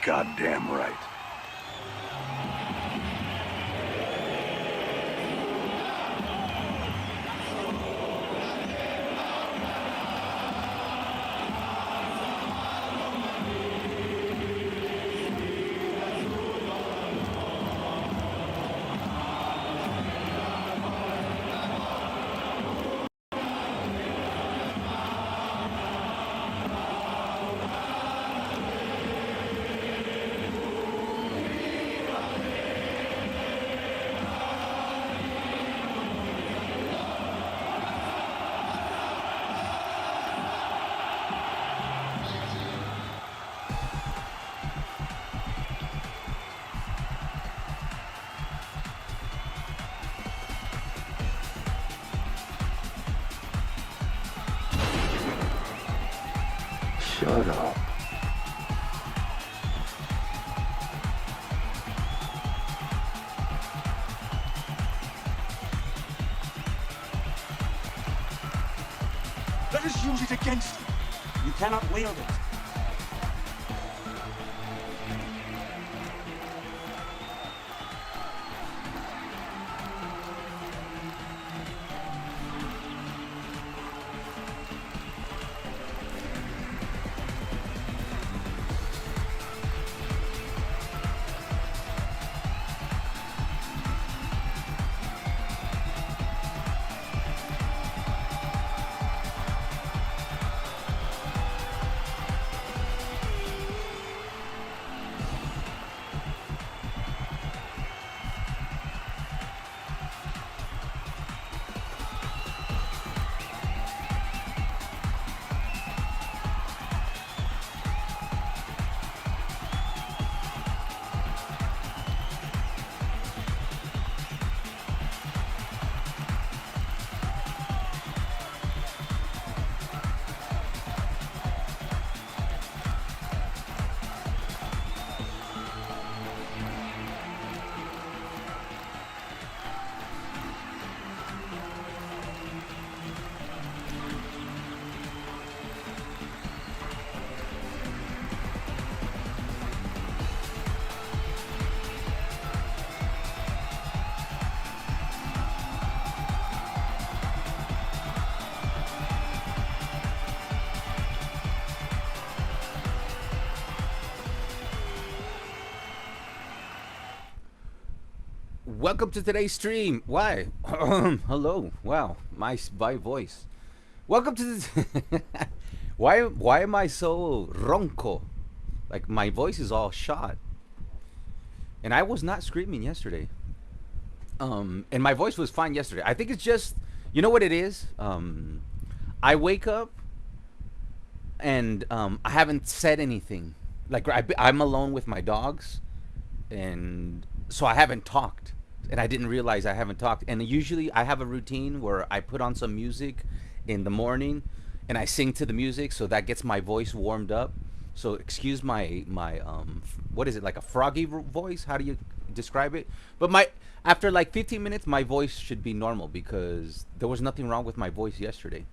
goddamn right. Shut up. Let us use it against you. You cannot wield it. Welcome to today's stream. Why? Hello. Wow, my voice. Welcome to this. Why am I so ronco? Like my voice is all shot. And I was not screaming yesterday. And my voice was fine yesterday. I think it's just, you know what it is? I wake up and I haven't said anything. Like I'm alone with my dogs, and so I haven't talked. And I didn't realize I haven't talked. And usually I have a routine where I put on some music in the morning and I sing to the music, so that gets my voice warmed up. So excuse my what is it, like a froggy voice? How do you describe it? But after like 15 minutes my voice should be normal because there was nothing wrong with my voice yesterday.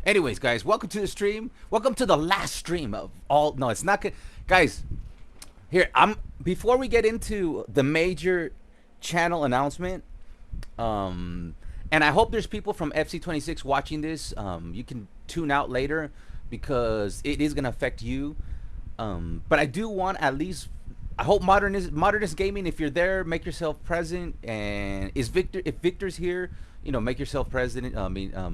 Anyways, guys, welcome to the stream. Welcome to the last stream of all. No, it's not good. Guys, here, before we get into the major channel announcement, and I hope there's people from FC26 watching this. You can tune out later because it is gonna affect you. But I do want at least, I hope modernist gaming, if you're there, make yourself present. And if Victor's here, you know, make yourself present.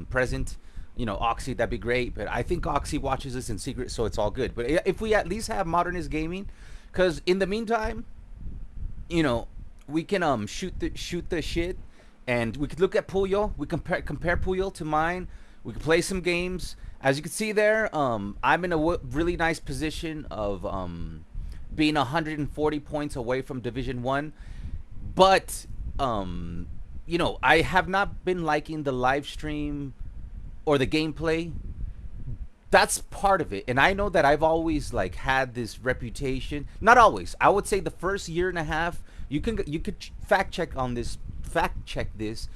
Present. You know, Oxy, that'd be great. But I think Oxy watches this in secret, so it's all good. But if we at least have modernist gaming, because in the meantime, you know, we can shoot the shit, and we could look at Puyol. We compare Puyol to mine. We could play some games. As you can see there, I'm in a really nice position of being 140 points away from Division 1. But you know, I have not been liking the live stream or the gameplay. That's part of it. And I know that I've always like had this reputation. Not always. I would say the first year and a half, you could fact check this.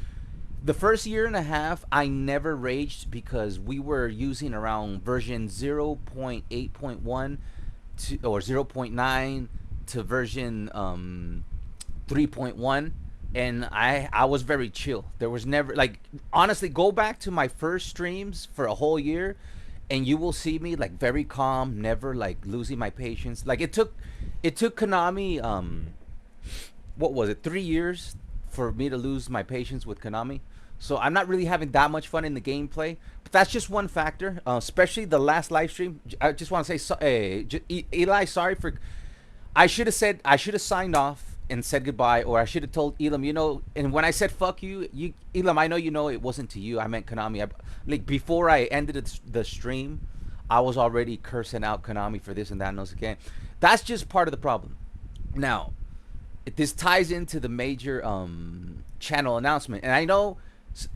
The first year and a half, I never raged because we were using around version 0.8.1 or 0.9 to version 3.1, and I was very chill. There was never, like, honestly, go back to my first streams for a whole year, and you will see me like very calm, never like losing my patience. Like it took Konami what was it, 3 years for me to lose my patience with Konami. So I'm not really having that much fun in the gameplay, but that's just one factor. Especially the last live stream. I just want to say, Eli, sorry for. I should have signed off and said goodbye, or I should have told Elam, and when I said fuck you, Elam, I know it wasn't to you. I meant Konami. Like before I ended the stream, I was already cursing out Konami for this and that and those again. That's just part of the problem. Now, this ties into the major channel announcement, and I know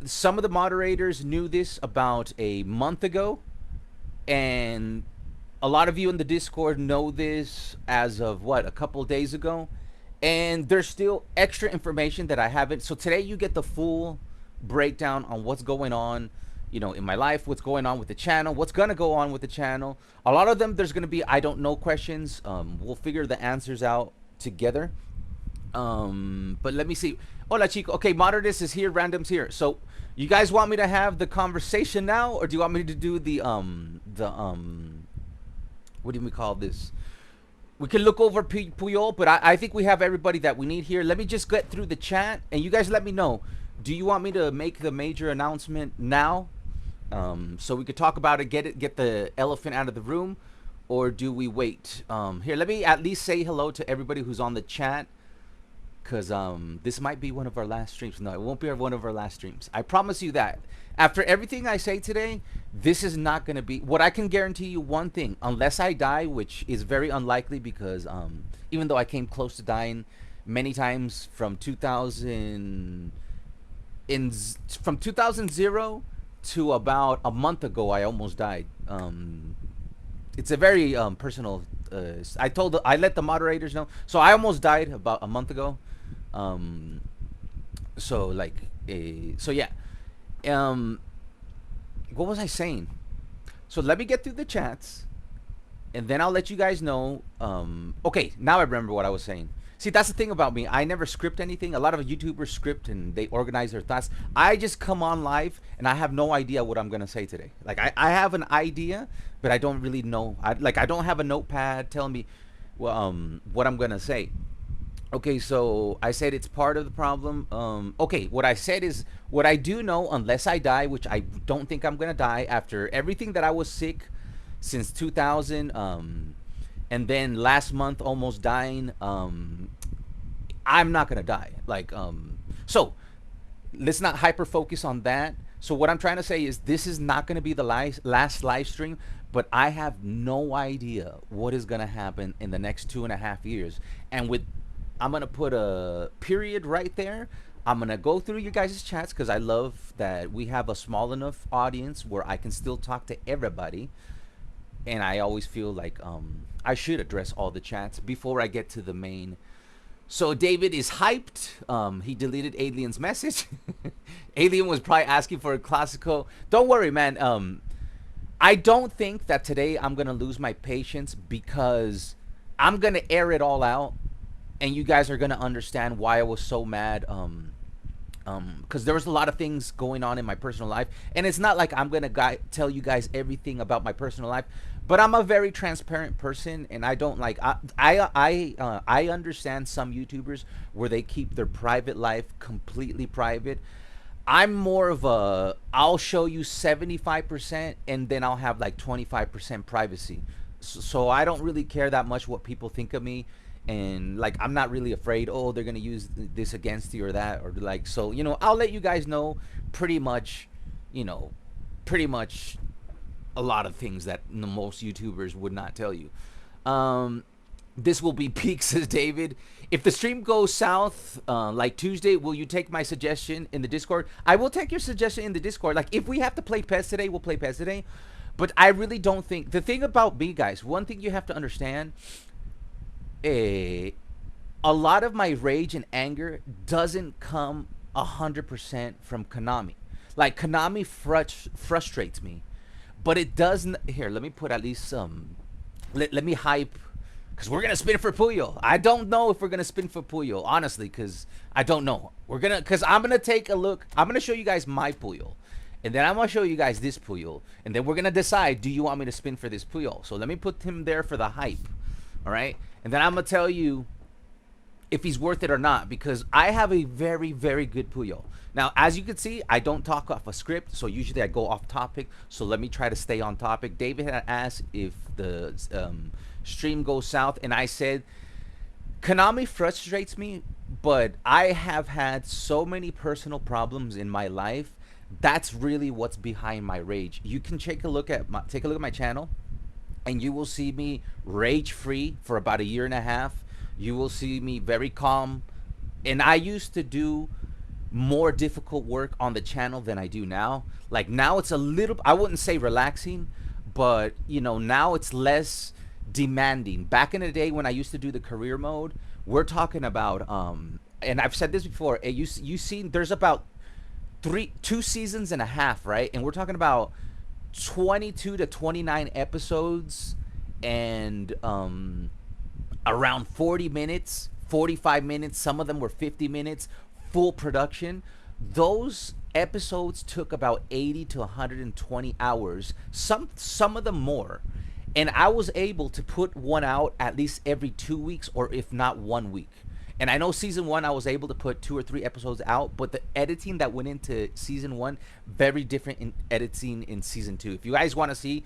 some of the moderators knew this about a month ago, and a lot of you in the Discord know this as of a couple of days ago, and there's still extra information that I haven't. So today you get the full breakdown on what's going on, in my life, what's going on with the channel, what's gonna go on with the channel. A lot of them, there's gonna be I don't know questions. We'll figure the answers out together. But let me see. Hola, chico. Okay, Modernist is here, Random's here. So, you guys want me to have the conversation now, or do you want me to do the what do we call this? We can look over Puyol, but I think we have everybody that we need here. Let me just get through the chat, and you guys let me know. Do you want me to make the major announcement now, so we could talk about it, get the elephant out of the room, or do we wait? Here, let me at least say hello to everybody who's on the chat. Because this might be one of our last streams. No, it won't be one of our last streams. I promise you that. After everything I say today, this is not going to be... What I can guarantee you one thing. Unless I die, which is very unlikely because even though I came close to dying many times from 2000... From 2000 to about a month ago, I almost died. It's a very personal... I let the moderators know. So I almost died about a month ago. So yeah. What was I saying? So let me get through the chats, and then I'll let you guys know. Okay, now I remember what I was saying. See, that's the thing about me. I never script anything. A lot of YouTubers script and they organize their thoughts. I just come on live and I have no idea what I'm gonna say today. Like I have an idea, but I don't really know. I don't have a notepad telling me what I'm gonna say. Okay, so I said it's part of the problem. Okay, what I said is what I do know, unless I die, which I don't think I'm gonna die after everything that I was sick since 2000. And then last month almost dying. I'm not gonna die. So let's not hyper focus on that. So what I'm trying to say is this is not gonna be the last live stream, but I have no idea what is gonna happen in the next 2.5 years. And I'm gonna put a period right there. I'm gonna go through your guys' chats because I love that we have a small enough audience where I can still talk to everybody. And I always feel like I should address all the chats before I get to the main. So David is hyped. He deleted Alien's message. Alien was probably asking for a classical. Don't worry, man. I don't think that today I'm going to lose my patience because I'm going to air it all out. And you guys are going to understand why I was so mad. Because there was a lot of things going on in my personal life. And it's not like I'm going to tell you guys everything about my personal life. But I'm a very transparent person, and I don't like... I understand some YouTubers where they keep their private life completely private. I'm more of a... I'll show you 75%, and then I'll have like 25% privacy. So I don't really care that much what people think of me. And like I'm not really afraid, oh, they're gonna use this against you or that, or like, so I'll let you guys know pretty much a lot of things that most YouTubers would not tell you. This will be peak, says David. If the stream goes south like Tuesday, will you take my suggestion in the Discord? I will take your suggestion in the Discord. Like if we have to play PES today, we'll play PES today. But I really don't think... The thing about me, guys, one thing you have to understand... A lot of my rage and anger doesn't come 100% from Konami. Like Konami frustrates me, but it doesn't. Here, let me put at least some. Let me hype because we're gonna spin for Puyol. I don't know if we're gonna spin for Puyol, honestly, because I don't know. Because I'm gonna take a look. I'm gonna show you guys my Puyol, and then I'm gonna show you guys this Puyol, and then we're gonna decide: do you want me to spin for this Puyol? So let me put him there for the hype, all right? And then I'm gonna tell you if he's worth it or not, because I have a very, very good Puyol. Now, as you can see, I don't talk off a script, so usually I go off topic. So let me try to stay on topic. David had asked if the stream goes south, and I said, Konami frustrates me, but I have had so many personal problems in my life. That's really what's behind my rage. You can take a look at my channel, and you will see me rage free for about 1.5 years. You will see me very calm, and I used to do more difficult work on the channel than I do now. Like now it's a little, I wouldn't say relaxing, but you know, now it's less demanding. Back in the day when I used to do the career mode, we're talking about and I've said this before, you seen there's about 2 seasons and a half, right? And we're talking about 22 to 29 episodes, and around 40 minutes, 45 minutes, some of them were 50 minutes, full production. Those episodes took about 80 to 120 hours, some of them more. And I was able to put one out at least every 2 weeks, or if not 1 week. And I know season 1 I was able to put 2 or 3 episodes out, but the editing that went into season 1, very different in editing in season 2. If you guys want to see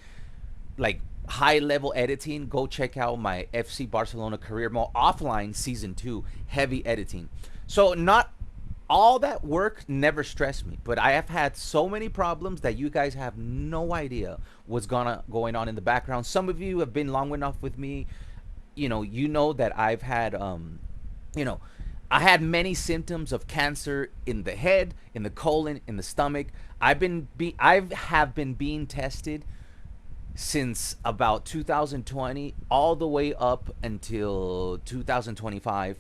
like high level editing, go check out my FC Barcelona career mode offline season 2, heavy editing. So not all that work never stressed me, but I have had so many problems that you guys have no idea what's going on in the background. Some of you have been long enough with me, you know that I've had I had many symptoms of cancer in the head, in the colon, in the stomach. I have been being tested since about 2020 all the way up until 2025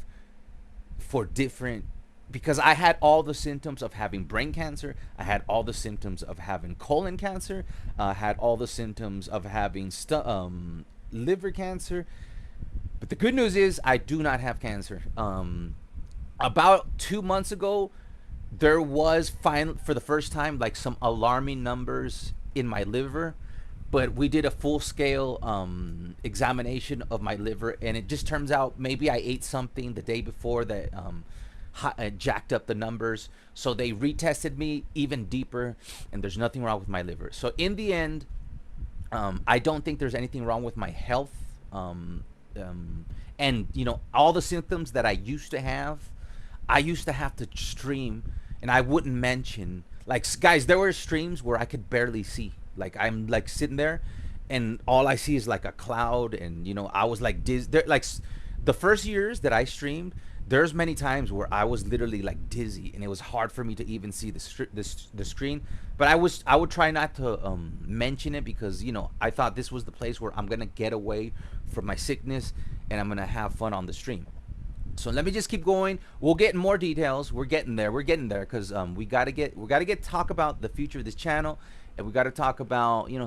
for different, because I had all the symptoms of having brain cancer, I had all the symptoms of having colon cancer, I had all the symptoms of having liver cancer. But the good news is I do not have cancer. About 2 months ago, there was for the first time like some alarming numbers in my liver, but we did a full-scale examination of my liver, and it just turns out maybe I ate something the day before that jacked up the numbers. So they retested me even deeper, and there's nothing wrong with my liver. So in the end, I don't think there's anything wrong with my health. And all the symptoms that I used to have to stream, and I wouldn't mention, like, guys, there were streams where I could barely see. Like, I'm like sitting there and all I see is like a cloud, and I was like dizzy. Like the first years that I streamed, there's many times where I was literally like dizzy, and it was hard for me to even see the screen. But I would try not to mention it, because I thought this was the place where I'm gonna get away from my sickness and I'm gonna have fun on the stream. So let me just keep going. We'll get more details. We're getting there, because we gotta talk about the future of this channel, and we gotta talk about you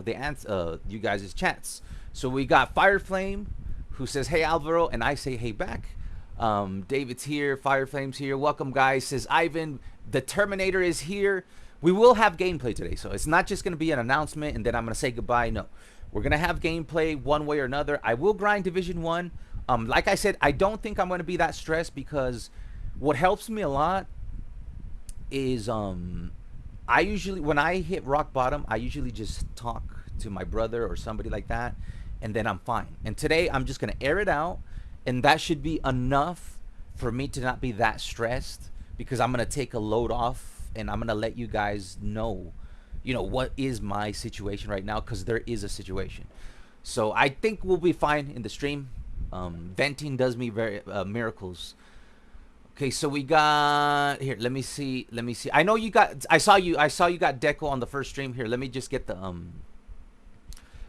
guys' chats. So we got Fireflame, who says hey Alvaro, and I say hey back. David's here, Fireflame's here, welcome guys. Says Ivan, the Terminator is here. We will have gameplay today, so it's not just gonna be an announcement and then I'm gonna say goodbye. No, we're gonna have gameplay one way or another. I will grind Division 1. Like I said, I don't think I'm gonna be that stressed, because what helps me a lot is I usually, when I hit rock bottom, I usually just talk to my brother or somebody like that, and then I'm fine. And today I'm just gonna air it out, and that should be enough for me to not be that stressed, because I'm gonna take a load off and I'm gonna let you guys know what is my situation right now, because there is a situation. So I think we'll be fine in the stream. Venting does me very miracles. Okay, so we got here. Let me see. I know you got. I saw you got Deco on the first stream. Here, let me just get the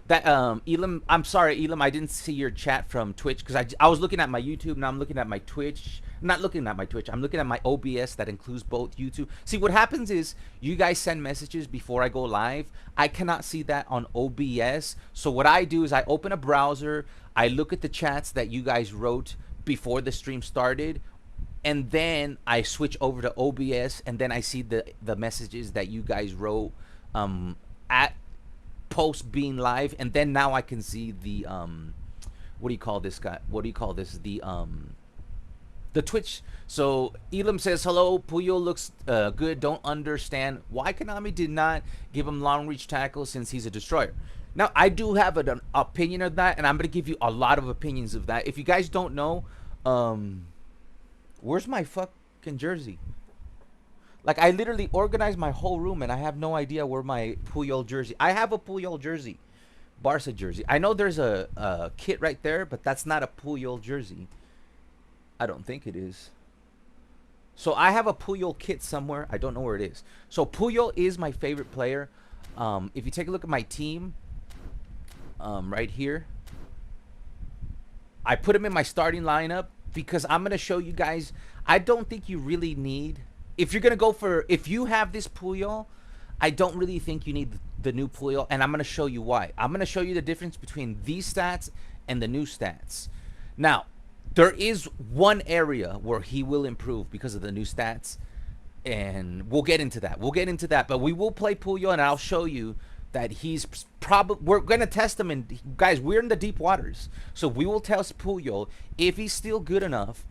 That Elam, I'm sorry, Elam, I didn't see your chat from Twitch because I was looking at my YouTube. Now I'm looking at my Twitch. I'm not looking at my Twitch. I'm looking at my OBS that includes both YouTube. See, what happens is you guys send messages before I go live. I cannot see that on OBS. So what I do is I open a browser. I look at the chats that you guys wrote before the stream started, and then I switch over to OBS, and then I see the messages that you guys wrote at post being live, and then now I can see the what do you call this guy? What do you call this? The Twitch. So Elam says hello. Puyol looks good. Don't understand why Konami did not give him long reach tackle since he's a destroyer. Now I do have an opinion of that, and I'm gonna give you a lot of opinions of that. If you guys don't know, where's my fucking jersey? Like, I literally organized my whole room, and I have no idea where my Puyol jersey. I have a Puyol jersey, Barca jersey. I know there's a kit right there, but that's not a Puyol jersey. I don't think it is. So I have a Puyol kit somewhere. I don't know where it is. So Puyol is my favorite player. If you take a look at my team, right here, I put him in my starting lineup because I'm gonna show you guys. I don't think you really need. If you're gonna go for, if you have this Puyol, I don't really think you need the new Puyol, and I'm gonna show you why. I'm gonna show you the difference between these stats and the new stats. Now, there is one area where he will improve because of the new stats, and we'll get into that. We'll get into that, but we will play Puyol, and I'll show you that he's probably. We're gonna test him, and guys, we're in the deep waters, so we will test Puyol if he's still good enough.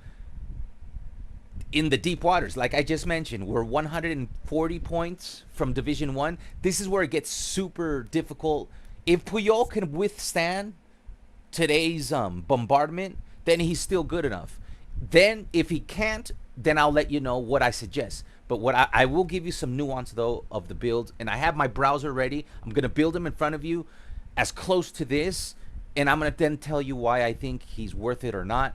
In the deep waters, like I just mentioned, we're 140 points from Division 1. This is where it gets super difficult. If Puyol can withstand today's bombardment, then he's still good enough. Then if he can't, then I'll let you know what I suggest. But what I will give you some nuance, though, of the build. And I have my browser ready. I'm going to build him in front of you as close to this. And I'm going to then tell you why I think he's worth it or not.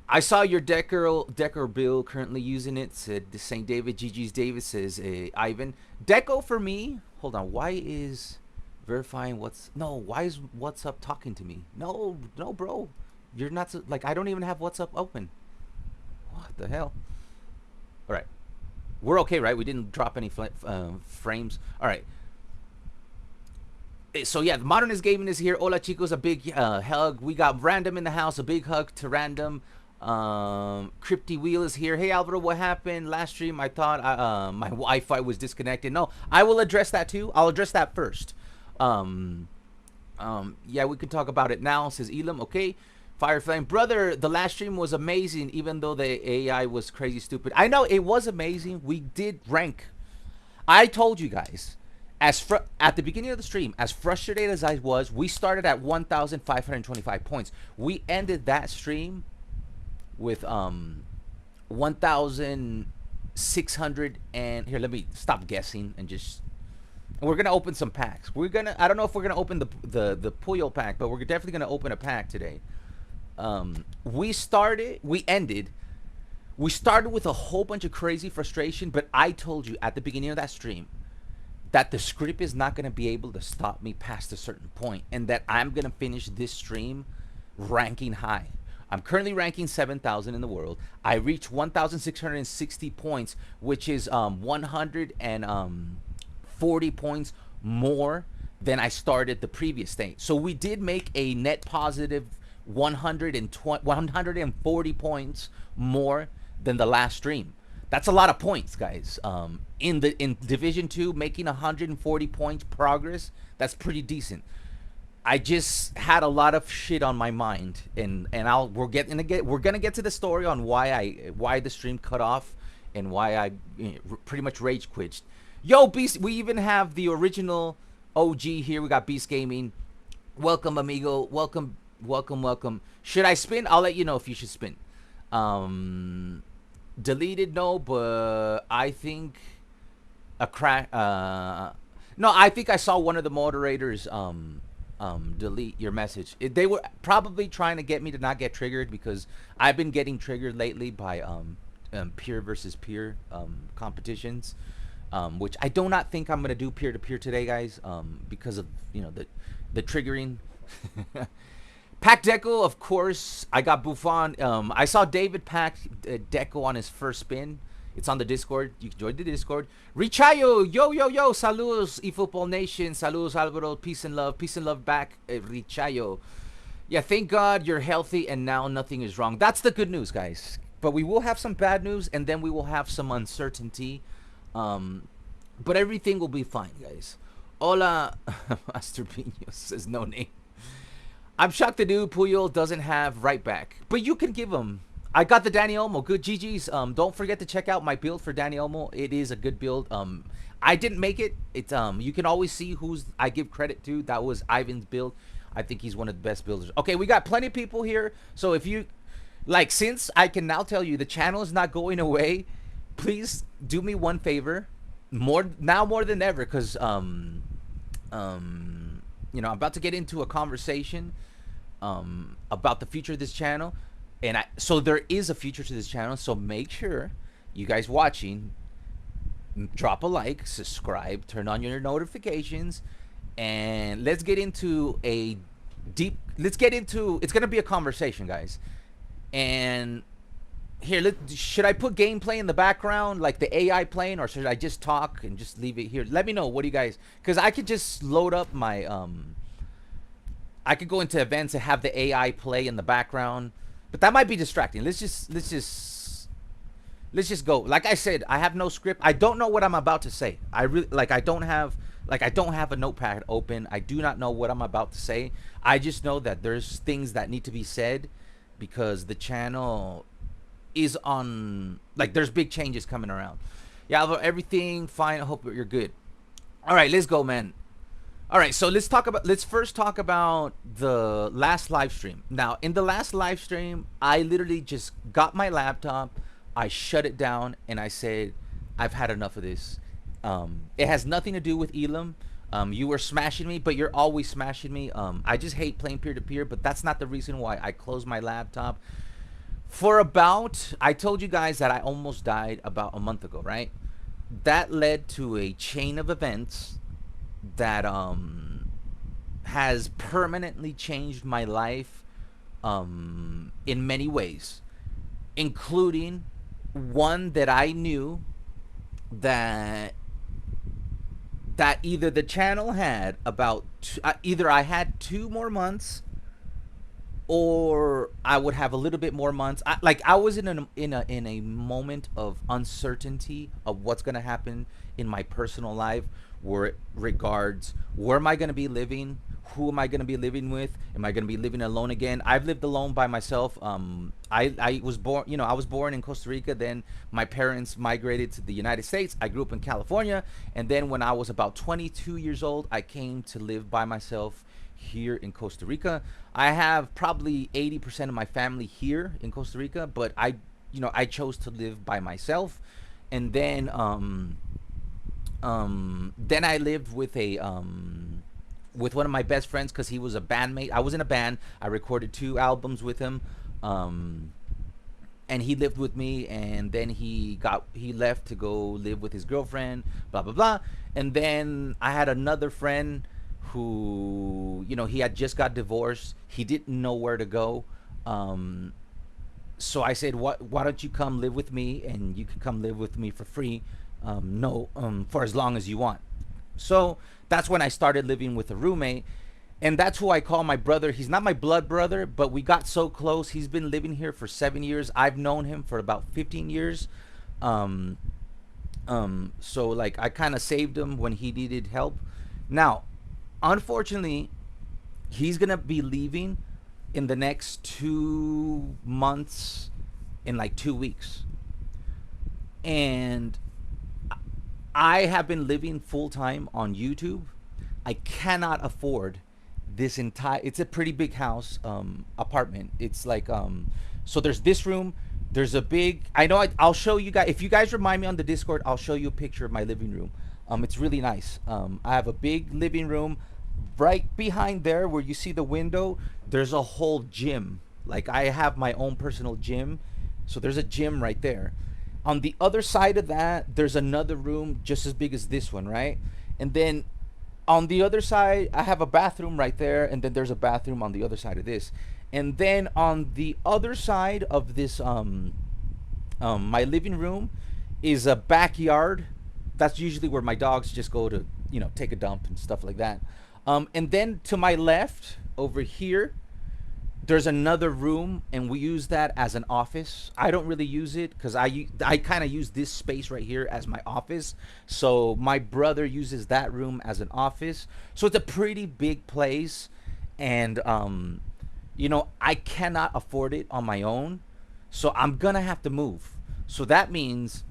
I saw your Decker Bill currently using it. Said St. David, GG's David says Ivan. Deco for me. Hold on. Why is verifying why is WhatsApp talking to me? No, bro. You're not like, I don't even have WhatsApp open. What the hell? All right. We're okay, right? We didn't drop any frames. All right. So yeah, Modernist Gaming is here. Hola chicos, a big hug. We got Random in the house. A big hug to Random. Crypty Wheel is here. Hey Alvaro, what happened last stream? I thought my Wi-Fi was disconnected. No, I will address that too. I'll address that first. Yeah, we can talk about it now, says Elam. Okay. Fireflame, brother, the last stream was amazing, even though the AI was crazy stupid. I know it was amazing. We did rank. I told you guys, at the beginning of the stream, as frustrated as I was, we started at 1,525 points. We ended that stream with 1,600 and here. Let me stop guessing and just. We're gonna open some packs. I don't know if we're gonna open the Puyol pack, but we're definitely gonna open a pack today. We started with a whole bunch of crazy frustration, but I told you at the beginning of that stream that the script is not going to be able to stop me past a certain point, and that I'm going to finish this stream ranking high. I'm currently ranking 7,000 in the world. I reached 1,660 points, which is 140 points more than I started the previous day. So we did make a net positive 140 points more than the last stream. That's a lot of points, guys. In Division 2, making 140 points progress, that's pretty decent. I just had a lot of shit on my mind, and we're gonna get to the story on why the stream cut off and why I pretty much rage quit. Yo, Beast, we even have the original OG here. We got Beast Gaming. Welcome, amigo. Welcome. Should I spin? I'll let you know if you should spin. Deleted, no, but I think a crack. No, I think I saw one of the moderators delete your message. They were probably trying to get me to not get triggered, because I've been getting triggered lately by peer versus peer competitions, which I do not think I'm gonna do peer-to-peer today, guys, because of the triggering. Pack Deco, of course. I got Buffon. I saw David pack Deco on his first spin. It's on the Discord. You can join the Discord. Richayo, yo. Saludos, eFootball Nation. Saludos, Alvaro. Peace and love back, Richayo. Yeah, thank God you're healthy and now nothing is wrong. That's the good news, guys. But we will have some bad news and then we will have some uncertainty. But everything will be fine, guys. Hola, Master Pino says no name. I'm shocked the new Puyol doesn't have right back, but you can give him. I got the Dani Olmo. Good GG's. Don't forget to check out my build for Dani Olmo. It is a good build. I didn't make it. It's you can always see who's I give credit to. That was Ivan's build. I think he's one of the best builders. Okay, we got plenty of people here. So if you like, since I can now tell you the channel is not going away, please do me one favor. More than ever, because I'm about to get into a conversation about the future of this channel, and so there is a future to this channel. So make sure you guys watching drop a like, subscribe, turn on your notifications, and let's get into it's gonna be a conversation, guys. And here, should I put gameplay in the background, like the AI playing, or should I just talk and just leave it here? Let me know. What do you guys? Because I could just load up my I could go into events and have the AI play in the background, but that might be distracting. Let's just go. Like I said, I have no script. I don't know what I'm about to say. I don't have a notepad open. I do not know what I'm about to say. I just know that there's things that need to be said because the channel is on, like, there's big changes coming around. Yeah, everything fine. I hope you're good. All right, let's go, man. All right, so let's first talk about the last live stream. Now, in the last live stream, I literally just got my laptop, I shut it down, and I said, I've had enough of this. It has nothing to do with Elam. You were smashing me, but you're always smashing me. I just hate playing peer-to-peer, but that's not the reason why I closed my laptop. I told you guys that I almost died about a month ago, right? That led to a chain of events that has permanently changed my life in many ways, including one that I knew that either the channel had either I had 2 more months or I would have a little bit more months. I was in a moment of uncertainty of what's gonna happen in my personal life, where it regards where am I gonna be living, who am I gonna be living with, am I gonna be living alone again? I've lived alone by myself. I was born in Costa Rica. Then my parents migrated to the United States. I grew up in California, and then when I was about 22 years old, I came to live by myself here in Costa Rica. I have probably 80% of my family here in Costa Rica, but I chose to live by myself. And then I lived with one of my best friends, because he was a bandmate. I was in a band. I recorded 2 albums with him, and he lived with me. And then he left to go live with his girlfriend, blah blah blah. And then I had another friend who, he had just got divorced. He didn't know where to go. So I said, why don't you come live with me, and you can come live with me for free, for as long as you want. So that's when I started living with a roommate, and that's who I call my brother. He's not my blood brother, but we got so close. He's been living here for 7 years. I've known him for about 15 years. So like, I kind of saved him when he needed help. Now, unfortunately, he's gonna be leaving in the next 2 months, in like 2 weeks. And I have been living full-time on YouTube. I cannot afford this it's a pretty big house, apartment. It's like, so there's this room, there's a big, I'll show you guys, if you guys remind me on the Discord, I'll show you a picture of my living room. It's really nice. I have a big living room. Right behind there, where you see the window, there's a whole gym. Like, I have my own personal gym. So there's a gym right there. On the other side of that, there's another room just as big as this one, right? And then on the other side, I have a bathroom right there, and then there's a bathroom on the other side of this. And then on the other side of this, my living room is a backyard. That's usually where my dogs just go to, take a dump and stuff like that. And then to my left, over here, there's another room, and we use that as an office. I don't really use it because I kind of use this space right here as my office. So my brother uses that room as an office. So it's a pretty big place, and I cannot afford it on my own. So I'm gonna have to move. So that means,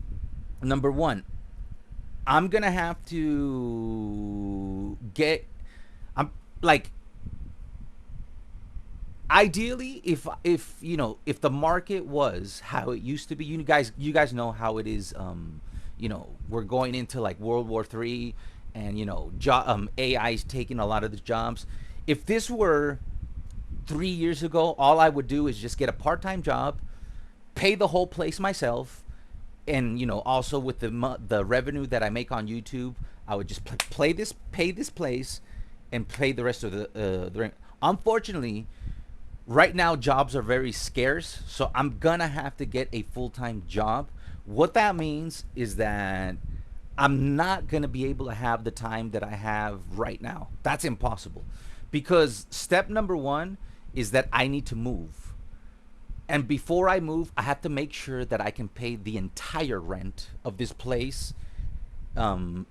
number one, I'm gonna have to get. I'm like. Ideally, if the market was how it used to be, you guys know how it is. We're going into like World War III, and AI is taking a lot of the jobs. If this were 3 years ago, all I would do is just get a part-time job, pay the whole place myself, and also with the revenue that I make on YouTube, I would just pay this place, and pay the rest of the rent. Unfortunately, right now jobs are very scarce, so I'm gonna have to get a full-time job. What that means is that I'm not gonna be able to have the time that I have right now. That's impossible, because step number one is that I need to move. And before I move, I have to make sure that I can pay the entire rent of this place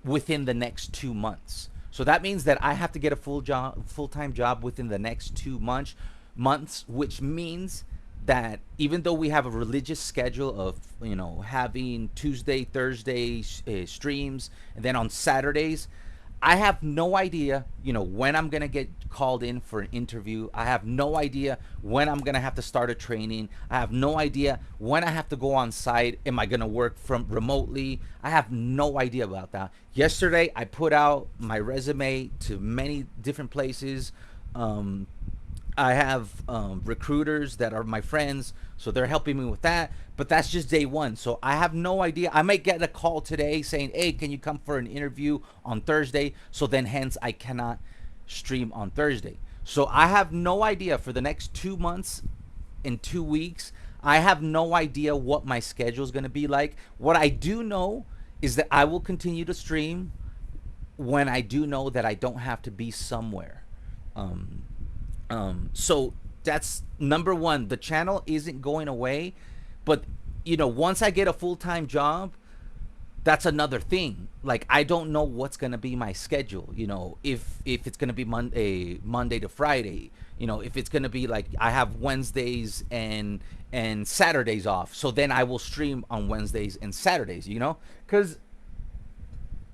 within the next 2 months. So that means that I have to get a full-time job within the next 2 months, which means that even though we have a religious schedule of having Tuesday, Thursday streams, and then on Saturdays, I have no idea when I'm gonna get called in for an interview. I have no idea when I'm gonna have to start a training. I have no idea when I have to go on site. Am I gonna work from remotely? I have no idea about that. Yesterday I put out my resume to many different places. I have recruiters that are my friends, so they're helping me with that. But that's just day one, so I have no idea. I might get a call today saying, "Hey, can you come for an interview on Thursday?" So then, hence, I cannot stream on Thursday. So I have no idea for the next 2 months and 2 weeks. I have no idea what my schedule is going to be like. What I do know is that I will continue to stream when I do know that I don't have to be somewhere. So that's number one. The channel isn't going away, but once I get a full-time job, that's another thing. Like, I don't know what's gonna be my schedule. If it's gonna be Monday to Friday. If it's gonna be like I have Wednesdays and Saturdays off, so then I will stream on Wednesdays and Saturdays. Because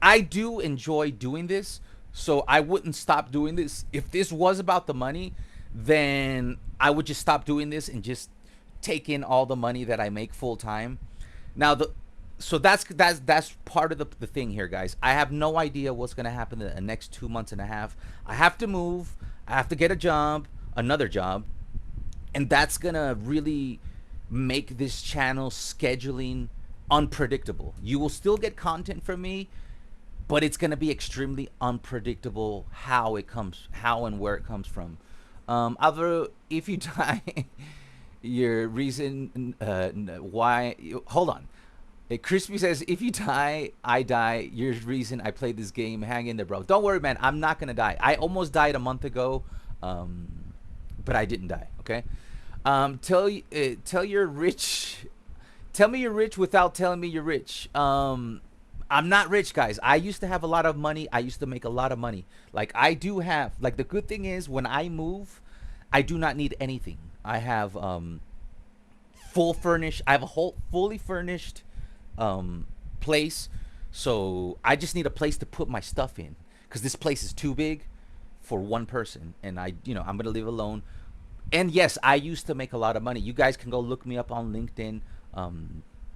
I do enjoy doing this. So I wouldn't stop doing this. If this was about the money, then I would just stop doing this and just take in all the money that I make full time. Now, so that's part of the thing here, guys. I have no idea what's gonna happen in the next 2 months and a half. I have to move. I have to get a job, another job, and that's gonna really make this channel scheduling unpredictable. You will still get content from me, but it's gonna be extremely unpredictable how and where it comes from. Although, if you die, your reason why? Hold on. Crispy says, if you die, I die. Your reason I played this game. Hang in there, bro. Don't worry, man. I'm not gonna die. I almost died a month ago, but I didn't die. Okay. Tell you're rich. Tell me you're rich without telling me you're rich. I'm not rich, guys. I used to have a lot of money. I used to make a lot of money. Like, I do have. Like, the good thing is, when I move, I do not need anything. I have full furnished. I have a whole fully furnished place. So I just need a place to put my stuff in, because this place is too big for one person, and I'm gonna live alone. And yes, I used to make a lot of money. You guys can go look me up on LinkedIn.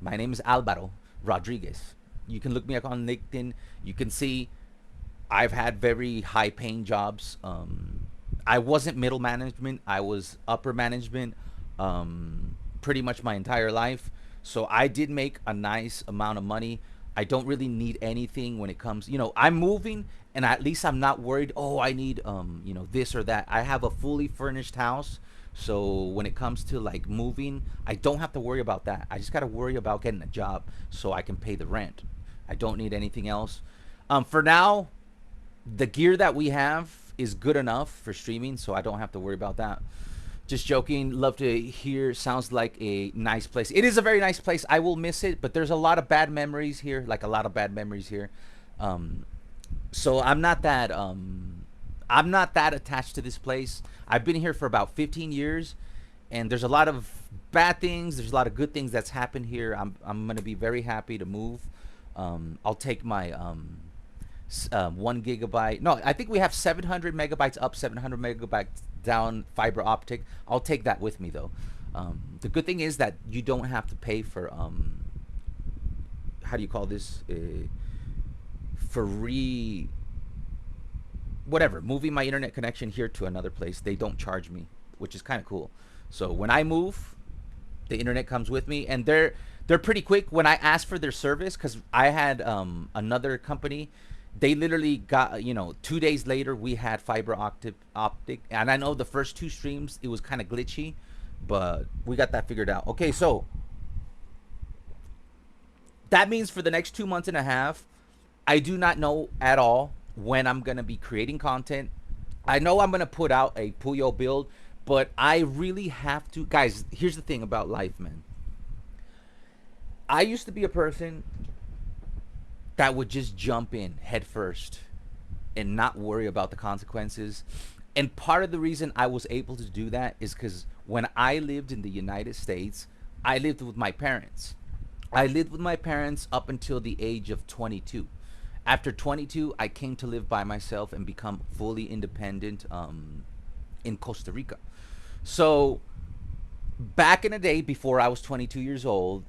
My name is Alvaro Rodriguez. You can look me up on LinkedIn. You can see I've had very high paying jobs. I wasn't middle management. I was upper management pretty much my entire life. So I did make a nice amount of money. I don't really need anything when it comes, I'm moving, and at least I'm not worried, oh, I need this or that. I have a fully furnished house. So when it comes to like moving, I don't have to worry about that. I just got to worry about getting a job so I can pay the rent. I don't need anything else. For now, the gear that we have is good enough for streaming, so I don't have to worry about that. Just joking. Love to hear. Sounds like a nice place. It is a very nice place. I will miss it, but there's a lot of bad memories here. Like a lot of bad memories here. So I'm not that attached to this place. I've been here for about 15 years, and there's a lot of bad things. There's a lot of good things that's happened here. I'm gonna be very happy to move. I'll take my 1 gigabyte. No, I think we have 700 megabytes up, 700 megabytes down fiber optic. I'll take that with me though. The good thing is that you don't have to pay for how do you call this, for moving my internet connection here to another place. They don't charge me, which is kind of cool. So when I move, the internet comes with me, and they're pretty quick. When I asked for their service, because I had another company, they literally got, 2 days later we had fiber optic, and I know the first 2 streams it was kind of glitchy, but we got that figured out. Okay, so that means for the next 2 months and a half, I do not know at all when I'm gonna be creating content. I know I'm gonna put out a Puyol build, but I really have to, guys. Here's the thing about life, man. I used to be a person that would just jump in head first and not worry about the consequences. And part of the reason I was able to do that is because when I lived in the United States, I lived with my parents. I lived with my parents up until the age of 22. After 22, I came to live by myself and become fully independent in Costa Rica. So back in the day, before I was 22 years old,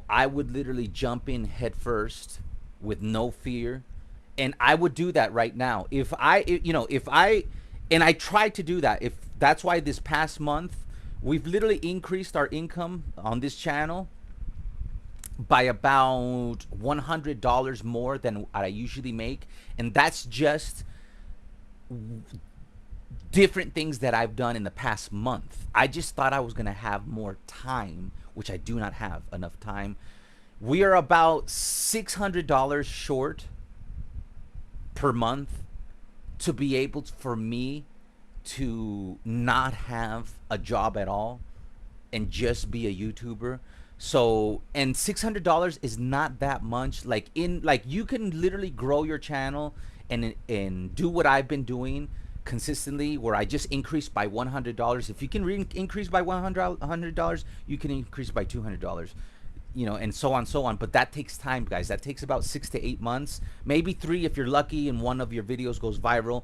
I would literally jump in head first with no fear, and I would do that right now if I tried to do that. If that's why this past month we've literally increased our income on this channel by about $100 more than what I usually make, and that's just different things that I've done in the past month. I just thought I was gonna have more time, which I do not have enough time. We are about $600 short per month to be able for me to not have a job at all and just be a YouTuber. So, and $600 is not that much. Like you can literally grow your channel and do what I've been doing consistently, where I just increased by $100. If you can increase by $100, you can increase by $200. And so on. But that takes time, guys. That takes about 6 to 8 months, maybe 3 if you're lucky and one of your videos goes viral.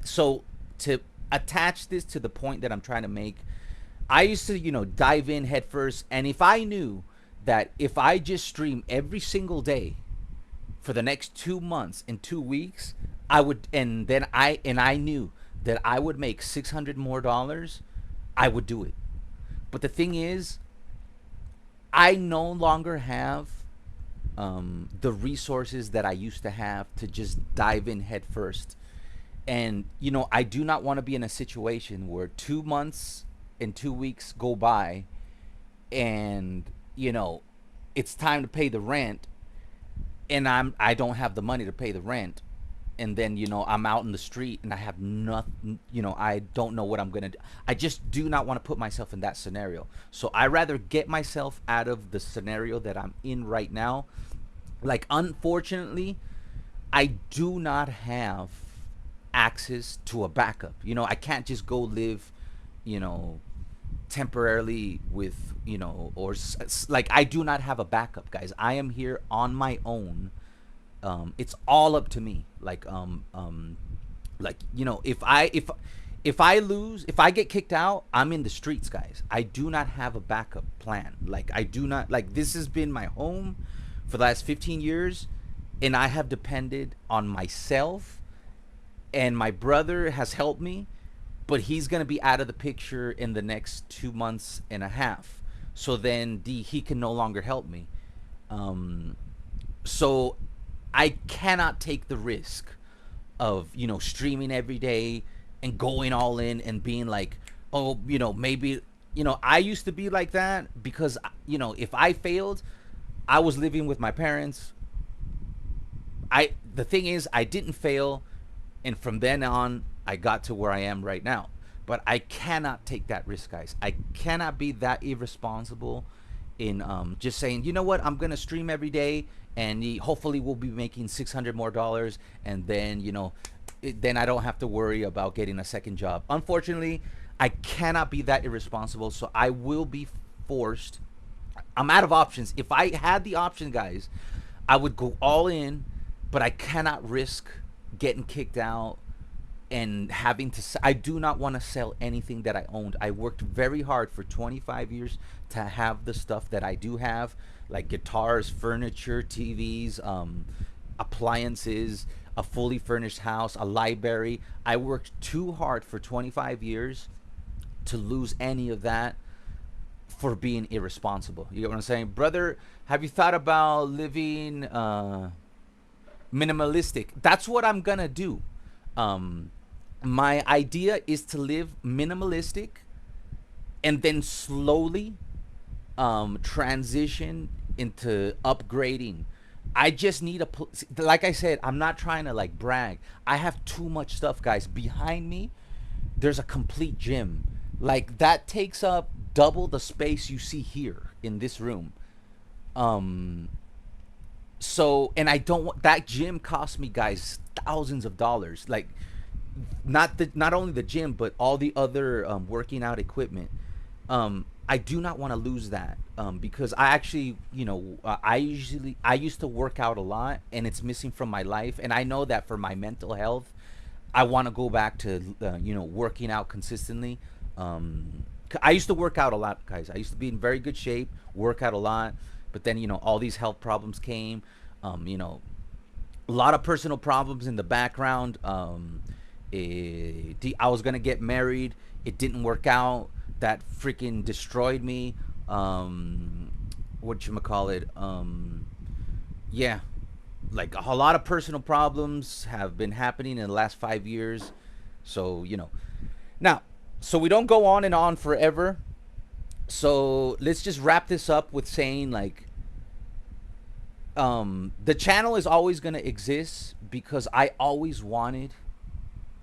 So to attach this to the point that I'm trying to make, I used to, dive in head first. And if I knew that if I just stream every single day for the next 2 months and 2 weeks, I would, and I knew that I would make $600 more, I would do it. But the thing is, I no longer have the resources that I used to have to just dive in head first. And, I do not want to be in a situation where 2 months and 2 weeks go by and, it's time to pay the rent, and I don't have the money to pay the rent. And then, I'm out in the street and I have nothing, I don't know what I'm going to do. I just do not want to put myself in that scenario. So I rather get myself out of the scenario that I'm in right now. Like, unfortunately, I do not have access to a backup. I can't just go live, temporarily with, or like, I do not have a backup, guys. I am here on my own. It's all up to me. Like if I lose, if I get kicked out, I'm in the streets, guys. I do not have a backup plan. Like, I do not, like, this has been my home for the last 15 years, and I have depended on myself, and my brother has helped me, but he's gonna be out of the picture in the next 2 months and a half. so then he can no longer help me. So I cannot take the risk of streaming every day and going all in and being like, oh, maybe I used to be like that because if I failed, I was living with my parents. The thing is, I didn't fail, and from then on I got to where I am right now. But I cannot take that risk, guys. I cannot be that irresponsible in just saying, you know what, I'm gonna stream every day, and hopefully we'll be making $600 more, and then then I don't have to worry about getting a second job. Unfortunately, I cannot be that irresponsible, so I will be forced. I'm out of options. If I had the option, guys, I would go all in, but I cannot risk getting kicked out and having to. I do not want to sell anything that I owned. I worked very hard for 25 years to have the stuff that I do have, like guitars, furniture, TVs, appliances, a fully furnished house, a library. I worked too hard for 25 years to lose any of that for being irresponsible. You get what I'm saying? Brother, have you thought about living minimalistic? That's what I'm gonna do. My idea is to live minimalistic and then slowly transition into upgrading. I just need like I said, I'm not trying to like brag. I have too much stuff, guys. Behind me, there's a complete gym. Like that takes up double the space you see here in this room. So, and I don't want that gym cost me, guys, thousands of dollars. Like not only the gym, but all the other working out equipment. I do not want to lose that because I actually, I used to work out a lot, and it's missing from my life. And I know that for my mental health, I want to go back to working out consistently. I used to work out a lot, guys. I used to be in very good shape, work out a lot, but then all these health problems came. A lot of personal problems in the background. I was gonna get married, it didn't work out. That freaking destroyed me. Whatchamacallit? Yeah, like a lot of personal problems have been happening in the last 5 years. So now, so we don't go on and on forever. So let's just wrap this up with saying, like, the channel is always gonna exist because I always wanted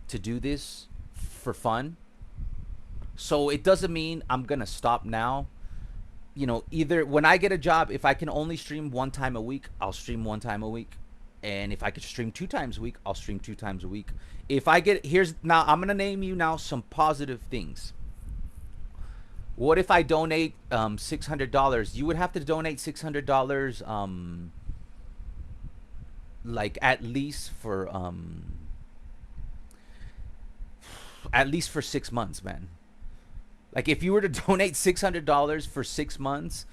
to do this for fun. So it doesn't mean I'm gonna stop now. Either when I get a job, if I can only stream 1 time a week, I'll stream 1 time a week. And if I could stream 2 times a week, I'll stream 2 times a week. If I get, now I'm gonna name you now some positive things. What if I donate $600? You would have to donate $600 like at least for 6 months, man. Like if you were to donate $600 for 6 months,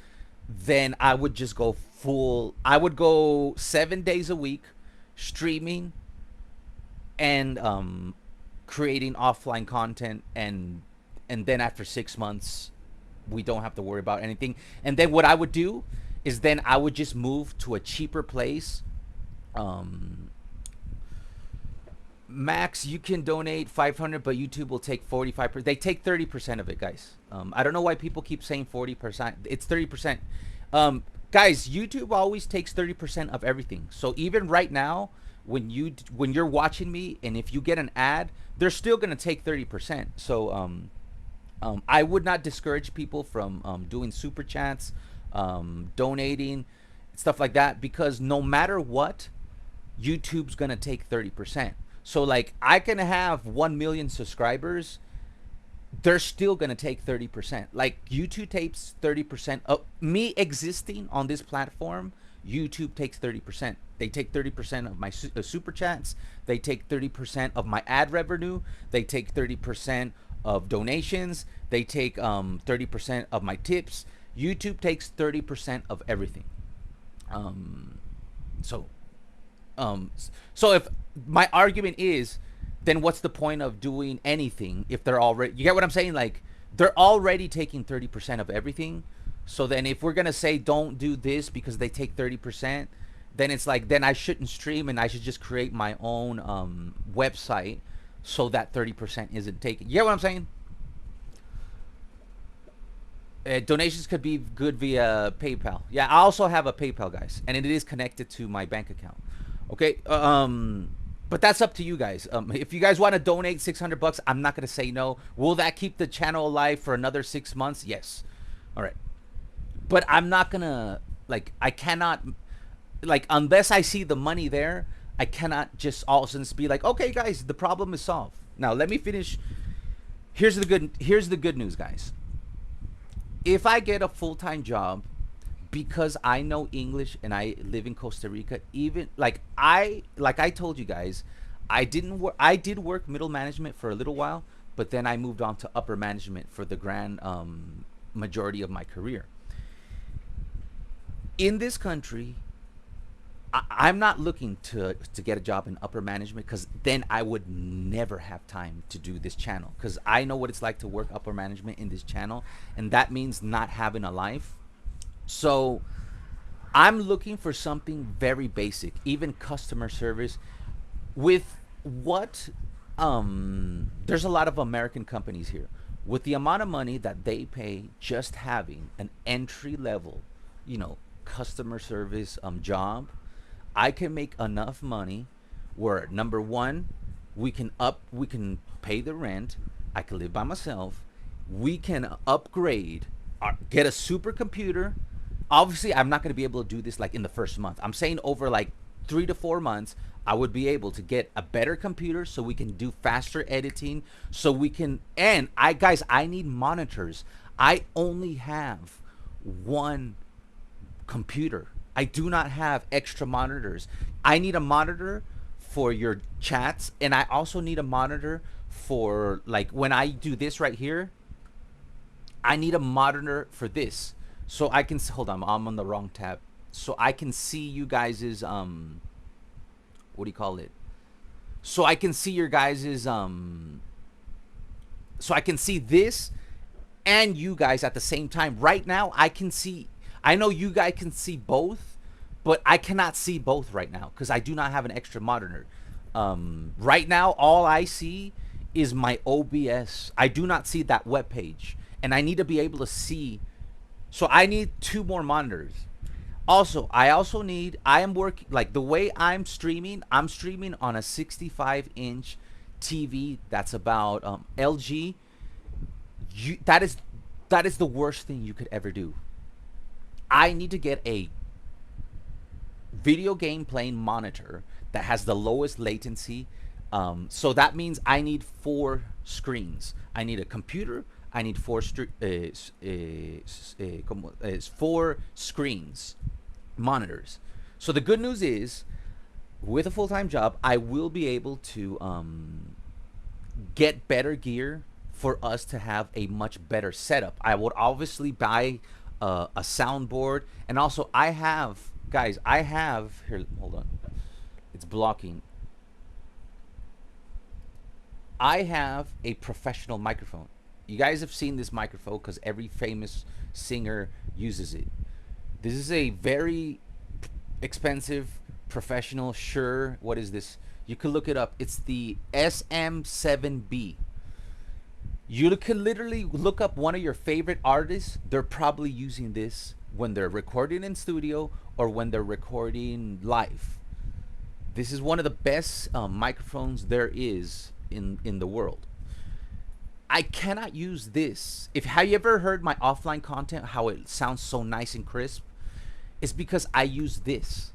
then I would just go full. I would go 7 days a week streaming and creating offline content, and then after 6 months we don't have to worry about anything. And then what I would do is then I would just move to a cheaper place. Max, you can donate 500, but YouTube will take 45%. They take 30% of it, guys. I don't know why people keep saying 40%. It's 30%. Guys, YouTube always takes 30% of everything. So even right now, when you're watching me, and if you get an ad, they're still gonna take 30%. So I would not discourage people from doing super chats, donating, stuff like that, because no matter what, YouTube's gonna take 30%. So like I can have 1 million subscribers, they're still gonna take 30%. Like YouTube takes 30% of me existing on this platform. YouTube takes 30%. They take 30% of my super chats. They take 30% of my ad revenue. They take 30% of donations. They take 30% of my tips. YouTube takes 30% of everything. So if my argument is, then what's the point of doing anything if they're already, you get what I'm saying? Like they're already taking 30% of everything. So then if we're gonna say don't do this because they take 30%, then it's like then I shouldn't stream and I should just create my own website so that 30% isn't taken. You get what I'm saying? Donations could be good via PayPal. Yeah, I also have a PayPal, guys, and it is connected to my bank account. Okay, but that's up to you guys. If you guys want to donate $600, I'm not gonna say no. Will that keep the channel alive for another 6 months? Yes. All right, but I'm not gonna like. I cannot like unless I see the money there. I cannot just all of a sudden be like, okay, guys, the problem is solved. Now let me finish. Here's the good news, guys. If I get a full-time job because I know English and I live in Costa Rica, even like I told you guys, I did work middle management for a little while, but then I moved on to upper management for the grand majority of my career. In this country, I'm not looking to get a job in upper management because then I would never have time to do this channel, because I know what it's like to work upper management in this channel, and that means not having a life. So I'm looking for something very basic, even customer service. With what there's a lot of American companies here. With the amount of money that they pay just having an entry level, customer service job, I can make enough money where, number one, we can pay the rent. I can live by myself. We can upgrade, get a supercomputer. Obviously, I'm not going to be able to do this like in the first month. I'm saying over like 3 to 4 months, I would be able to get a better computer so we can do faster editing. So we can, and I need monitors. I only have one computer. I do not have extra monitors. I need a monitor for your chats, and I also need a monitor for like when I do this right here. I need a monitor for this, so I can hold on. I'm on the wrong tab, so I can see you guys's what do you call it? So I can see your guys's so I can see this and you guys at the same time. Right now, I can see. I know you guys can see both, but I cannot see both right now because I do not have an extra monitor. Right now, all I see is my OBS. I do not see that web page, and I need to be able to see. So I need 2 more monitors. Also, I am working, like the way I'm streaming on a 65-inch TV that's about LG. That is the worst thing you could ever do. I need to get a video game playing monitor that has the lowest latency. So that means I need 4 screens. I need a computer. I need 4 screens, monitors. So the good news is, with a full-time job, I will be able to get better gear for us to have a much better setup. I would obviously buy a soundboard, and also I have here, hold on, it's blocking. I have a professional microphone. You guys have seen this microphone because every famous singer uses it. This is a very expensive professional Shure. What is this? You can look it up. It's the SM7B. You can literally look up one of your favorite artists. They're probably using this when they're recording in studio or when they're recording live. This is one of the best microphones there is in the world. I cannot use this. Have you ever heard my offline content, how it sounds so nice and crisp? It's because I use this.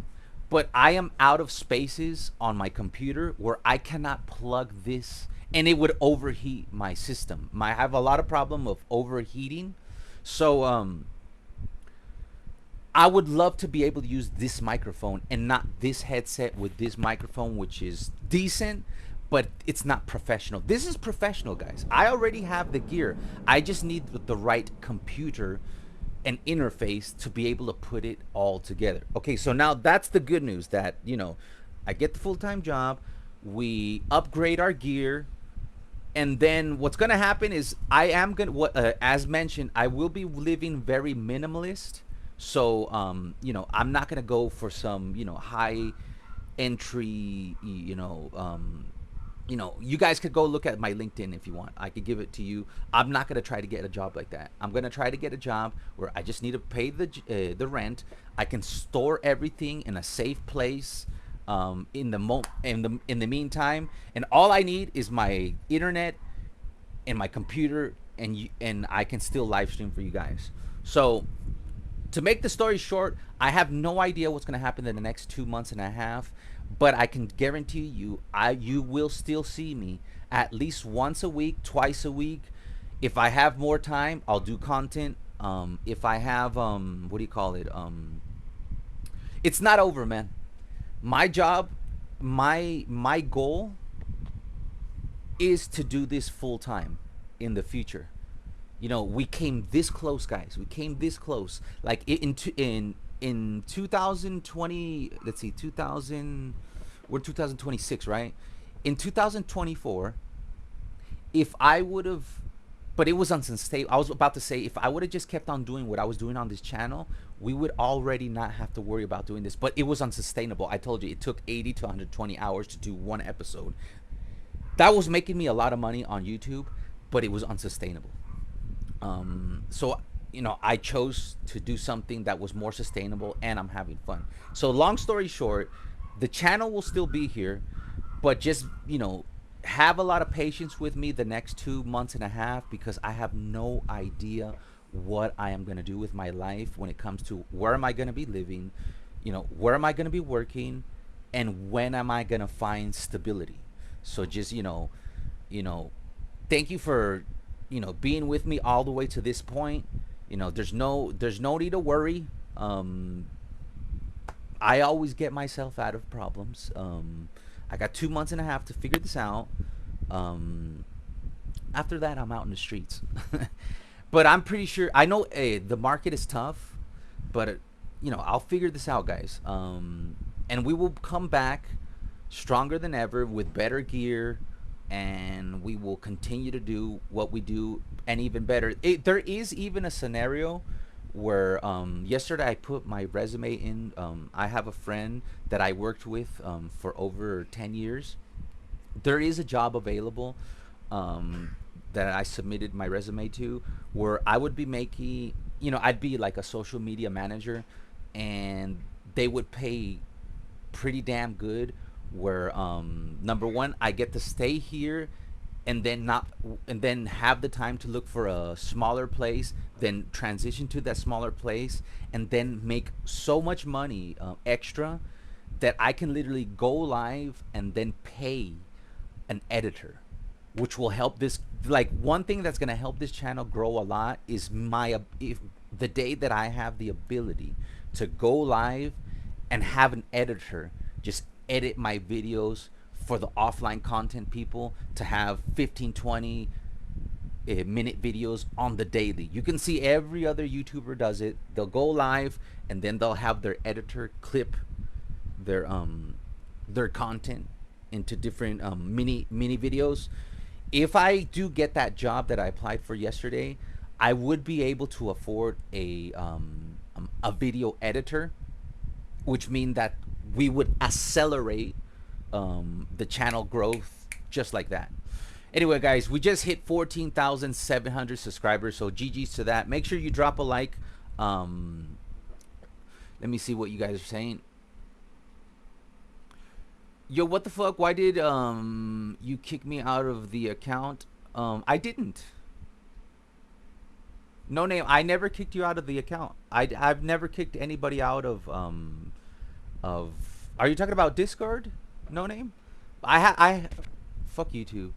But I am out of spaces on my computer where I cannot plug this, and it would overheat my system. I have a lot of problem of overheating. So I would love to be able to use this microphone and not this headset with this microphone, which is decent, but it's not professional. This is professional, guys. I already have the gear. I just need the right computer and interface to be able to put it all together. Okay, so now that's the good news, that, I get the full-time job, we upgrade our gear, And then what's gonna happen is I am gonna what as mentioned, I will be living very minimalist. So I'm not gonna go for some high entry you guys could go look at my LinkedIn if you want. I could give it to you. I'm not gonna try to get a job like that. I'm gonna try to get a job where I just need to pay the rent. I can store everything in a safe place. In the meantime, and all I need is my internet and my computer, and I can still live stream for you guys. So to make the story short, I have no idea what's going to happen in the next 2 months and a half, but I can guarantee you, you will still see me at least once a week, twice a week. If I have more time, I'll do content. If I have what do you call it? It's not over, man. My job, my goal is to do this full time in the future. We came this close, guys. We came this close. Like in 2020, let's see, 2000, we're 2026, right? In 2024, if I would have, but it was unsustainable. I was about to say, if I would have just kept on doing what I was doing on this channel, we would already not have to worry about doing this. But it was unsustainable. I told you, it took 80 to 120 hours to do one episode. That was making me a lot of money on YouTube, but it was unsustainable. So I chose to do something that was more sustainable, and I'm having fun. So long story short, the channel will still be here, but just have a lot of patience with me the next 2 months and a half, because I have no idea what I am going to do with my life when it comes to where am I going to be living, where am I going to be working, and when am I going to find stability. So just thank you for being with me all the way to this point. There's no need to worry. I always get myself out of problems. I got 2 months and a half to figure this out. After that, I'm out in the streets. But I'm pretty sure, I know the market is tough, but I'll figure this out, guys. And we will come back stronger than ever with better gear, and we will continue to do what we do and even better. There is even a scenario where yesterday I put my resume in. I have a friend that I worked with for over 10 years. There is a job available that I submitted my resume to, where I would be making, I'd be like a social media manager, and they would pay pretty damn good, where number one, I get to stay here and then have the time to look for a smaller place, then transition to that smaller place, and then make so much money extra that I can literally go live and then pay an editor, which will help this. Like, one thing that's going to help this channel grow a lot is if the day that I have the ability to go live and have an editor just edit my videos for the offline content people to have 15, 20 minute videos on the daily. You can see every other YouTuber does it. They'll go live and then they'll have their editor clip their content into different mini videos. If I do get that job that I applied for yesterday, I would be able to afford a video editor, which means that we would accelerate the channel growth just like that. Anyway, guys, we just hit 14,700 subscribers, so GG's to that. Make sure you drop a like. Let me see what you guys are saying. Yo, what the fuck? Why did you kick me out of the account? I didn't. No name. I never kicked you out of the account. I've never kicked anybody out of. Are you talking about Discord? No name. Fuck YouTube.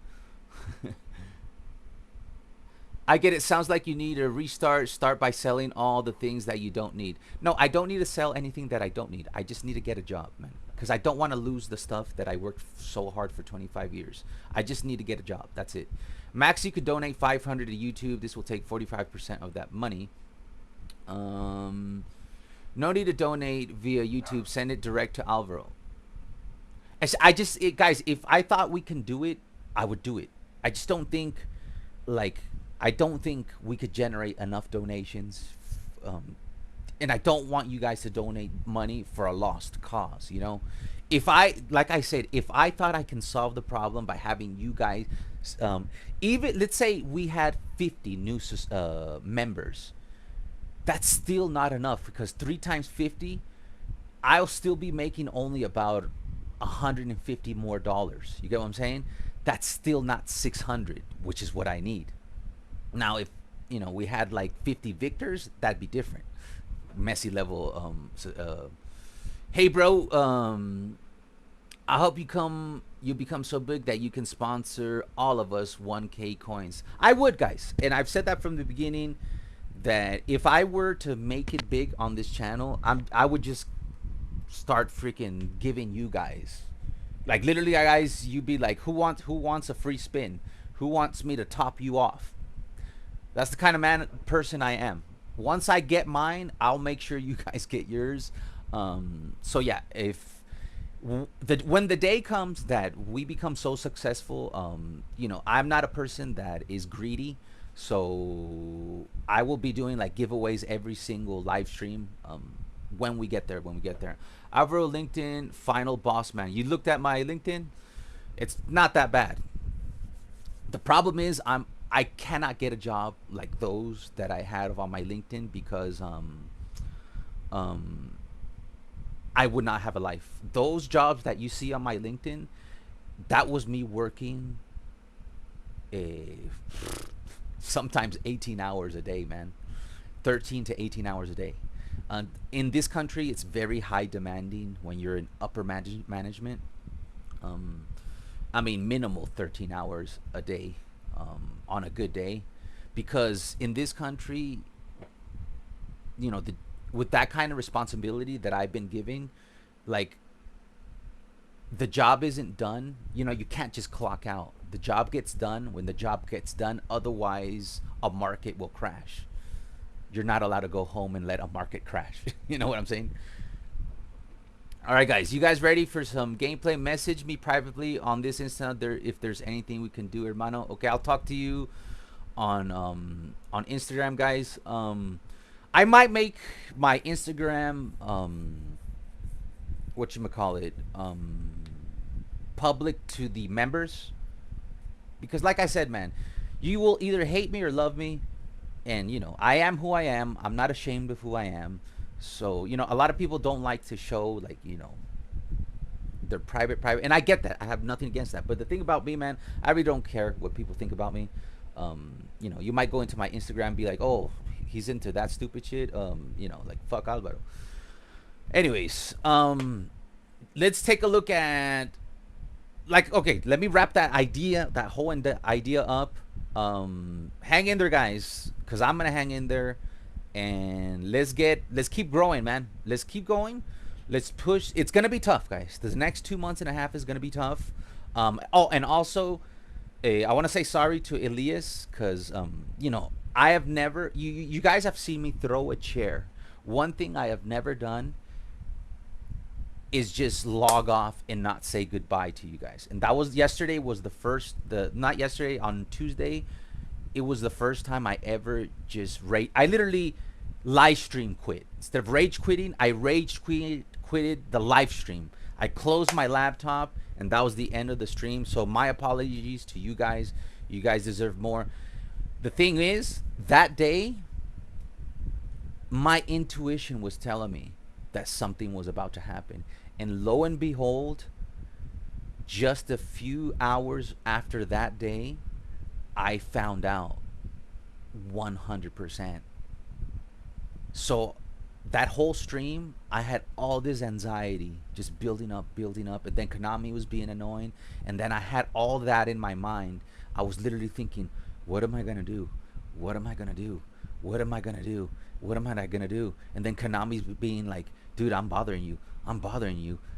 I get it. Sounds like you need a restart. Start by selling all the things that you don't need. No, I don't need to sell anything that I don't need. I just need to get a job, man. Because I don't want to lose the stuff that I worked so hard for 25 years. I just need to get a job. That's it. Max, you could donate 500 to YouTube. This will take 45% of that money. No need to donate via YouTube. Send it direct to Alvaro. Guys, if I thought we can do it, I would do it. I just don't think, like, I don't think we could generate enough donations, and I don't want you guys to donate money for a lost cause. If I, like I said, if I thought I can solve the problem by having you guys, even let's say we had 50 new members, that's still not enough, because 3 times 50, I'll still be making only about $150 more. You get what I'm saying? That's still not 600, which is what I need. Now, if we had like 50 victors, that'd be different. Messi level. Hey, bro. I hope you become so big that you can sponsor all of us 1K coins. I would, guys, and I've said that from the beginning, that if I were to make it big on this channel, I would just start freaking giving you guys, like, literally, guys, you'd be like, who wants a free spin? Who wants me to top you off? That's the kind of person I am. Once I get mine, I'll make sure you guys get yours. So yeah, when the day comes that we become so successful, I'm not a person that is greedy, so I will be doing like giveaways every single live stream. When we get there. Alvaro LinkedIn, final boss man. You looked at my LinkedIn? It's not that bad. The problem is I cannot get a job like those that I had on my LinkedIn, because I would not have a life. Those jobs that you see on my LinkedIn, that was me working sometimes 18 hours a day, man. 13 to 18 hours a day. In this country, it's very high demanding when you're in upper management. Minimal 13 hours a day on a good day, because in this country, with that kind of responsibility that I've been giving, like, the job isn't done. You can't just clock out. The job gets done when the job gets done. Otherwise, a market will crash. You're not allowed to go home and let a market crash. You know what I'm saying? All right, guys. You guys ready for some gameplay? Message me privately on this instant if there's anything we can do, hermano. Okay, I'll talk to you on Instagram, guys. I might make my Instagram public to the members, because, like I said, man, you will either hate me or love me. And I am who I am. I'm not ashamed of who I am. So a lot of people don't like to show, like, their private, and I get that. I have nothing against that. But the thing about me, man, I really don't care what people think about me. You might go into my Instagram and be like, oh, he's into that stupid shit. Like, fuck Alvaro. Anyways, let's take a look at, like, okay, let me wrap that whole idea up. Hang in there, guys, because I'm gonna hang in there, and let's keep growing, man. Let's keep going. Let's push. It's gonna be tough, guys. The next 2 months and a half is gonna be tough. And also, I want to say sorry to Elias, because I have never, you guys have seen me throw a chair. One thing I have never done is just log off and not say goodbye to you guys. And that was yesterday, was not yesterday, on Tuesday, it was the first time I ever just I literally live stream quit. Instead of rage quitting, I rage quitted the live stream. I closed my laptop, and that was the end of the stream. So my apologies to you guys. You guys deserve more. The thing is, that day, my intuition was telling me that something was about to happen. And lo and behold, just a few hours after that day, I found out 100%. So that whole stream, I had all this anxiety just building up. And then Konami was being annoying. And then I had all that in my mind. I was literally thinking, what am I going to do? What am I going to do? What am I going to do? What am I not going to do? And then Konami's being like, dude, I'm bothering you.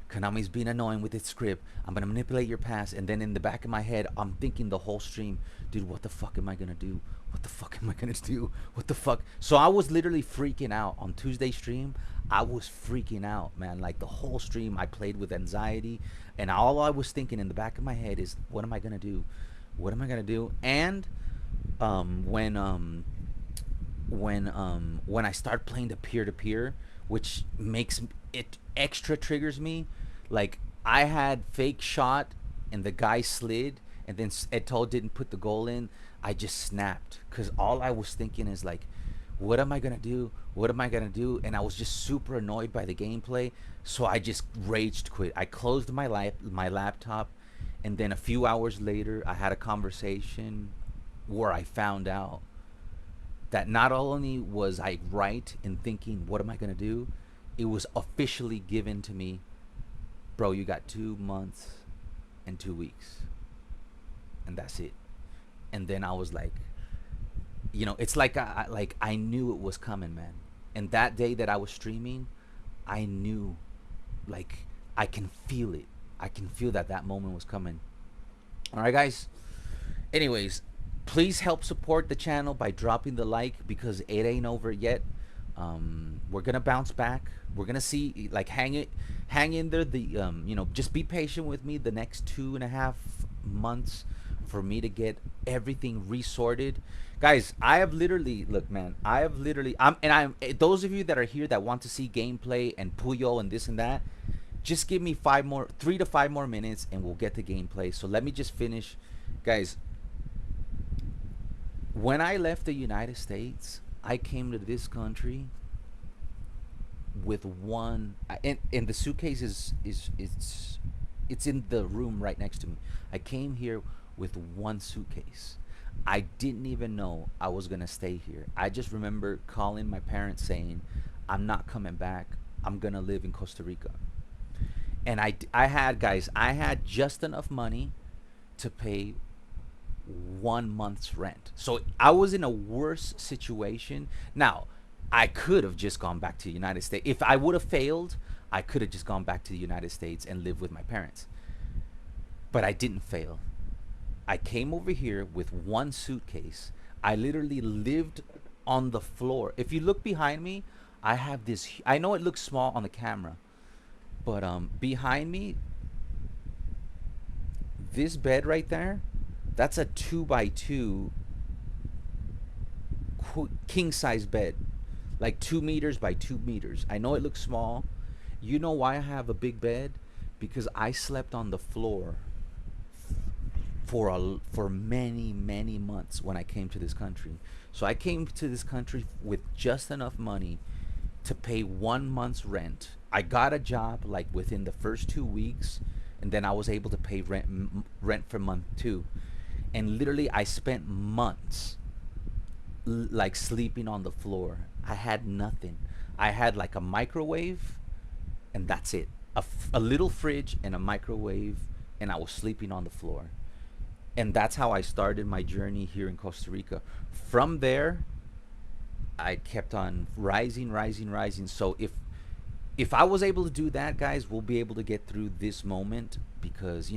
Konami's being annoying with its script. I'm going to manipulate your pass. And then in the back of my head, I'm thinking the whole stream, dude, what the fuck am I going to do? What the fuck am I going to do? What the fuck? So I was literally freaking out. On Tuesday stream, I was freaking out, man. Like, the whole stream, I played with anxiety. And all I was thinking in the back of my head is, what am I going to do? what am I gonna do? And um, when um, when I start playing the peer to peer, which makes it extra triggers me. Like I had fake shot, and the guy slid, and then Eto'o didn't put the goal in. I just snapped because all I was thinking is like, what am I gonna do? What am I gonna do? And I was just super annoyed by the gameplay, so I just raged quit. I closed my laptop, and then a few hours later, I had a conversation where I found out that not only was I right in thinking, what am I gonna do? It was officially given to me, bro. You got 2 months and 2 weeks, and that's it. And then I was like, it's like I knew it was coming, man. And that day that I was streaming, I knew, like, I can feel it. I can feel that that moment was coming. All right, guys. Anyways, please help support the channel by dropping the like because it ain't over yet. We're gonna bounce back. We're gonna see, like, hang in there. Just be patient with me the next 2.5 months for me to get everything resorted. Guys, I have literally, look, man, I have literally, I'm those of you that are here that want to see gameplay and Puyol and this and that, just give me 3 to 5 more minutes and we'll get the gameplay. So let me just finish, guys. When I left the United States, I came to this country with one, and the suitcase it's in the room right next to me. I came here with one suitcase. I didn't even know I was gonna stay here. I just remember calling my parents saying, "I'm not coming back. I'm gonna live in Costa Rica." And I had, guys, I had just enough money to pay 1 month's rent. So I was in a worse situation. Now, I could have just gone back to the United States. If I would have failed, I could have just gone back to the United States and lived with my parents. But I didn't fail. I came over here with one suitcase. I literally lived on the floor. If you look behind me, I have this. I know it looks small on the camera, but behind me, this bed right there, that's a 2x2 king size bed, like 2 meters by 2 meters. I know it looks small. You know why I have a big bed? Because I slept on the floor for many months when I came to this country. So I came to this country with just enough money to pay 1 month's rent. I got a job like within the first 2 weeks, and then I was able to pay rent for month two. And literally, I spent months like sleeping on the floor. I had nothing. I had like a microwave, and that's it. A little fridge and a microwave, and I was sleeping on the floor. And that's how I started my journey here in Costa Rica. From there, I kept on rising. So if I was able to do that, guys, we'll be able to get through this moment because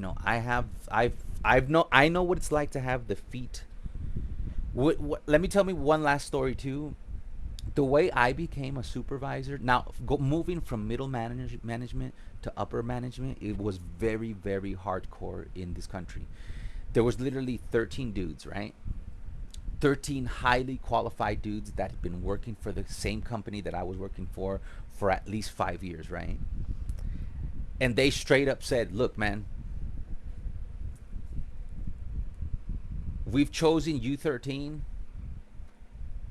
I know what it's like to have the feet. Let me tell me one last story too. The way I became a supervisor, now moving from middle management to upper management, it was very hardcore in this country. There was literally 13 dudes, right? 13 highly qualified dudes that had been working for the same company that I was working for at least 5 years, right? And they straight up said, "Look, man, we've chosen you 13.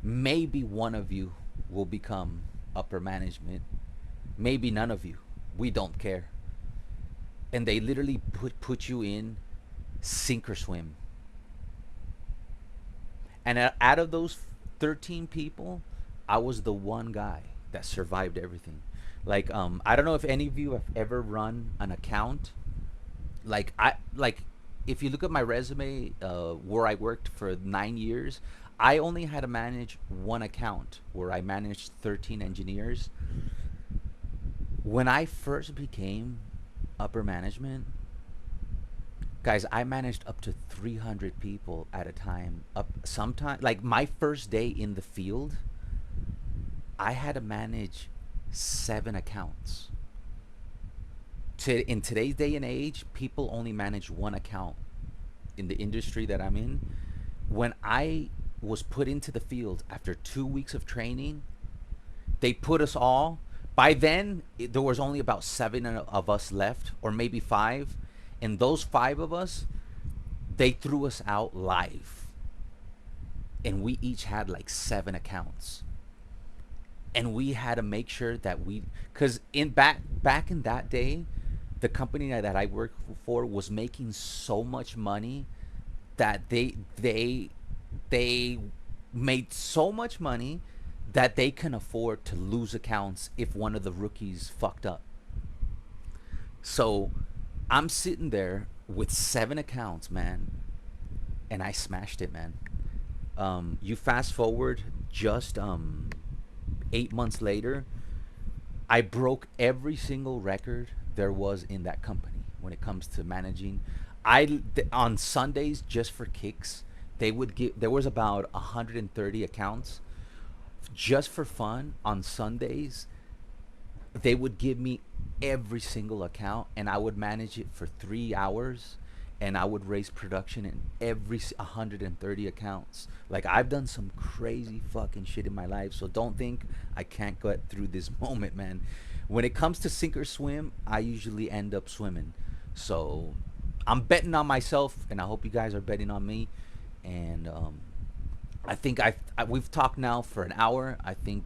Maybe one of you will become upper management. Maybe none of you. We don't care." And they literally put you in sink or swim. And out of those 13 people, I was the one guy that survived everything. Like, I don't know if any of you have ever run an account. Like if you look at my resume, where I worked for 9 years, I only had to manage one account where I managed 13 engineers. When I first became upper management, guys, I managed up to 300 people at a time. Sometimes, like my first day in the field, I had to manage 7 accounts. In today's day and age, people only manage one account in the industry that I'm in, when I was put into the field after 2 weeks of training, they put us all. By then, there was only about seven of us left, or maybe five. And those five of us, they threw us out live. And we each had like 7 accounts. And we had to make sure that because back in that day, the company that I worked for was making so much money that they made so much money that they can afford to lose accounts if one of the rookies fucked up. So I'm sitting there with 7 accounts, man, and I smashed it, man. You fast forward just 8 months later, I broke every single record there was in that company when it comes to managing. On Sundays, just for kicks, they would give. There was about 130 accounts, just for fun. On Sundays, they would give me every single account, and I would manage it for 3 hours, and I would raise production in every 130 accounts. Like, I've done some crazy fucking shit in my life, so don't think I can't get through this moment, man. When it comes to sink or swim, I usually end up swimming. So I'm betting on myself, and I hope you guys are betting on me. And I think we've talked now for an hour. I think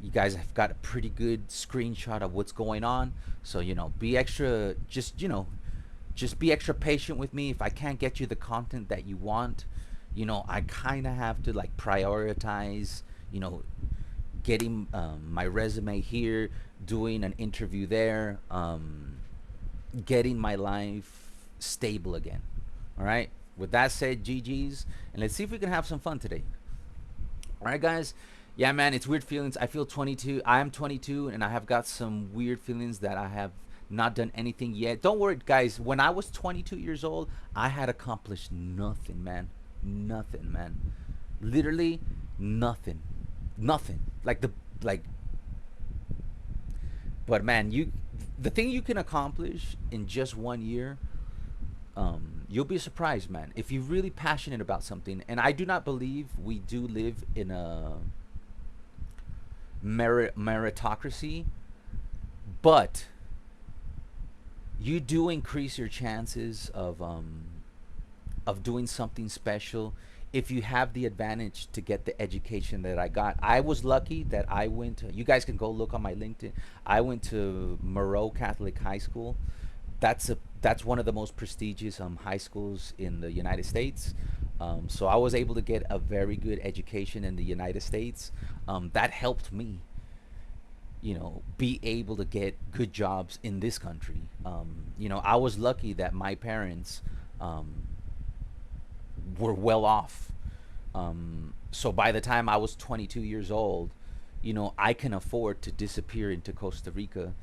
you guys have got a pretty good screenshot of what's going on. So, be extra, just be extra patient with me. If I can't get you the content that you want, I kind of have to like prioritize, getting my resume here, doing an interview there, getting my life stable again. All right. With that said, GG's, and let's see if we can have some fun today. All right, guys. Yeah, man, it's weird feelings. I feel 22. I am 22, and I have got some weird feelings that I have not done anything yet. Don't worry, guys. When I was 22 years old, I had accomplished nothing, man. Nothing, man. Literally nothing. Nothing. But man, the thing you can accomplish in just 1 year, you'll be surprised, man. If you're really passionate about something, and I do not believe we do live in a meritocracy, but you do increase your chances of doing something special if you have the advantage to get the education that I got. I was lucky that I went to, you guys can go look on my LinkedIn. I went to Moreau Catholic High School. That's one of the most prestigious high schools in the United States. So I was able to get a very good education in the United States. That helped me, be able to get good jobs in this country. I was lucky that my parents were well off. So by the time I was 22 years old, I can afford to disappear into Costa Rica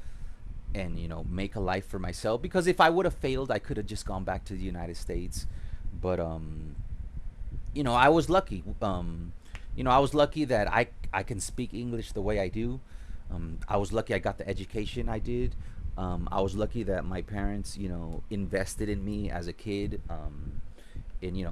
and, make a life for myself. Because if I would have failed, I could have just gone back to the United States. But, I was lucky. I was lucky that I can speak English the way I do. I was lucky I got the education I did. I was lucky that my parents, invested in me as a kid. In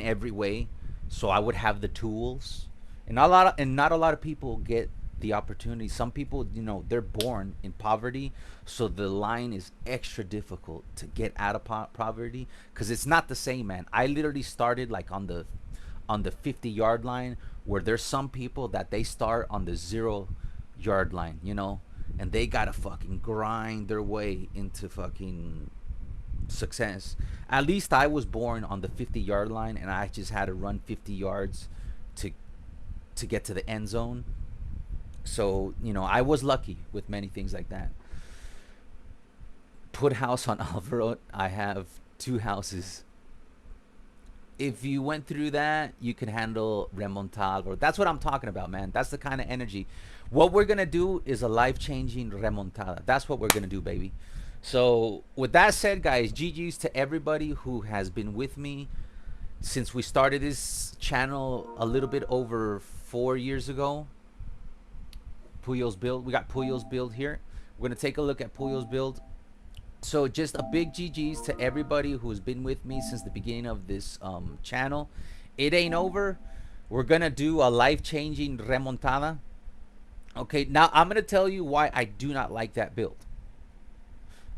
every way, so I would have the tools. And not a lot of people get the opportunity. Some people, they're born in poverty, so the line is extra difficult to get out of poverty, because it's not the same, man. I literally started like on the 50-yard line, where there's some people that they start on the 0-yard line, and they gotta fucking grind their way into fucking success. At least I was born on the 50-yard line, and I just had to run 50 yards to get to the end zone. So, I was lucky with many things like that. Put house on Alvaro. I have 2 houses. If you went through that, you can handle remontada. That's what I'm talking about, man. That's the kind of energy. What we're gonna do is a life-changing remontada. That's what we're gonna do, baby. So with that said, guys, GG's to everybody who has been with me since we started this channel a little bit over 4 years ago. Puyol's build. We got Puyol's build here. We're gonna take a look at Puyol's build. So just a big GG's to everybody who's been with me since the beginning of this channel. It ain't over. We're gonna do a life-changing remontada. Okay, now I'm gonna tell you why I do not like that build.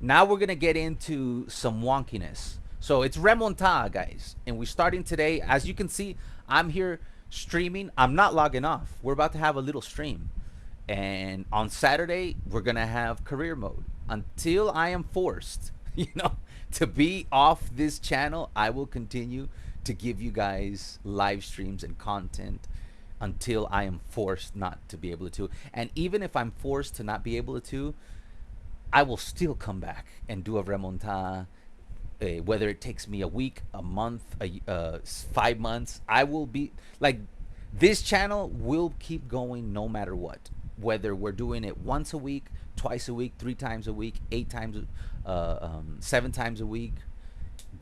Now we're gonna get into some wonkiness. So it's remontada, guys, and we're starting today. As you can see, I'm here streaming. I'm not logging off. We're about to have a little stream, and on Saturday we're gonna have career mode until I am forced, to be off this channel. I will continue to give you guys live streams and content until I am forced not to be able to. And even if I'm forced to not be able to, I will still come back and do a remontada. Whether it takes me a week, a month, 5 months, I will be like, this channel will keep going no matter what. Whether we're doing it once a week, twice a week, 3 times a week, 8 times, 7 times a week,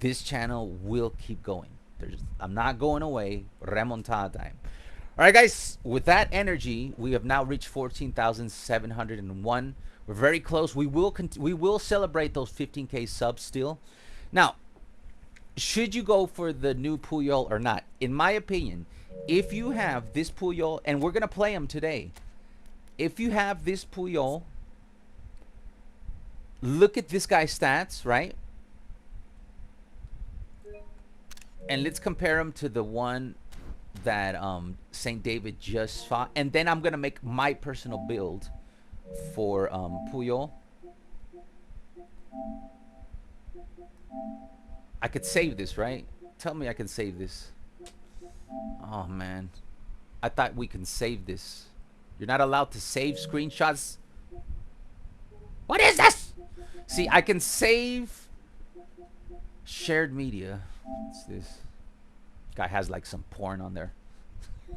this channel will keep going. I'm not going away. Remontada time. All right, guys. With that energy, we have now reached 14,701. We're very close. We will celebrate those 15K subs still. Now, should you go for the new Puyol or not? In my opinion, if you have this Puyol, and we're gonna play him today. If you have this Puyol, look at this guy's stats, right? And let's compare him to the one that St. David just fought. And then I'm gonna make my personal build for Puyol. I could save this, right? Tell me I can save this. Oh man, I thought we can save this. You're not allowed to save screenshots. What is this? See, I can save shared media. What's this? Guy has like some porn on there.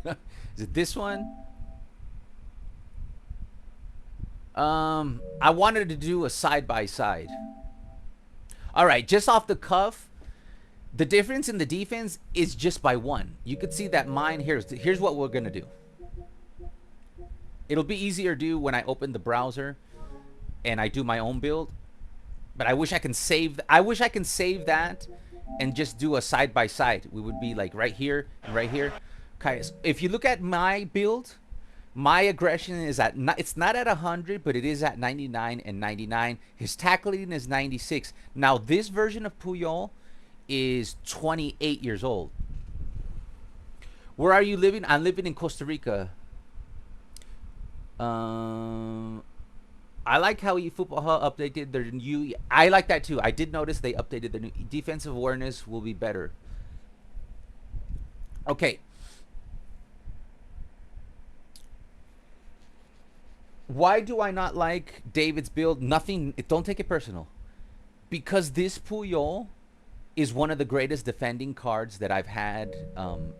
Is it this one? I wanted to do a side-by-side. All right, just off the cuff, the difference in the defense is just by 1. You could see that mine here. Here's what we're gonna do. It'll be easier to do when I open the browser and I do my own build. But I wish I can save. I wish I can save that and just do a side-by-side. We would be like right here and right here. Okay, so if you look at my build, my aggression is at, it's not at 100, but it is at 99 and 99. His tackling is 96. Now this version of Puyol is 28 years old. Where are you living? I'm living in Costa Rica. I like how eFootball updated their new. I like that too. I did notice they updated the new defensive awareness will be better. Okay. Why do I not like David's build? Nothing. Don't take it personal. Because this Puyol is one of the greatest defending cards that I've had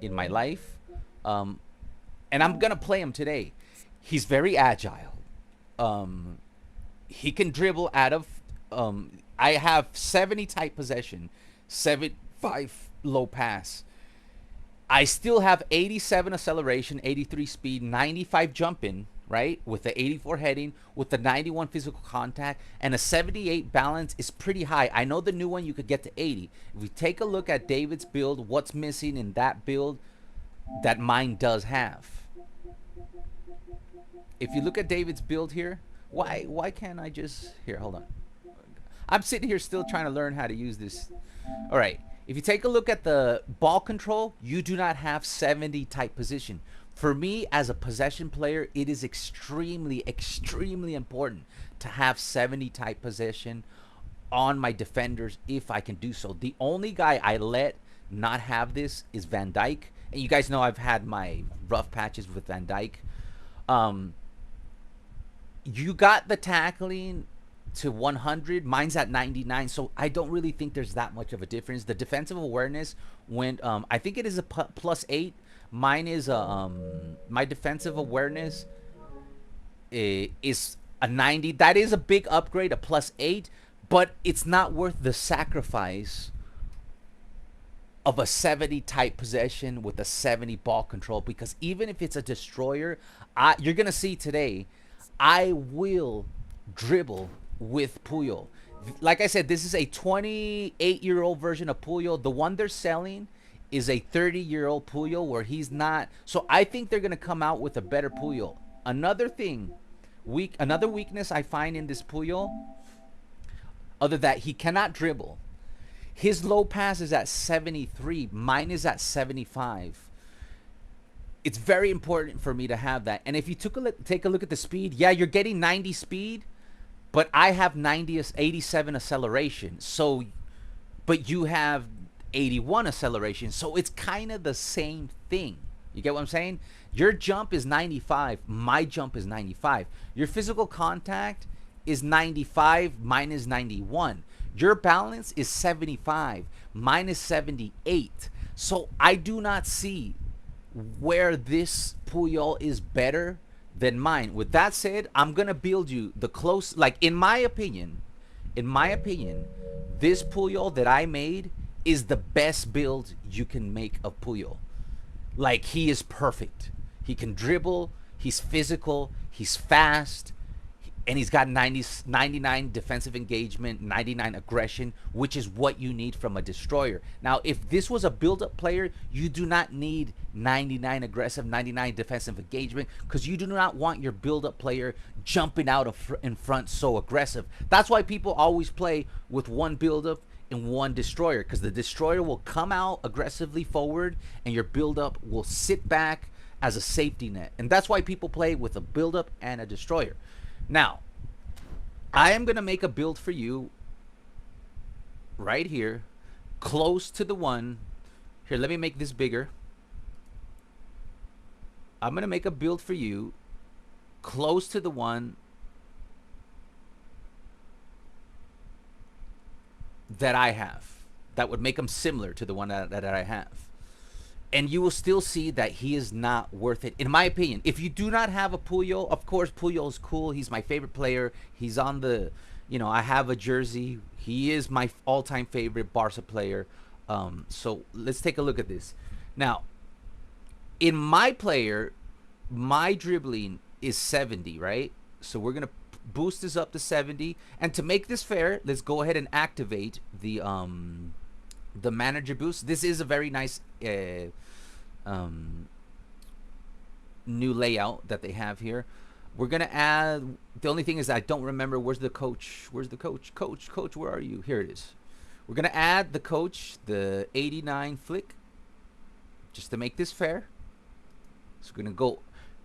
in my life. And I'm going to play him today. He's very agile. He can dribble out of... I have 70 tight possession, 75 low pass. I still have 87 acceleration, 83 speed, 95 jumping, right? With the 84 heading, with the 91 physical contact, and a 78 balance is pretty high. I know the new one you could get to 80. If we take a look at David's build, what's missing in that build that mine does have? If you look at David's build here, why can't I just... Here, hold on. I'm sitting here still trying to learn how to use this. All right. If you take a look at the ball control, you do not have 70 tight position. For me, as a possession player, it is extremely, extremely important to have 70 tight possession on my defenders if I can do so. The only guy I let not have this is Van Dijk. And you guys know I've had my rough patches with Van Dijk. You got the tackling to 100. Mine's at 99, so I don't really think there's that much of a difference. The defensive awareness went, I think it is a +8. Mine is my defensive awareness is a 90. That is a big upgrade, a +8, but it's not worth the sacrifice of a 70 tight possession with a 70 ball control, because even if it's a destroyer, you're gonna see today, I will dribble with Puyol. Like I said, this is a 28-year-old version of Puyol. The one they're selling is a 30-year-old Puyol where he's not. So I think they're gonna come out with a better Puyol. Another thing, another weakness I find in this Puyol, other that he cannot dribble. His low pass is at 73. Mine is at 75. It's very important for me to have that. And if you take a look at the speed, yeah, you're getting 90 speed, but I have 87 acceleration. So, but you have 81 acceleration. So it's kind of the same thing. You get what I'm saying? Your jump is 95. My jump is 95. Your physical contact is 95. Mine is 91. Your balance is 75. Mine is 78. So I do not see where this Puyol is better than mine. With that said, I'm gonna build you the close, like in my opinion, this Puyol that I made is the best build you can make of Puyol. Like, he is perfect. He can dribble, he's physical, he's fast, and he's got 99 defensive engagement, 99 aggression, which is what you need from a destroyer. Now, if this was a build-up player, you do not need 99 aggressive, 99 defensive engagement, because you do not want your build-up player jumping out in front so aggressive. That's why people always play with one build-up and one destroyer, because the destroyer will come out aggressively forward, and your build-up will sit back as a safety net. And that's why people play with a build-up and a destroyer. Now, I am going to make a build for you right here, close to the one. Here, let me make this bigger. I'm going to make a build for you close to the one that I have. That would make them similar to the one that I have. And you will still see that he is not worth it, in my opinion. If you do not have a Puyol, of course, Puyol is cool. He's my favorite player. He's on the, I have a jersey. He is my all-time favorite Barca player. So let's take a look at this. Now, in my player, my dribbling is 70, right? So we're going to boost this up to 70. And to make this fair, let's go ahead and activate the manager boost. This is a very nice new layout that they have here. We're gonna add, the only thing is I don't remember, where's the coach, coach, where are you? Here it is. We're gonna add the coach, the 89 flick, just to make this fair. So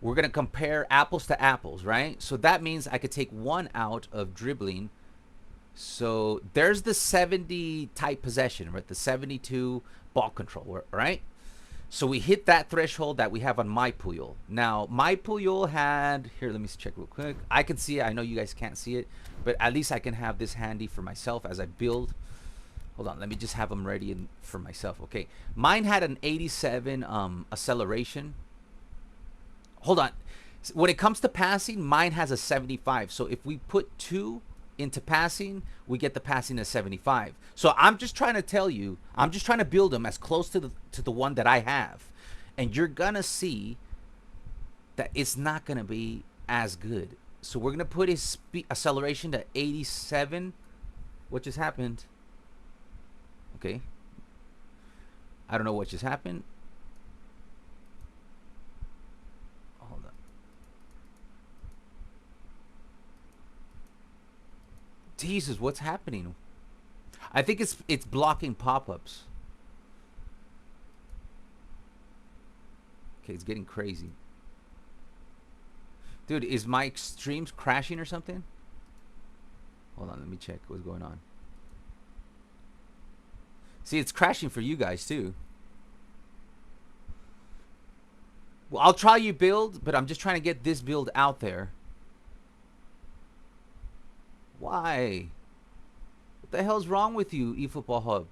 we're gonna compare apples to apples, right? So that means I could take one out of dribbling. So there's the 70 type possession, right? The 72 ball control, right? So we hit that threshold that we have on my Puyol. Now, my Puyol had, here, let me check real quick. I can see it. I know you guys can't see it, but at least I can have this handy for myself as I build. Hold on, let me just have them ready for myself. Okay, mine had an 87 acceleration. Hold on. When it comes to passing, mine has a 75. So if we put 2 into passing, we get the passing at 75. So I'm just trying to tell you, I'm just trying to build them as close to the one that I have, and you're gonna see that it's not gonna be as good. So we're gonna put his acceleration to 87. What just happened? Okay, I don't know what just happened. Hold on. Jesus, what's happening? I think it's blocking pop-ups. Okay, it's getting crazy. Dude, is my streams crashing or something? Hold on, let me check what's going on. See, it's crashing for you guys too. Well, I'll try you build, but I'm just trying to get this build out there. Why? What the hell's wrong with you, eFootball Hub?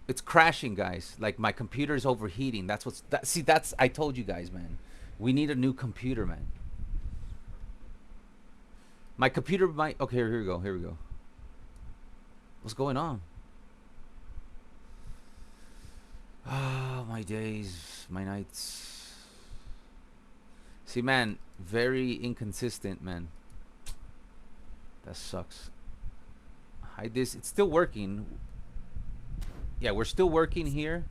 It's crashing, guys. Like, my computer's overheating. That's what's see, that's, I told you guys, man. We need a new computer, man. My computer might, okay, here we go. What's going on? Oh, my days, my nights. See, man, very inconsistent, man. That sucks. Hide this. It's still working. Yeah, we're still working here.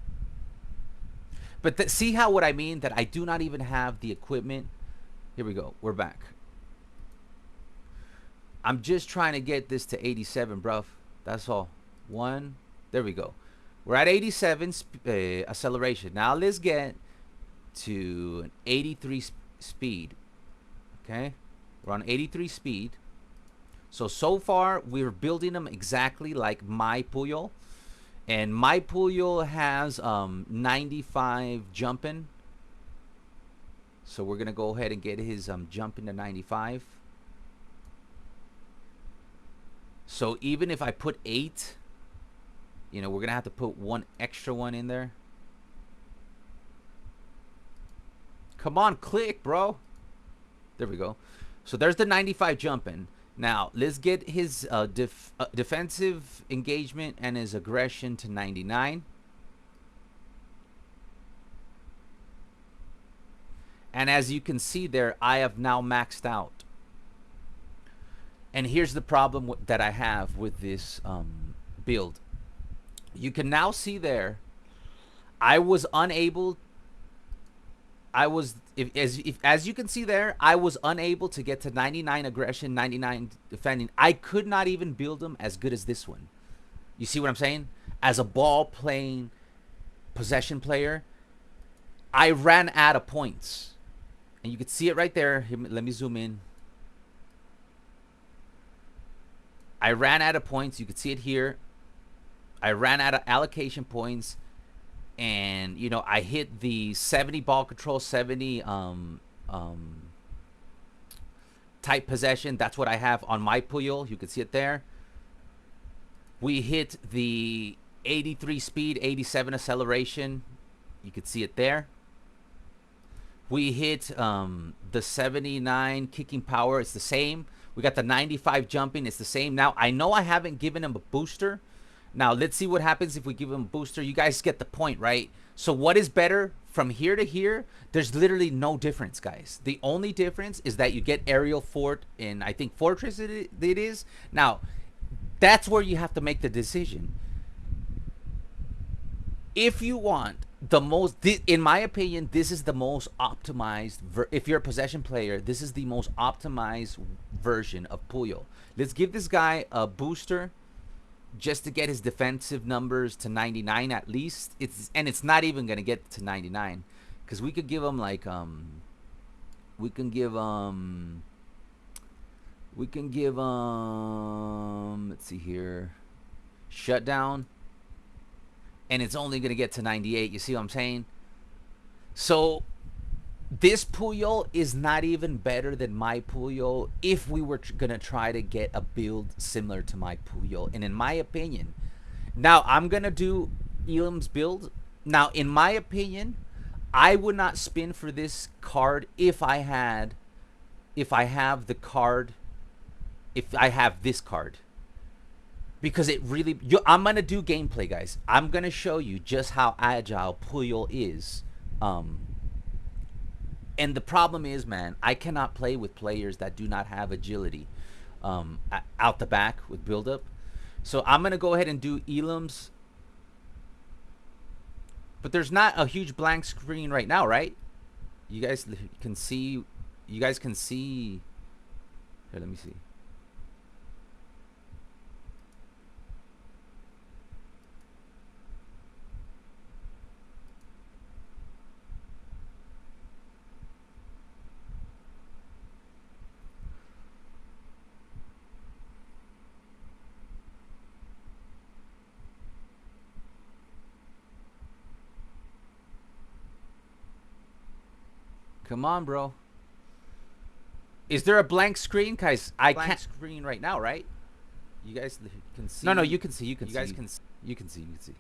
But see how what I mean? That I do not even have the equipment. Here we go. We're back. I'm just trying to get this to 87, bruv. That's all. One. There we go. We're at 87 acceleration. Now let's get to an 83 speed. Okay? We're on 83 speed. So far, we're building them exactly like my Puyol. And my Puyol has 95 jumping. So we're going to go ahead and get his jumping to 95. So even if I put 8, you know, we're going to have to put one extra one in there. Come on, click, bro. There we go. So there's the 95 jumping. Now, let's get his defensive engagement and his aggression to 99. And as you can see there, I have now maxed out. And here's the problem that I have with this build. You can now see there, I was unable. As you can see there, I was unable to get to 99 aggression, 99 defending. I could not even build them as good as this one. You see what I'm saying? As a ball playing possession player, I ran out of points. And you can see it right there. Here, let me zoom in. I ran out of points. You can see it here. I ran out of allocation points. And, you know, I hit the 70 ball control, 70 tight possession. That's what I have on my Puyol. You can see it there. We hit the 83 speed, 87 acceleration. You can see it there. We hit the 79 kicking power. It's the same. We got the 95 jumping. It's the same. Now, I know I haven't given him a booster. Now, let's see what happens if we give him a booster. You guys get the point, right? So what is better from here to here? There's literally no difference, guys. The only difference is that you get aerial fort and I think fortress it is. Now, that's where you have to make the decision. If you want the most, in my opinion, this is the most optimized. If you're a possession player, this is the most optimized version of Puyol. Let's give this guy a booster just to get his defensive numbers to 99 at least. It's not even gonna get to 99 because we could give him like let's see here, shutdown, and it's only gonna get to 98. You see what I'm saying? So this Puyol is not even better than my Puyol if we were gonna try to get a build similar to my Puyol. And in my opinion, now I'm gonna do Elam's build. Now, in my opinion, I would not spin for this card if I have this card, because it really. I'm gonna do gameplay, guys. I'm gonna show you just how agile Puyol is. And the problem is, man, I cannot play with players that do not have agility out the back with build-up. So I'm going to go ahead and do Elam's. But there's not a huge blank screen right now, right? You guys can see. You guys can see. Here, let me see. Come on, bro. Is there a blank screen, guys? I can't screen right now, right? You guys can see. No, you can see. You can see. You guys can. You can see. You can see.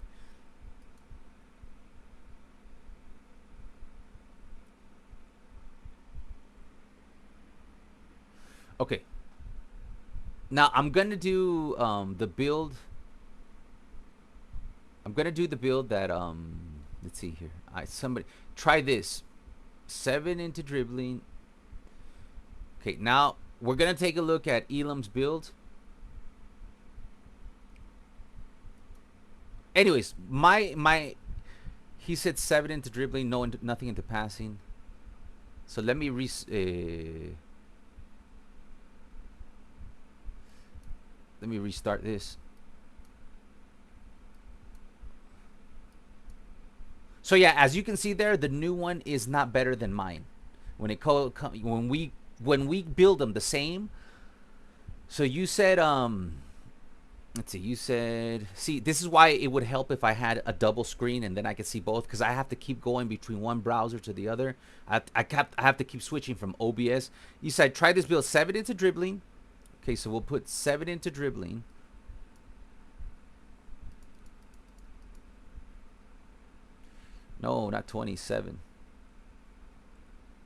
Okay. Now I'm gonna do the build. I'm gonna do the build that let's see here. Somebody try this. 7 into dribbling. Okay, now we're gonna take a look at Elam's build. Anyways, he said 7 into dribbling, nothing into passing. So let me restart this. So yeah, as you can see there, the new one is not better than mine. When we build them the same. So you said let's see, you said, see, this is why it would help if I had a double screen and then I could see both, because I have to keep going between one browser to the other. I have to keep switching from OBS. You said try this build, 7 into dribbling. Okay, so we'll put 7 into dribbling. No, not 27.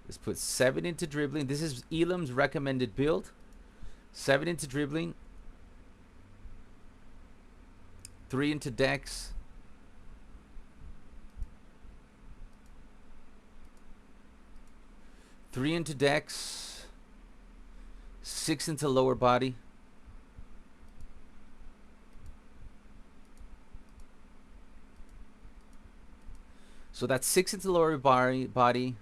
Let's put 7 into dribbling. This is Elam's recommended build. 7 into dribbling. 3 into dex. 3 into dex. 6 into lower body. So that's 6 into lower body.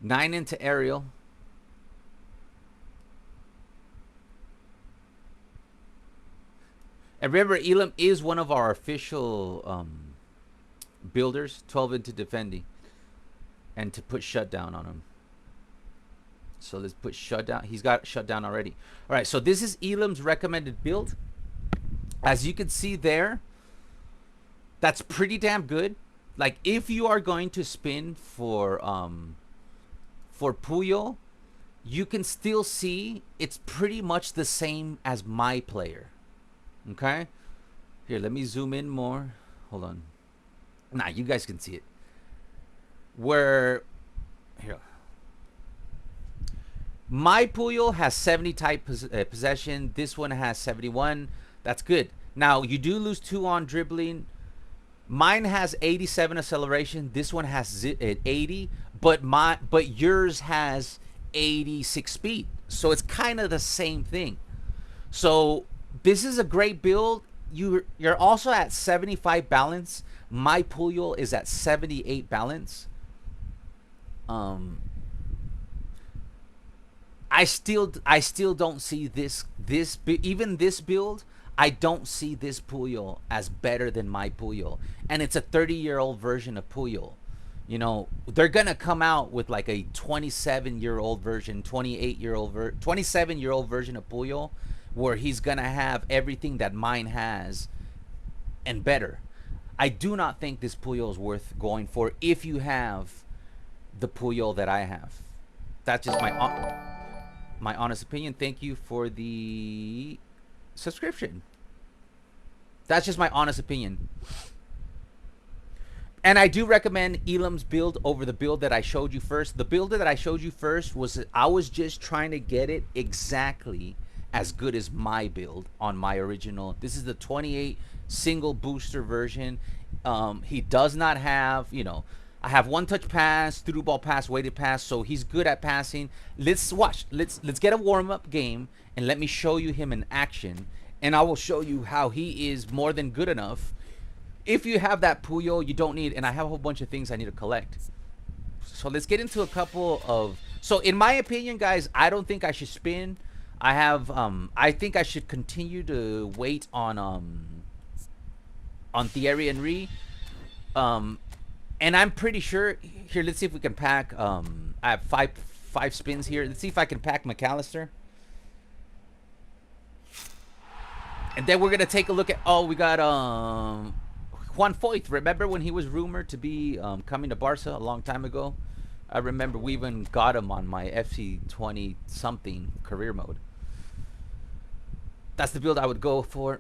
9 into aerial. And remember, Elam is one of our official builders. 12 into defending. And to put shutdown on him. So let's put shutdown. He's got shutdown already. All right, so this is Elam's recommended build. As you can see there, that's pretty damn good. Like, if you are going to spin for Puyol, you can still see it's pretty much the same as my player. Okay? Here, let me zoom in more. Hold on. Nah, you guys can see it. Where, here. My Puyol has 70 type possession. This one has 71. That's good. Now, you do lose 2 on dribbling. Mine has 87 acceleration. This one has 80, but yours has 86 speed. So it's kind of the same thing. So this is a great build. You're also at 75 balance. My Puyol is at 78 balance. I still don't see this even this build. I don't see this Puyol as better than my Puyol. And it's a 30-year-old version of Puyol. You know, they're going to come out with like a 27-year-old version, 27-year-old version of Puyol, where he's going to have everything that mine has and better. I do not think this Puyol is worth going for if you have the Puyol that I have. That's just my honest opinion. Thank you for the subscription. That's just my honest opinion. And I do recommend Elam's build over the build that I showed you first. The build that I showed you first was, I was just trying to get it exactly as good as my build on my original. This is the 28 single booster version. He does not have, you know, I have one touch pass, through ball pass, weighted pass, so he's good at passing. Let's watch. Let's get a warm-up game and let me show you him in action, and I will show you how he is more than good enough. If you have that Puyol, you don't need, and I have a whole bunch of things I need to collect. So let's get into a couple of, so in my opinion, guys, I don't think I should spin. I think I should continue to wait on Thierry Henry. And I'm pretty sure, here, let's see if we can pack, I have five spins here. Let's see if I can pack McAllister. And then we're going to take a look at, oh, we got Juan Foyth. Remember when he was rumored to be coming to Barca a long time ago? I remember we even got him on my FC 20-something career mode. That's the build I would go for.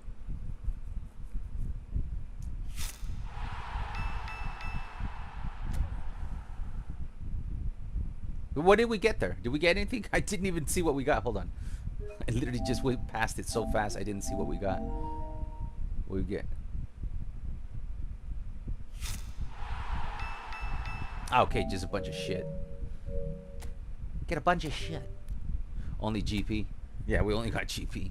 What did we get there? Did we get anything? I didn't even see what we got. Hold on. I literally just went past it so fast I didn't see what we got. What we get? Okay, just a bunch of shit. Get a bunch of shit. Only GP. Yeah, we only got GP.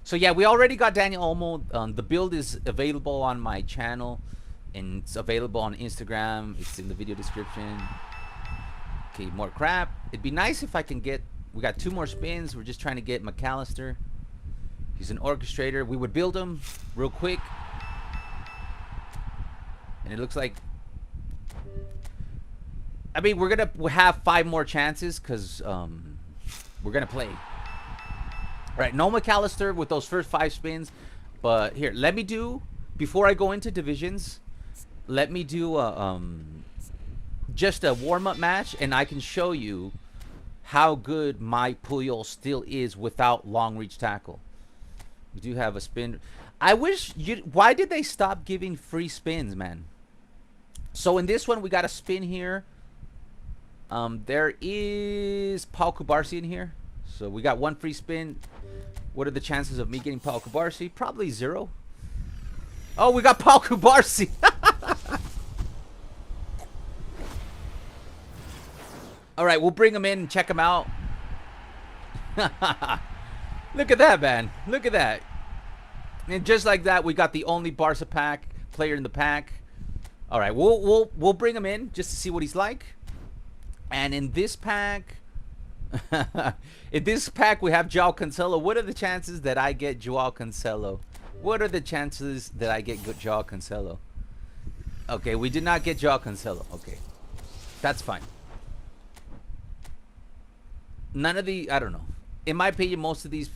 So yeah, we already got Daniel Olmo. The build is available on my channel, and it's available on Instagram. It's in the video description. Okay, more crap. It'd be nice if I can get. We got 2 more spins. We're just trying to get McAllister. He's an orchestrator. We would build him real quick, and it looks like. I mean, we're gonna have 5 more chances because we're gonna play. All right, no McAllister with those first 5 spins, but here, let me do before I go into divisions. Let me do just a warm-up match, and I can show you how good my Puyol still is without long reach tackle. We do have a spin. I wish you. Why did they stop giving free spins, man? So in this one, we got a spin here. There is Paul Kubarsi in here. So we got 1 free spin. What are the chances of me getting Paul Kubarsi? Probably 0. Oh, we got Paul Kubarsi. All right, we'll bring him in and check him out. Look at that, man. Look at that. And just like that, we got the only Barca pack player in the pack. All right, we'll bring him in just to see what he's like. And in this pack, we have Joao Cancelo. What are the chances that I get Joao Cancelo? What are the chances that I get Joao Cancelo? Okay, we did not get Joao Cancelo. Okay, that's fine. None of the, I don't know. In my opinion, most of these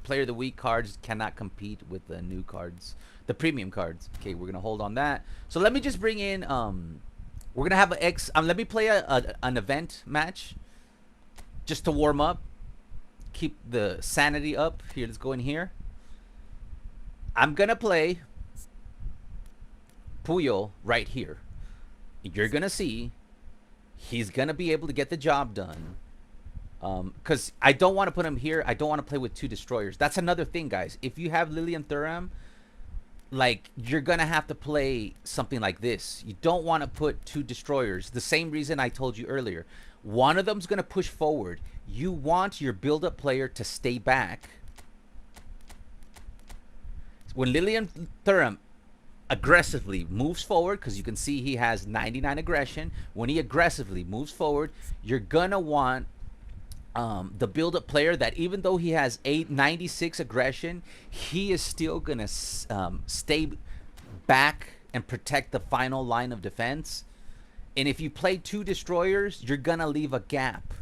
Player of the Week cards cannot compete with the new cards, the premium cards. Okay, we're gonna hold on that. So let me just bring in. We're gonna have let me play an event match, just to warm up, keep the sanity up. Here, let's go in here. I'm gonna play Puyol right here. You're gonna see he's gonna be able to get the job done. Because I don't want to put him here. I don't want to play with 2 destroyers. That's another thing, guys. If you have Lilian Thuram, like, you're going to have to play something like this. You don't want to put 2 destroyers. The same reason I told you earlier. One of them's going to push forward. You want your build-up player to stay back. When Lilian Thuram aggressively moves forward, because you can see he has 99 aggression. When he aggressively moves forward, you're going to want the build-up player that even though he has 96 aggression, he is still going to stay back and protect the final line of defense. And if you play 2 destroyers, you're going to leave a gap.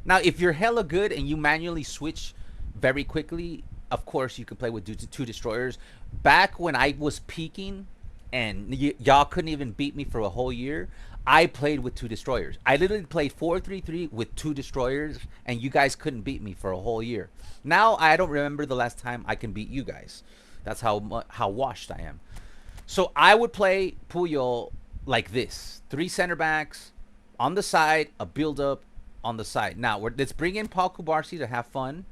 Now, if you're hella good and you manually switch very quickly, of course, you can play with 2 destroyers. Back when I was peaking and y'all couldn't even beat me for a whole year, I played with 2 destroyers. I literally played 4-3-3 with 2 destroyers, and you guys couldn't beat me for a whole year. Now, I don't remember the last time I can beat you guys. That's how washed I am. So I would play Puyol like this. 3 center backs on the side, a build-up on the side. Now, let's bring in Paul Kubarsi to have fun.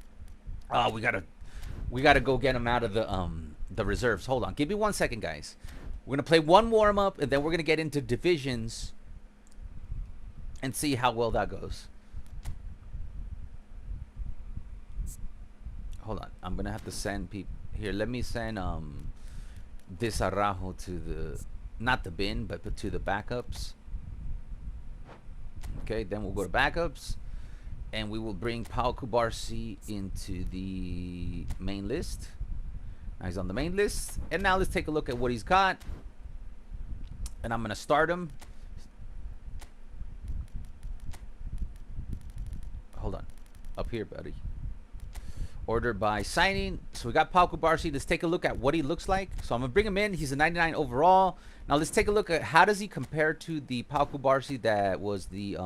We gotta go get him out of the reserves. Hold on. Give me 1 second, guys. We're going to play 1 warm-up, and then we're going to get into divisions and see how well that goes. Hold on. I'm going to have to send people. Here, let me send this Araujo to the, not the bin, but to the backups. Okay, then we'll go to backups. And we will bring Paul Kubarsi into the main list. Now he's on the main list. And now let's take a look at what he's got. And I'm going to start him. Hold on. Up here, buddy. Order by signing. So we got Paul Kubarsi. Let's take a look at what he looks like. So I'm going to bring him in. He's a 99 overall. Now let's take a look at how does he compare to the Paul Kubarsi that was the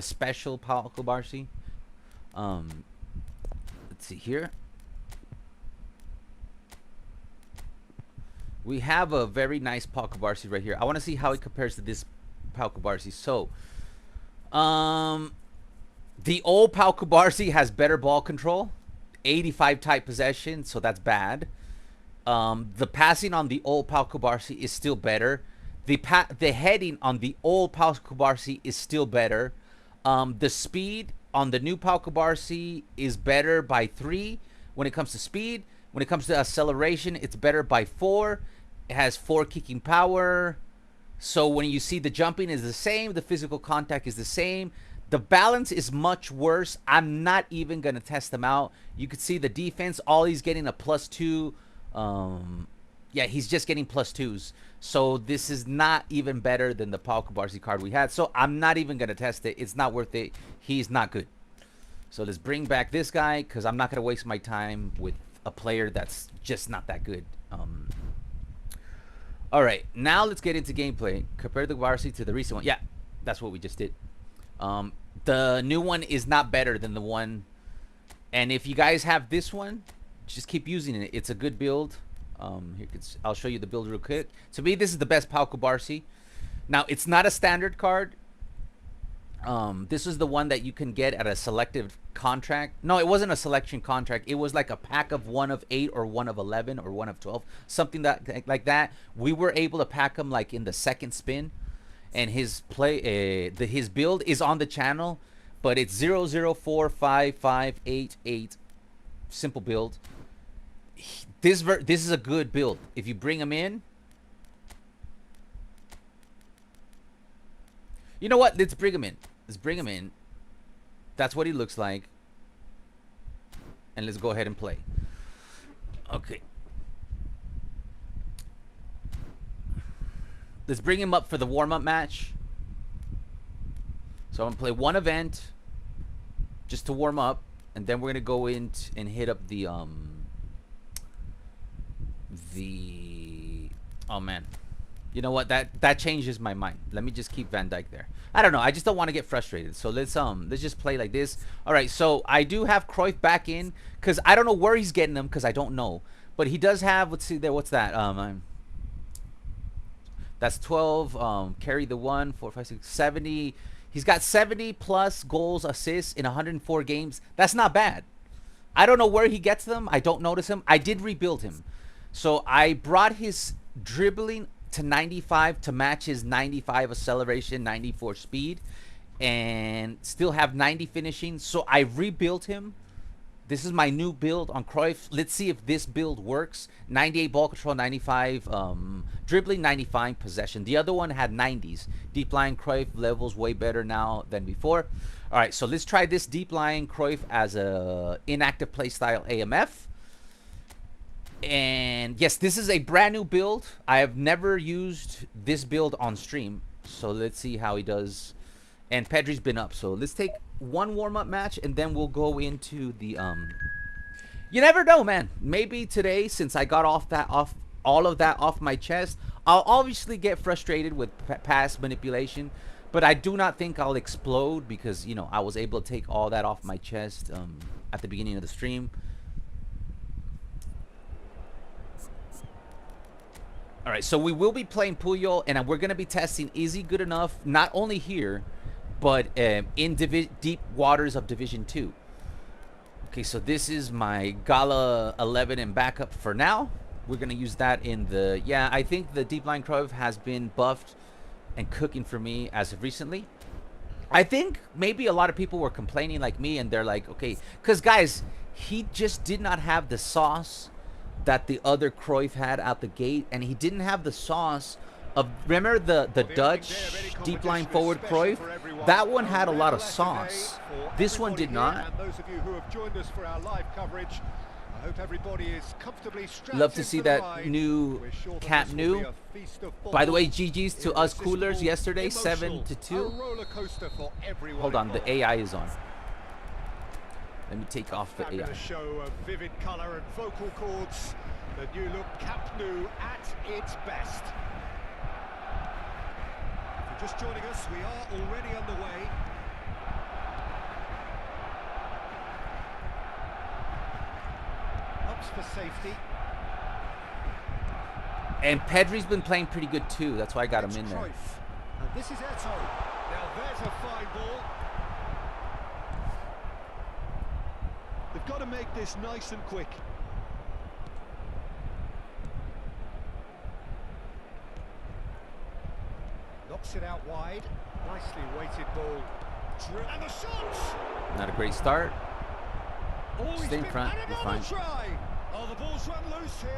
special Paul Kubarsi. Let's see here. We have a very nice Paul Kubarsi right here. I want to see how it compares to this Paul Kubarsi. So, the old Paul Kubarsi has better ball control, 85 tight possession, so that's bad. The passing on the old Paul Kubarsi is still better. The heading on the old Paul Kubarsi is still better. The speed on the new Paul Kubarsi is better by 3, When it comes to speed, when it comes to acceleration, it's better by 4. It has 4 kicking power. So when you see the jumping is the same, the physical contact is the same. The balance is much worse. I'm not even going to test them out. You could see the defense, all he's getting a +2. Yeah, he's just getting +2s. So this is not even better than the Pau Cubarsí card we had. So I'm not even going to test it. It's not worth it. He's not good. So let's bring back this guy because I'm not going to waste my time with a player that's just not that good. All right, now let's get into gameplay. Compare the Cubarsí to the recent one. Yeah, that's what we just did. The new one is not better than the one. And if you guys have this one, just keep using it. It's a good build. I'll show you the build real quick. To me, this is the best Pau Cubarsí. Now, it's not a standard card. This is the one that you can get at a selective contract. No, it wasn't a selection contract. It was like a pack of 1 of 8 or 1 of 11 or 1 of 12. Something that like that. We were able to pack them like in the second spin. And his his build is on the channel. But it's 00455588. Simple build. This is a good build. If you bring him in, you know what? Let's bring him in. Let's bring him in. That's what he looks like. And let's go ahead and play. Okay. Let's bring him up for the warm-up match. So I'm gonna play one event just to warm up, and then we're gonna go in and hit up the oh man, you know what, that changes my mind. Let me just keep Van Dijk there. I don't know, I just don't want to get frustrated, so let's just play like this. All right, so I do have Cruyff back in because I don't know where he's getting them because I don't know, but he does have, let's see there, what's that, that's 12, carry the 1 4 5 6 70. He's got 70 plus goals, assists in 104 games. That's not bad. I don't know where he gets them. I don't notice him. I did rebuild him. So I brought his dribbling to 95 to match his 95 acceleration, 94 speed, and still have 90 finishing. So I rebuilt him. This is my new build on Cruyff. Let's see if this build works. 98 ball control, 95 dribbling, 95 possession. The other one had 90s. Deep line Cruyff levels way better now than before. All right, so let's try this deep line Cruyff as a inactive play style AMF. And yes, this is a brand new build. I have never used this build on stream. So let's see how he does. And Pedri's been up. So let's take one warm-up match and then we'll go into the you never know, man. Maybe today, since I got all of that off my chest, I'll obviously get frustrated with pass manipulation, but I do not think I'll explode because, you know, I was able to take all that off my chest at the beginning of the stream. All right, so we will be playing Puyol, and we're going to be testing, is he good enough, not only here, but in deep waters of Division 2. Okay, so this is my Gala 11 and backup for now. We're going to use that in the... Yeah, I think the Deep Line Cruyff has been buffed and cooking for me as of recently. I think maybe a lot of people were complaining like me, and they're like, okay, because, guys, he just did not have the sauce that the other Cruyff had out the gate, and he didn't have the sauce of, remember the Dutch deep line forward Cruyff? That one had a lot of sauce. This one did not. Love to see that new Camp Nou. By the way, GG's to us coolers yesterday, 7-2. Hold on, the AI is on. Let me take off the AI. Show of vivid color and vocal cords. The new look Camp Nou at its best. If you're just joining us, we are already underway. Ups for safety. And Pedri's been playing pretty good too. That's why I got him in there. And this is Eto. Now there's a fine ball. They've got to make this nice and quick. Knocks it out wide. Nicely weighted ball. And the shots! Not a great start. Oh, Stay in he's front, been you're on a fine. try. Oh, the ball's run loose here.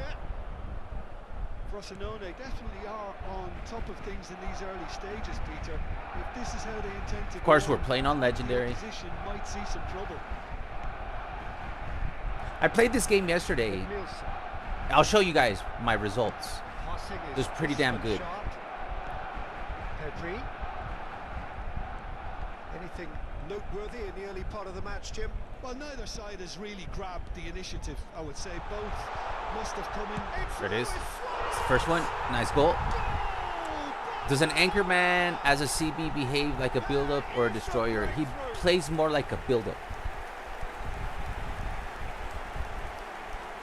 Barcelona definitely are on top of things in these early stages, Peter. If this is how they intend to Of course, go we're playing on the Legendary. opposition might see some trouble. I played this game yesterday. Nielsen. I'll show you guys my results. Passing It is was pretty damn crisp good. and sharp. Pedri. Anything noteworthy in the early part of the match, Jim? Well, neither side has really grabbed the initiative, I would say. Both must have come in. There it is. It's the first one. Nice goal. Does an anchorman as a CB behave like a build-up or a destroyer? He plays more like a build-up,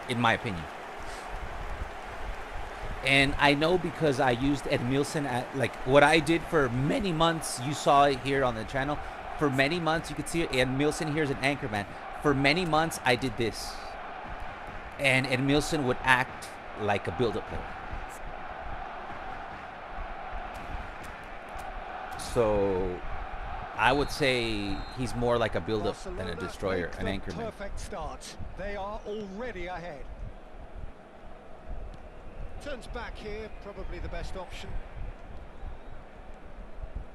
in my opinion. And I know because I used Edmilson at, like, what I did for many months. You saw it here on the channel. For many months, you could see it. Edmilson here is an anchorman. For many months, I did this. And Edmilson would act like a build-up player. So I would say he's more like a build-up than a destroyer, an anchorman. Perfect start. They are already ahead. Turns back here, probably the best option.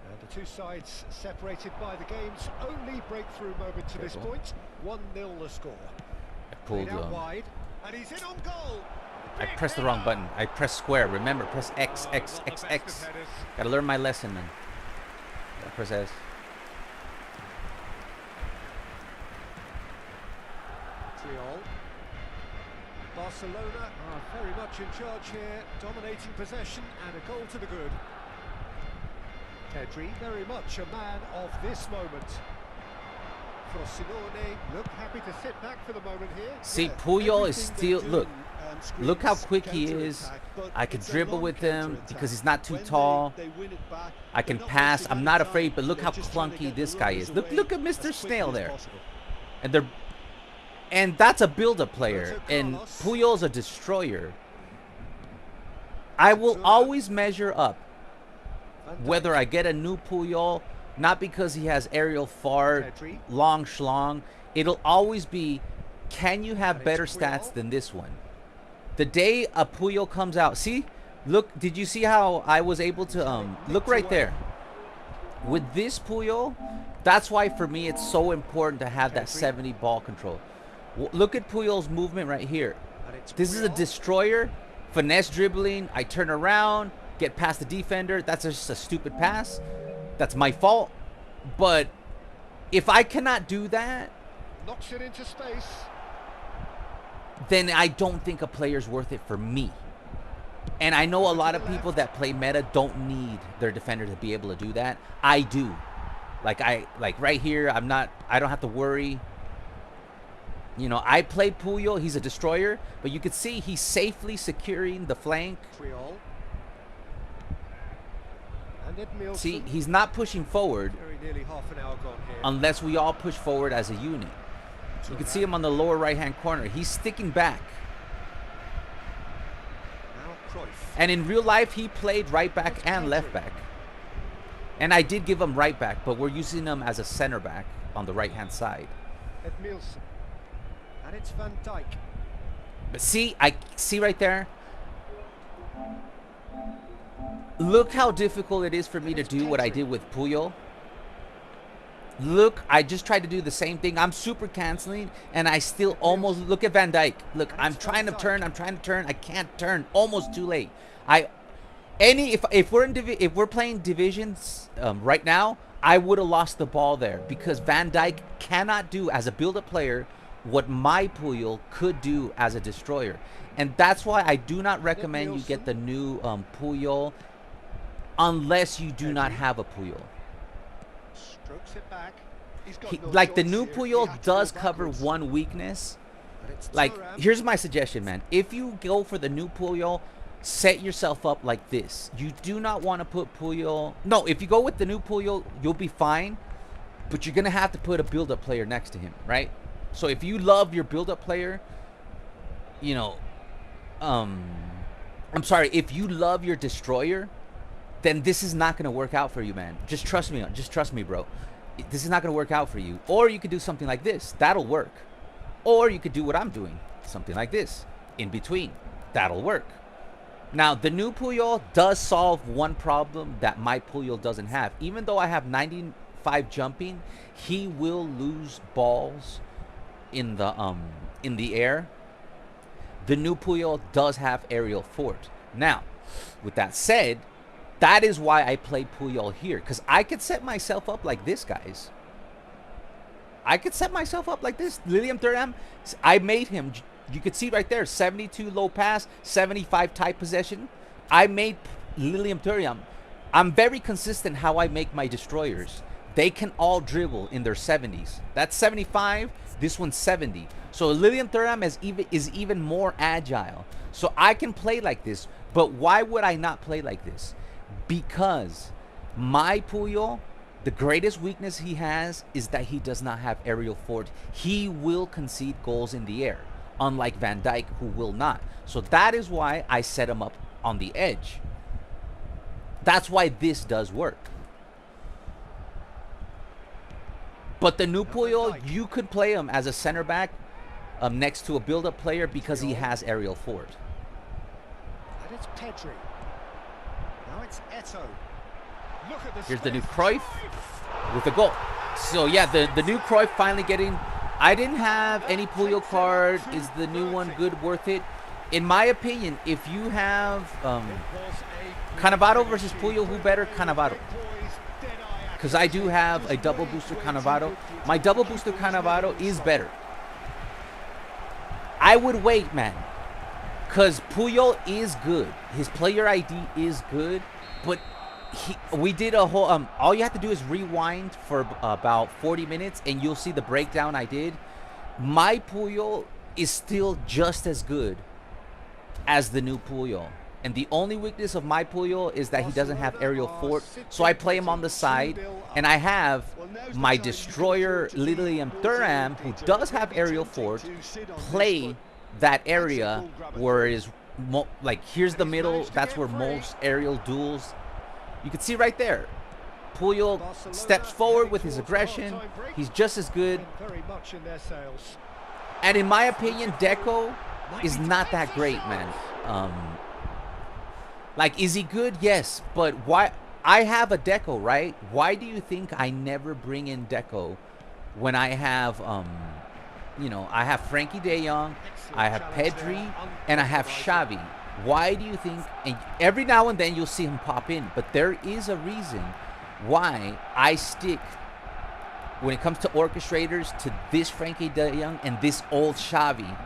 And the two sides separated by the game's only breakthrough moment to this point. 1-0 the score. I pulled Played out wide, and he's in on goal. I pressed the wrong button. I pressed square. Remember, press X, X, Not the X, best X. of headers. Gotta learn my lesson, man. Gotta press S. Puyol. Barcelona are very much in charge here, dominating possession and a goal to the good. Pedri, very much a man of this moment. Frosinone look happy to sit back for the moment here. See, Yeah, Puyol is everything still, they do, look screams how quick he is. counter-attack, but I could it's a dribble long with him counter-attack. because he's not too When tall. they win it back, I they're can not pass. wasting I'm any not time. afraid, but look They're how just trying to clunky get the this guy runners is. Look away at Mr. as quickly Snail as there. possible. And that's a build-up player, and Carlos. Puyol's a destroyer. I will always measure up whether I get a new Puyol, not because he has aerial fart, Pedri. long schlong. It'll always be, can you have And better it's stats Puyol. than this one? The day a Puyol comes out, see, look, did you see how I was able to, look right there. With this Puyol, that's why for me it's so important to have that 70 ball control. Look at Puyol's movement right here. And it's This is a Puyol. destroyer, finesse dribbling. I turn around, get past the defender. That's just a stupid pass. That's my fault. But if I cannot do that, Knocks it into space. then I don't think a player's worth it for me. And I know a lot of people that play meta don't need their defender to be able to do that. I do. Like right here, I don't have to worry. You know, I play Puyol, he's a destroyer, but you could see he's safely securing the flank. Puyol. And Edmilson. See, he's not pushing forward Very nearly half an hour gone here. unless we all push forward as a unit. You can see him on the lower right-hand corner. He's sticking back. Now Cruyff. And in real life, he played right back and left back. And I did give him right back, but we're using him as a center back on the right-hand side. Edmilson. And it's Van Dijk. But see, I see right there. Look how difficult it is for me to do what I did with Puyol. Look, I just tried to do the same thing. I'm super canceling, and I still almost look at Van Dijk. Look, I'm trying to turn. I can't turn. Almost too late. If we're playing divisions right now, I would have lost the ball there because Van Dijk cannot do as a build-up player what my Puyol could do as a destroyer, and that's why I do not recommend you get the new Puyol unless you do not have a Puyol. Strokes it back. He's got no Like the choice new here. He Puyol had to go does cover backwards. one weakness. But it's Like, Thuram. here's my suggestion, man. If you go for the new Puyol, set yourself up like this. You do not want to put Puyol. No, if you go with the new Puyol, you'll be fine. But you're gonna have to put a build-up player next to him, right? So if you love your build-up player, you know, I'm sorry, if you love your destroyer, then this is not gonna work out for you, man. Just trust me. Just trust me, bro. This is not gonna work out for you. Or you could do something like this. That'll work. Or you could do what I'm doing, something like this, in between. That'll work. Now, the new Puyol does solve one problem that my Puyol doesn't have. Even though I have 95 jumping, he will lose balls in the air. The new Puyol does have aerial fort. Now, with that said, that is why I play Puyol here, because I could set myself up like this, guys. I could set myself up like this. Lilium Thuram, I made him, you could see right there, 72 low pass, 75 tight possession. I made Lilium Thuram. I'm very consistent how I make my destroyers. They can all dribble in their 70s. That's 75, this one's 70. So Lilium Thuram is even more agile. So I can play like this, but why would I not play like this? Because my Puyol, the greatest weakness he has is that he does not have aerial fort. He will concede goals in the air, unlike Van Dijk, who will not. So that is why I set him up on the edge. That's why this does work. But the new Puyol, you could play him as a center back next to a build-up player because he has aerial fort. And it's Pedri. Now it's Eto. Look at the Here's the new Cruyff with the goal. So yeah, the new Cruyff finally getting. I didn't have any Puyol card. Is the new one good, worth it? In my opinion, if you have Cannavaro versus Puyol, who better? Cannavaro. Because I do have a double booster Cannavaro. My double booster Cannavaro is better. I would wait, man. Because Puyol is good. His player ID is good. But we did a whole... all you have to do is rewind for about 40 minutes and you'll see the breakdown I did. My Puyol is still just as good as the new Puyol. And the only weakness of my Puyol is that he doesn't have aerial fort. So I play him on the side. And I have my destroyer Lilium Thuram, who does have aerial fort, play that area where is like here's the middle. That's where most aerial duels. You can see right there. Puyol steps forward with his aggression. He's just as good. And in my opinion, Deco is not that great, man. Like, is he good? Yes, but why? I have a Deco, right? Why do you think I never bring in Deco when I have, you know, I have Frankie De Jong, I have Pedri, and I have Xavi? Why do you think? And every now and then you'll see him pop in, but there is a reason why I stick, when it comes to orchestrators, to this Frankie De Jong and this old Xavi.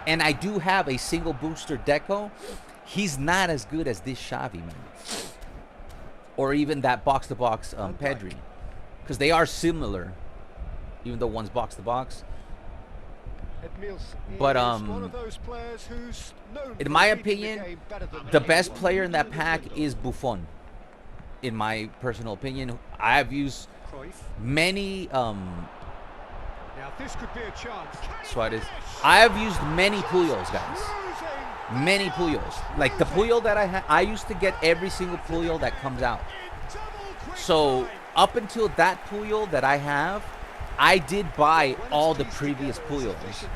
And I do have a single booster Deco. He's not as good as this Xavi, man. Or even that box-to-box Pedri. Because they are similar, even though one's box-to-box. But in my opinion, the best player in that pack is Buffon. In my personal opinion, I have used many Suarez. I have used many Puyols, guys. Many Puyols. Like the Puyol that I used to get every single Puyol that comes out. So up until that Puyol that I have, I did buy all the previous Puyols.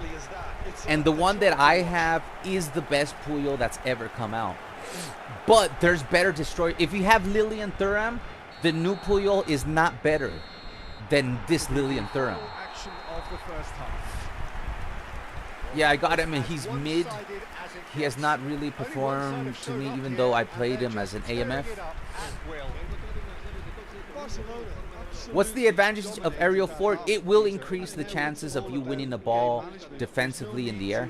And the one that I have is the best Puyol that's ever come out. But there's better destroyers. If you have Lilium Thuram, the new Puyol is not better than this Lilium Thuram. Yeah, I got him and he's mid. He has not really performed to me, even though I played him as an AMF. What's the advantage of aerial fort? It will increase the chances of you winning the ball defensively in the air.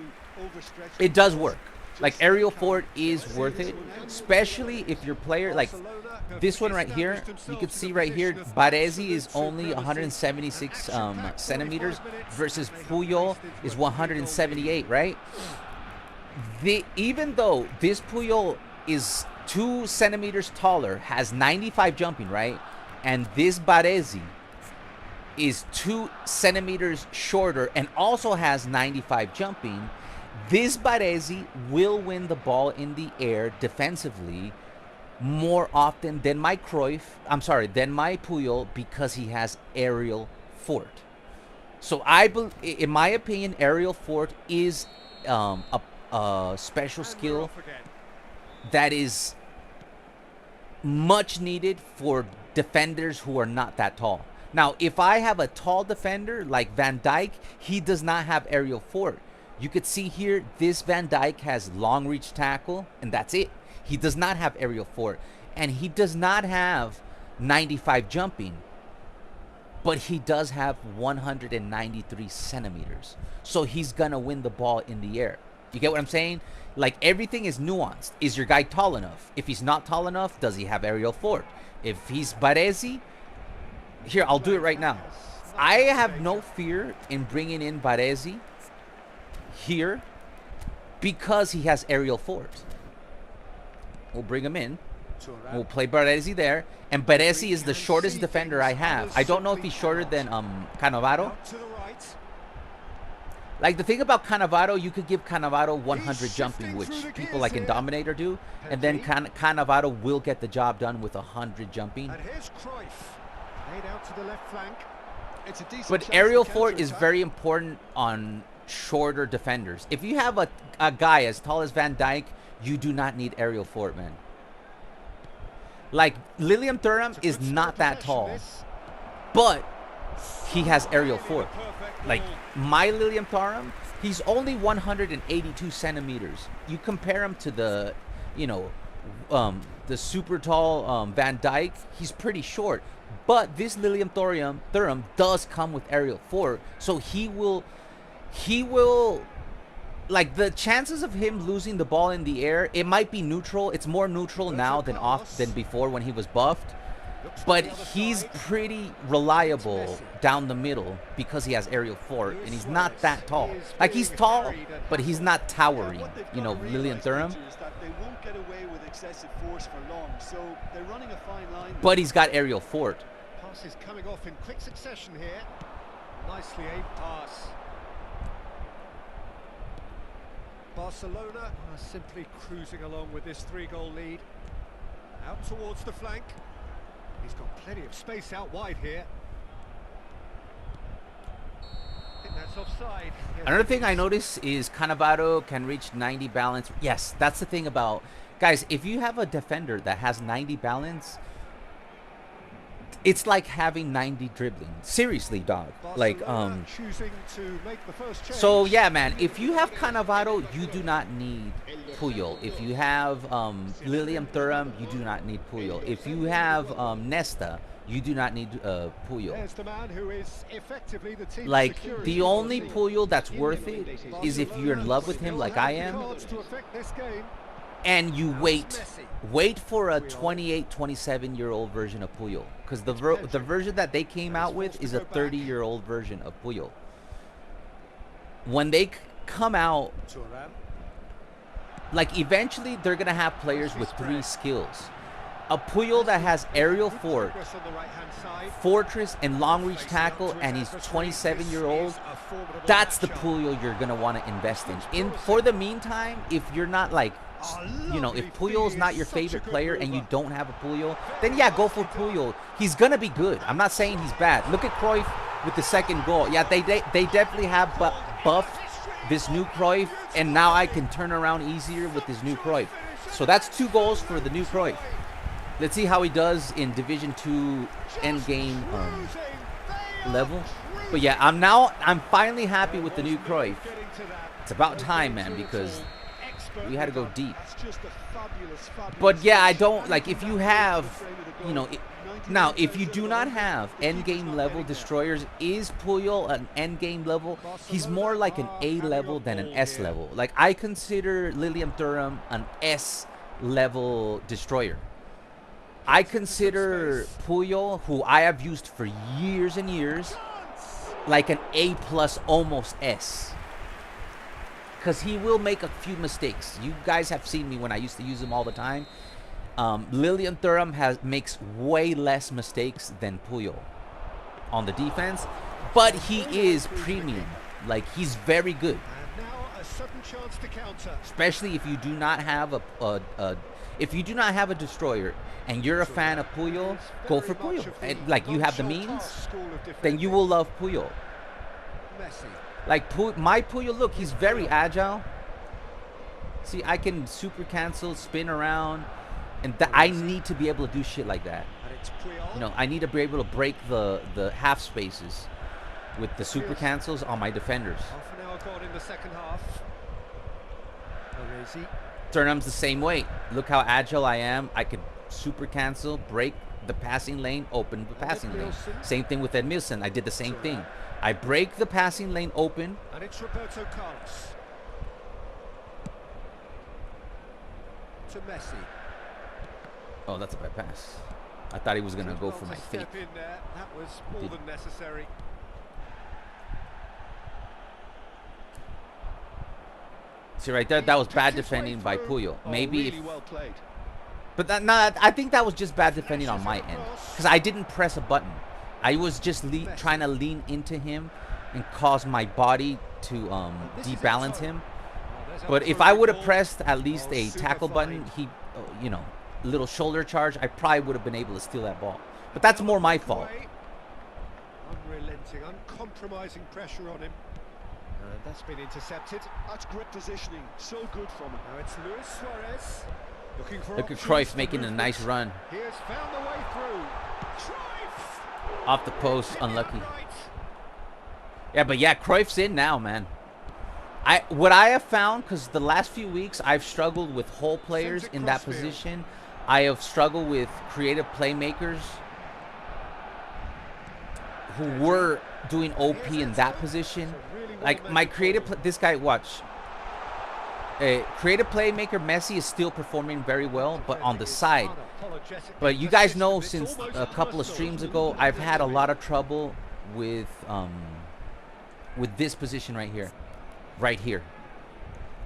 It does work. Like, aerial fort is worth it, especially if your player, like this one right here, you can see right here, Baresi is only 176 centimeters versus Puyol is 178, right? Even though this Puyol is 2 centimeters taller, has 95 jumping, right? And this Baresi is 2 centimeters shorter and also has 95 jumping, this Baresi will win the ball in the air defensively more often than my than my Puyol, because he has aerial fort. So in my opinion, aerial fort is a special skill that is much needed for defenders who are not that tall. Now, if I have a tall defender like Van Dijk, he does not have aerial fort. You could see here, this Van Dijk has long reach tackle, and that's it. He does not have aerial fort, and he does not have 95 jumping, but he does have 193 centimeters. So he's gonna win the ball in the air. You get what I'm saying? Like, everything is nuanced. Is your guy tall enough? If he's not tall enough, does he have aerial fort? If he's Baresi, here, I'll do it right now. I have no fear in bringing in Baresi here because he has aerial fort. We'll bring him in. We'll play Baresi there. And Baresi is the shortest defender I have. I don't know if he's shorter than Cannavaro. Like, the thing about Cannavaro, you could give Cannavaro 100 jumping, which people like in Dominator do. And then Cannavaro will get the job done with 100 jumping. But aerial fort is very important on shorter defenders. If you have a guy as tall as Van Dijk, you do not need aerial fort, man. Like, Lilium Thuram is not that tall, but he has aerial fort. Like, my Lilium Thuram, he's only 182 centimeters. You compare him to the, you know, the super tall Van Dijk, he's pretty short. But this Lilium Thuram does come with aerial fort, so he will, like, the chances of him losing the ball in the air, it might be neutral. It's more neutral now than before when he was buffed. But he's pretty reliable down the middle because he has aerial fort, and he's not that tall. Like, he's tall, but he's not towering. You know, Lilium Thuram. But he's got aerial fort. Passes coming off in quick succession here. Nicely aimed pass. Barcelona are simply cruising along with this 3-goal lead. Out towards the flank. He's got plenty of space out wide here. I think that's offside. Another thing I notice is Cannavaro can reach 90 balance. Yes, that's the thing about... Guys, if you have a defender that has 90 balance, it's like having 90 dribbling. Seriously, dog. Like, so yeah, man, if you have Cannavaro, you do not need Puyol. If you have Lilium Thuram, you do not need Puyol. If you have Nesta, you do not need Puyol. Like, the only Puyol that's worth it is if you're in love with him like I am, and you wait for a 28, 27-year-old version of Puyol. Because the version that they came out with is a 30-year-old version of Puyol. When they come out, like, eventually they're going to have players with 3 skills. A Puyol that has aerial fort, fortress, and long reach tackle, and he's 27-year-old, that's the Puyol you're going to want to invest in. For the meantime, if you're not, like, you know, if Puyol's not your favorite player and you don't have a Puyol, then yeah, go for Puyol. He's going to be good. I'm not saying he's bad. Look at Cruyff with the second goal. Yeah, they definitely have buffed this new Cruyff, and now I can turn around easier with this new Cruyff. So that's 2 goals for the new Cruyff. Let's see how he does in Division 2 endgame level. But yeah, I'm finally happy with the new Cruyff. It's about time, man, because we had to go deep. But yeah, I don't, like, if you have, you know, now if you do not have endgame level destroyers, is Puyol an endgame level? He's more like an A level than an S level. Like, I consider Lilium Thuram an S level destroyer. I consider Puyol, who I have used for years and years, like an A plus, almost S. Because he will make a few mistakes. You guys have seen me when I used to use him all the time. Lilium Thuram makes way less mistakes than Puyol on the defense, but he is premium. Like, he's very good. Especially if you do not have a destroyer and you're a fan of Puyol, go for Puyol. And, like, you have the means, then you will love Puyol. Messi. Like my Puyol, look, he's very agile. See, I can super cancel, spin around, and I need to be able to do shit like that. And it's Puyol. You know, I need to be able to break the half spaces with the super cancels on my defenders. Half an hour gone in the second half. Orezi. Turnham's the same way. Look how agile I am. I could super cancel, break the passing lane, open the passing lane. Same thing with Edmilson. I did the same thing. I break the passing lane open. And it's Roberto Carlos. To Messi. Oh, that's a bad pass. I thought he was going to go for my fake. Step in there. That was more than necessary. See right there, that was bad defending by Puyol. Maybe really well played. But I think that was just bad defending on my end, because I didn't press a button. I was just trying to lean into him and cause my body to debalance him. But if I would have pressed at least a tackle button, you know, little shoulder charge, I probably would have been able to steal that ball. But that's more my fault. Unrelenting, uncompromising pressure on him. That's been intercepted. That's great positioning. So good from him. Now it's Luis Suarez. Looking for Look at Cruyff making a nice run. He has found the way through. Cruyff! Off the post, unlucky. Yeah, but yeah, Cruyff's in now, man. What I have found, because the last few weeks I've struggled with whole players in that position. I have struggled with creative playmakers who were doing OP in that position. Like my this guy, watch. Creative playmaker Messi is still performing very well, but on the side. But you guys know, since a couple of streams ago, I've had a lot of trouble with this position right here.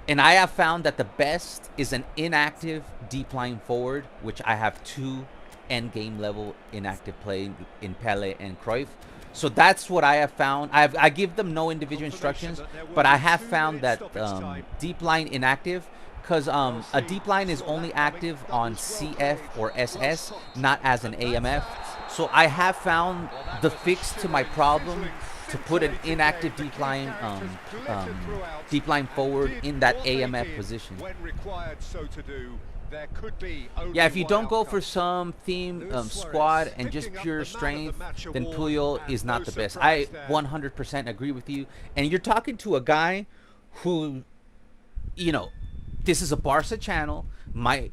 And I have found that the best is an inactive deep line forward, which I have 2 end game level inactive play in Pele and Cruyff. So that's what I have found. I give them no individual instructions, but I have found that deep line inactive, because a deep line is only active on CF or SS, not as an AMF. So I have found the fix to my problem to put an inactive deep line forward in that AMF position. Yeah, if you don't go for some theme squad and just pure strength, then Puyol is not the best. I 100% agree with you. And you're talking to a guy who, you know, this is a Barca channel. I'm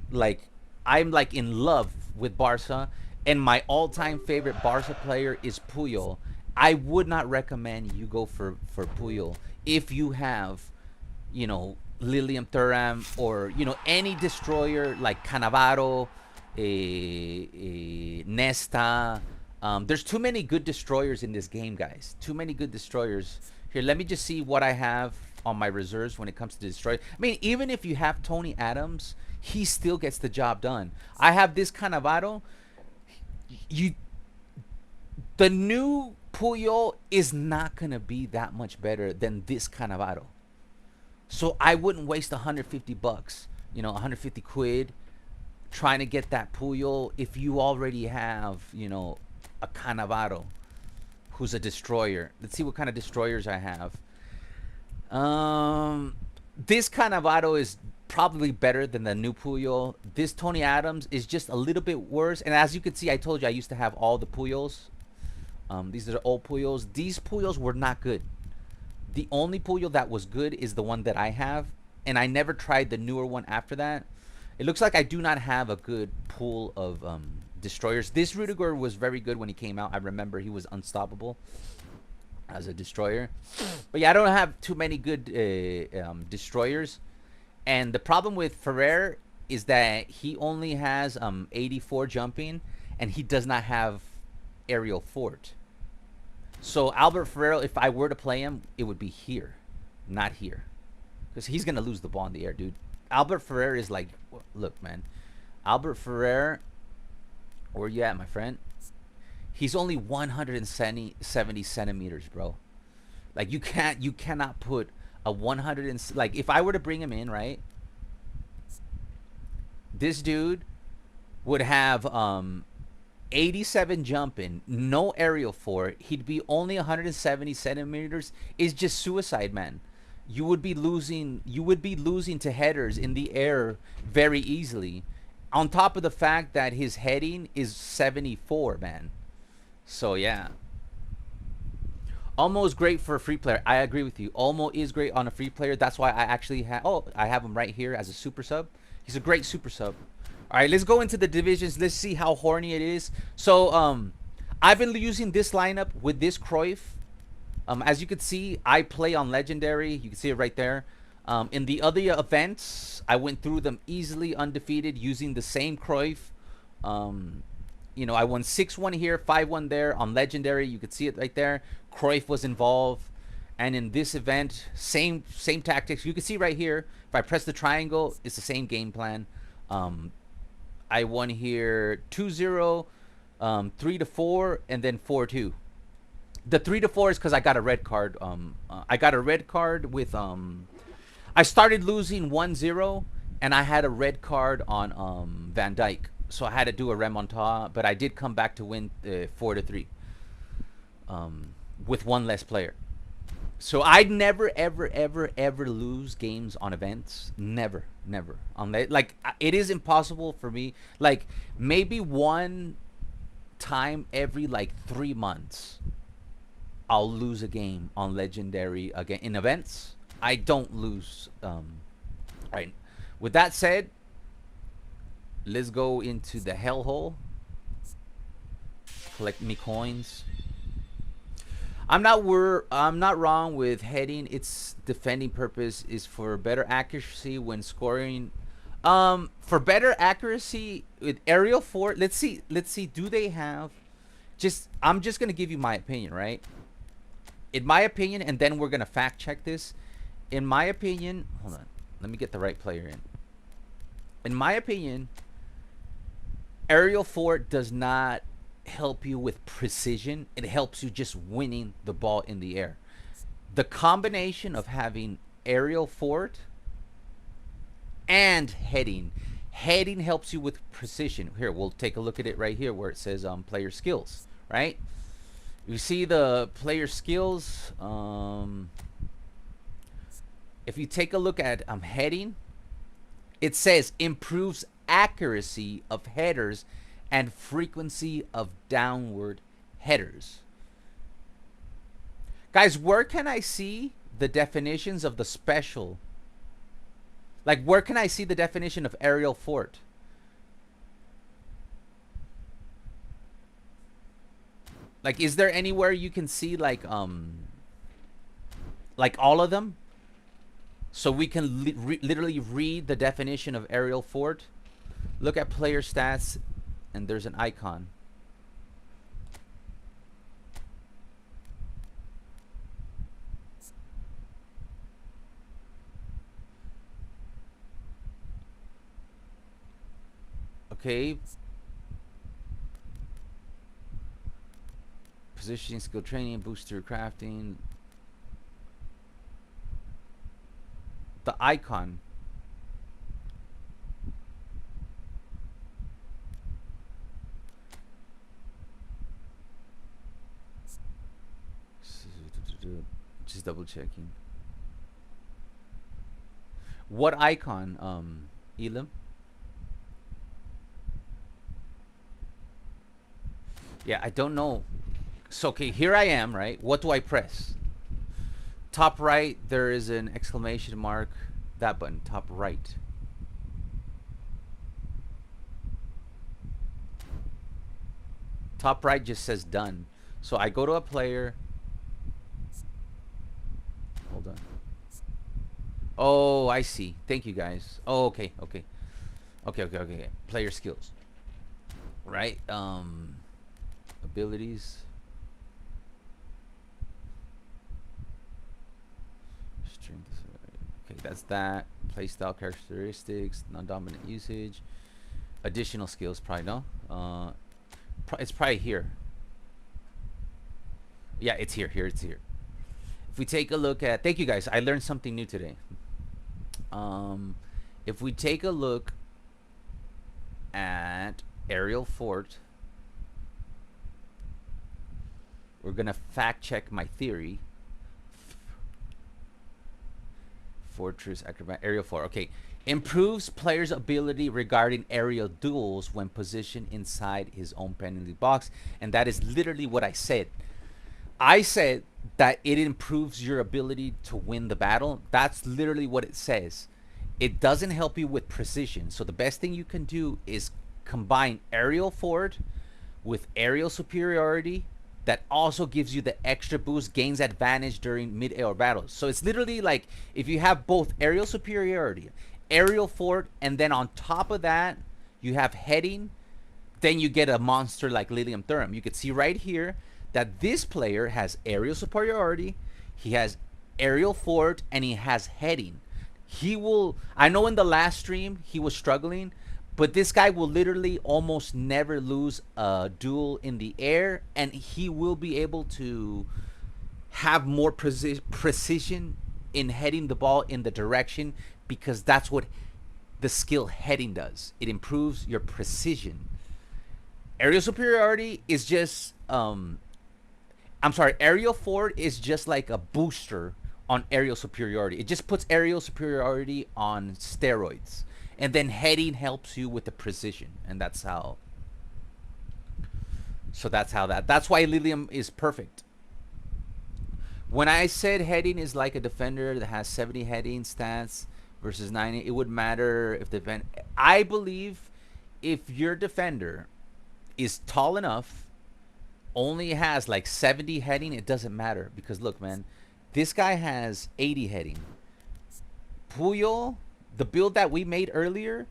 like in love with Barca, and my all-time favorite Barca player is Puyol. I would not recommend you go for Puyol if you have, you know, Lilium Thuram, or, you know, any destroyer like Cannavaro, Nesta. There's too many good destroyers in this game, guys. Too many good destroyers. Here, let me just see what I have on my reserves when it comes to destroy. I mean, even if you have Tony Adams, he still gets the job done. I have this Cannavaro. The new Puyol is not gonna be that much better than this Cannavaro. So I wouldn't waste 150 bucks, you know, 150 quid trying to get that Puyol if you already have, you know, a Cannavaro who's a destroyer. Let's see what kind of destroyers I have. This Cannavaro is probably better than the new Puyol. This Tony Adams is just a little bit worse. And as you can see, I told you I used to have all the Puyols. These are old Puyols. These Puyols were not good. The only Puyol that was good is the one that I have, and I never tried the newer one after that. It looks like I do not have a good pool of destroyers. This Rudiger was very good when he came out. I remember he was unstoppable as a destroyer. But yeah, I don't have too many good destroyers. And the problem with Ferrer is that he only has 84 jumping, and he does not have aerial fort. So Albert Ferrer, if I were to play him, it would be here, not here, because he's gonna lose the ball in the air, dude. Albert Ferrer is like, look, man, Albert Ferrer, where you at, my friend? He's only 170 centimeters, bro. Like you cannot put a 100 and, like, if I were to bring him in, right? This dude would have 87 jumping, no aerial for it. He'd be only 170 centimeters. Is just suicide, man. You would be losing. You would be losing to headers in the air very easily. On top of the fact that his heading is 74, man. So yeah. Olmo is great for a free player. I agree with you. Olmo is great on a free player. That's why I actually have. Oh, I have him right here as a super sub. He's a great super sub. All right, let's go into the divisions. Let's see how horny it is. So, I've been using this lineup with this Cruyff. As you can see, I play on Legendary. You can see it right there. In the other events, I went through them easily undefeated using the same Cruyff. You know, I won 6-1 here, 5-1 there on Legendary. You can see it right there. Cruyff was involved. And in this event, same tactics. You can see right here, if I press the triangle, it's the same game plan. I won here 2-0, 3-4, and then 4-2. The 3-4 is because I got a red card. I got a red card with I started losing 1-0, and I had a red card on Van Dijk, so I had to do a remontada. But I did come back to win 4-3 with one less player. So I'd never, ever, ever, ever lose games on events. Never, never. Like, it is impossible for me. Like, maybe one time every, like, 3 months, I'll lose a game on Legendary again. In events, I don't lose. Right. With that said, let's go into the hellhole. Collect me coins. I'm not wrong with heading. Its defending purpose is for better accuracy when scoring. For better accuracy with aerial fort. Let's see. Do they have? I'm just gonna give you my opinion, right? In my opinion, and then we're gonna fact check this. In my opinion, hold on. Let me get the right player in. In my opinion, aerial fort does not help you with precision. It helps you just winning the ball in the air. The combination of having aerial fort and heading helps you with precision. Here, we'll take a look at it right here where it says player skills, right? You see the player skills. If you take a look at heading, it says improves accuracy of headers and frequency of downward headers. Guys, where can I see the definitions of the special? Like, where can I see the definition of aerial fort? Like, is there anywhere you can see like all of them? So we can literally read the definition of aerial fort. Look at player stats, and there's an icon. Okay. Positioning, skill training, booster crafting. The icon. Just double checking. What icon, Elam? Yeah, I don't know. So, okay, here I am, right? What do I press? Top right, there is an exclamation mark. That button, top right. Top right just says done. So I go to a player. Hold on. Oh, I see. Thank you, guys. Oh, okay. Player skills. Right? Abilities. Strength. Okay, that's that. Playstyle characteristics, non-dominant usage. Additional skills, probably no. It's probably here. Yeah, it's here. It's here. If we take a look at, thank you guys. I learned something new today. If we take a look at aerial fort, We're gonna fact check my theory. Fortress Acrobat Aerial 4. Okay. Improves player's ability regarding aerial duels when positioned inside his own penalty box. And that is literally what I said. I said that it improves your ability to win the battle. That's literally what it says. It doesn't help you with precision. So the best thing you can do is combine aerial forward with aerial superiority. That also gives you the extra boost, gains advantage during mid-air battles. So it's literally like if you have both aerial superiority, aerial forward, and then on top of that, you have heading, then you get a monster like Lilium Thuram. You can see right here that this player has aerial superiority, he has aerial forward, and he has heading. He will, I know in the last stream he was struggling, but this guy will literally almost never lose a duel in the air, and he will be able to have more precision in heading the ball in the direction, because that's what the skill heading does. It improves your precision. Aerial superiority is just, aerial forward is just like a booster on aerial superiority. It just puts aerial superiority on steroids. And then heading helps you with the precision. And that's how. So that's how that. That's why Lilium is perfect. When I said heading is like a defender that has 70 heading stats versus 90, it would matter if the I believe if your defender is tall enough, only has like 70 heading, it doesn't matter. Because look, man, this guy has 80 heading. Puyol, the build that we made earlier,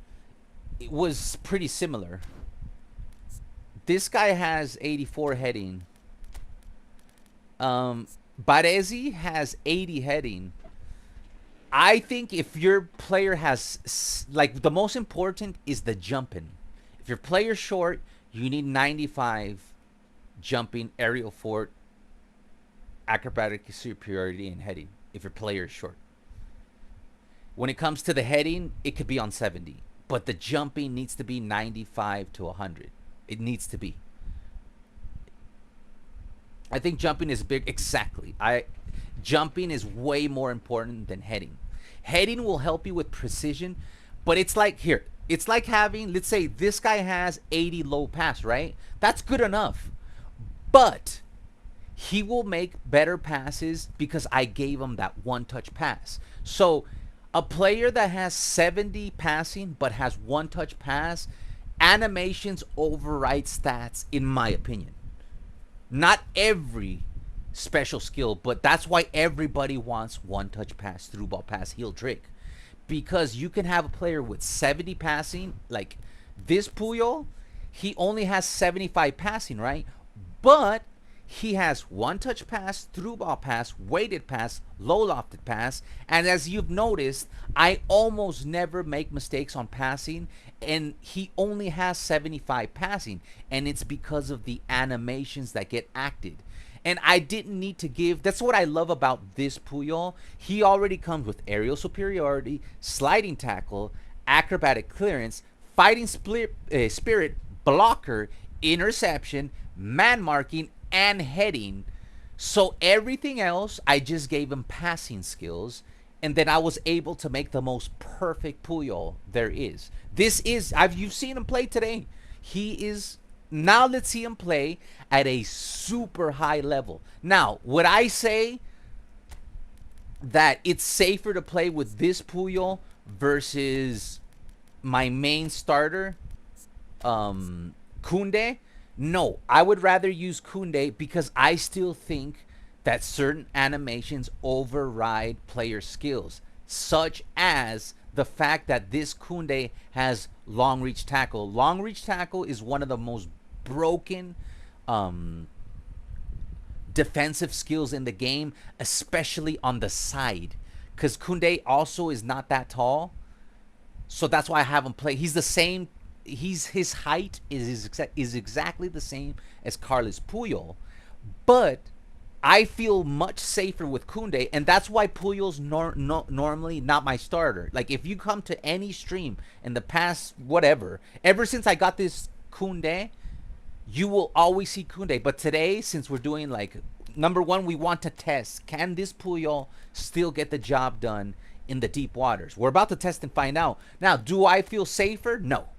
it was pretty similar. This guy has 84 heading. Baresi has 80 heading. I think if your player has, like, the most important is the jumping. If your player's short, you need 95 jumping, aerial forward, acrobatic superiority, and heading if your player is short. When it comes to the heading, it could be on 70. But the jumping needs to be 95 to 100. It needs to be. I think jumping is big. Exactly. Jumping is way more important than heading. Heading will help you with precision. But it's like, here. It's like having, let's say this guy has 80 low pass, right? That's good enough. But he will make better passes because I gave him that one-touch pass. So a player that has 70 passing but has one-touch pass, animations override stats, in my opinion. Not every special skill, but that's why everybody wants one-touch pass, through ball pass, heel trick. Because you can have a player with 70 passing, like this Puyol, he only has 75 passing, right? But he has one-touch pass, through ball pass, weighted pass, low lofted pass, and as you've noticed, I almost never make mistakes on passing, and he only has 75 passing, and it's because of the animations that get acted. And I didn't need to give, that's what I love about this Puyol. He already comes with aerial superiority, sliding tackle, acrobatic clearance, fighting spirit, blocker, interception, man marking, and heading. So everything else, I just gave him passing skills, and then I was able to make the most perfect Puyol there is. This is, you've seen him play today. He is, now let's see him play at a super high level. Now, would I say that it's safer to play with this Puyol versus my main starter, Koundé? No, I would rather use Koundé because I still think that certain animations override player skills, such as the fact that this Koundé has long reach tackle. Long reach tackle is one of the most broken defensive skills in the game, especially on the side, because Koundé also is not that tall, so that's why I have him play. He's the same. His height is exactly the same as Carlos Puyol, but I feel much safer with Koundé, and that's why Puyol's normally not my starter. Like, if you come to any stream in the past, whatever, ever since I got this Koundé, you will always see Koundé. But today, since we're doing like number one, we want to test, can this Puyol still get the job done in the deep waters? We're about to test and find out. Now, do I feel safer? No.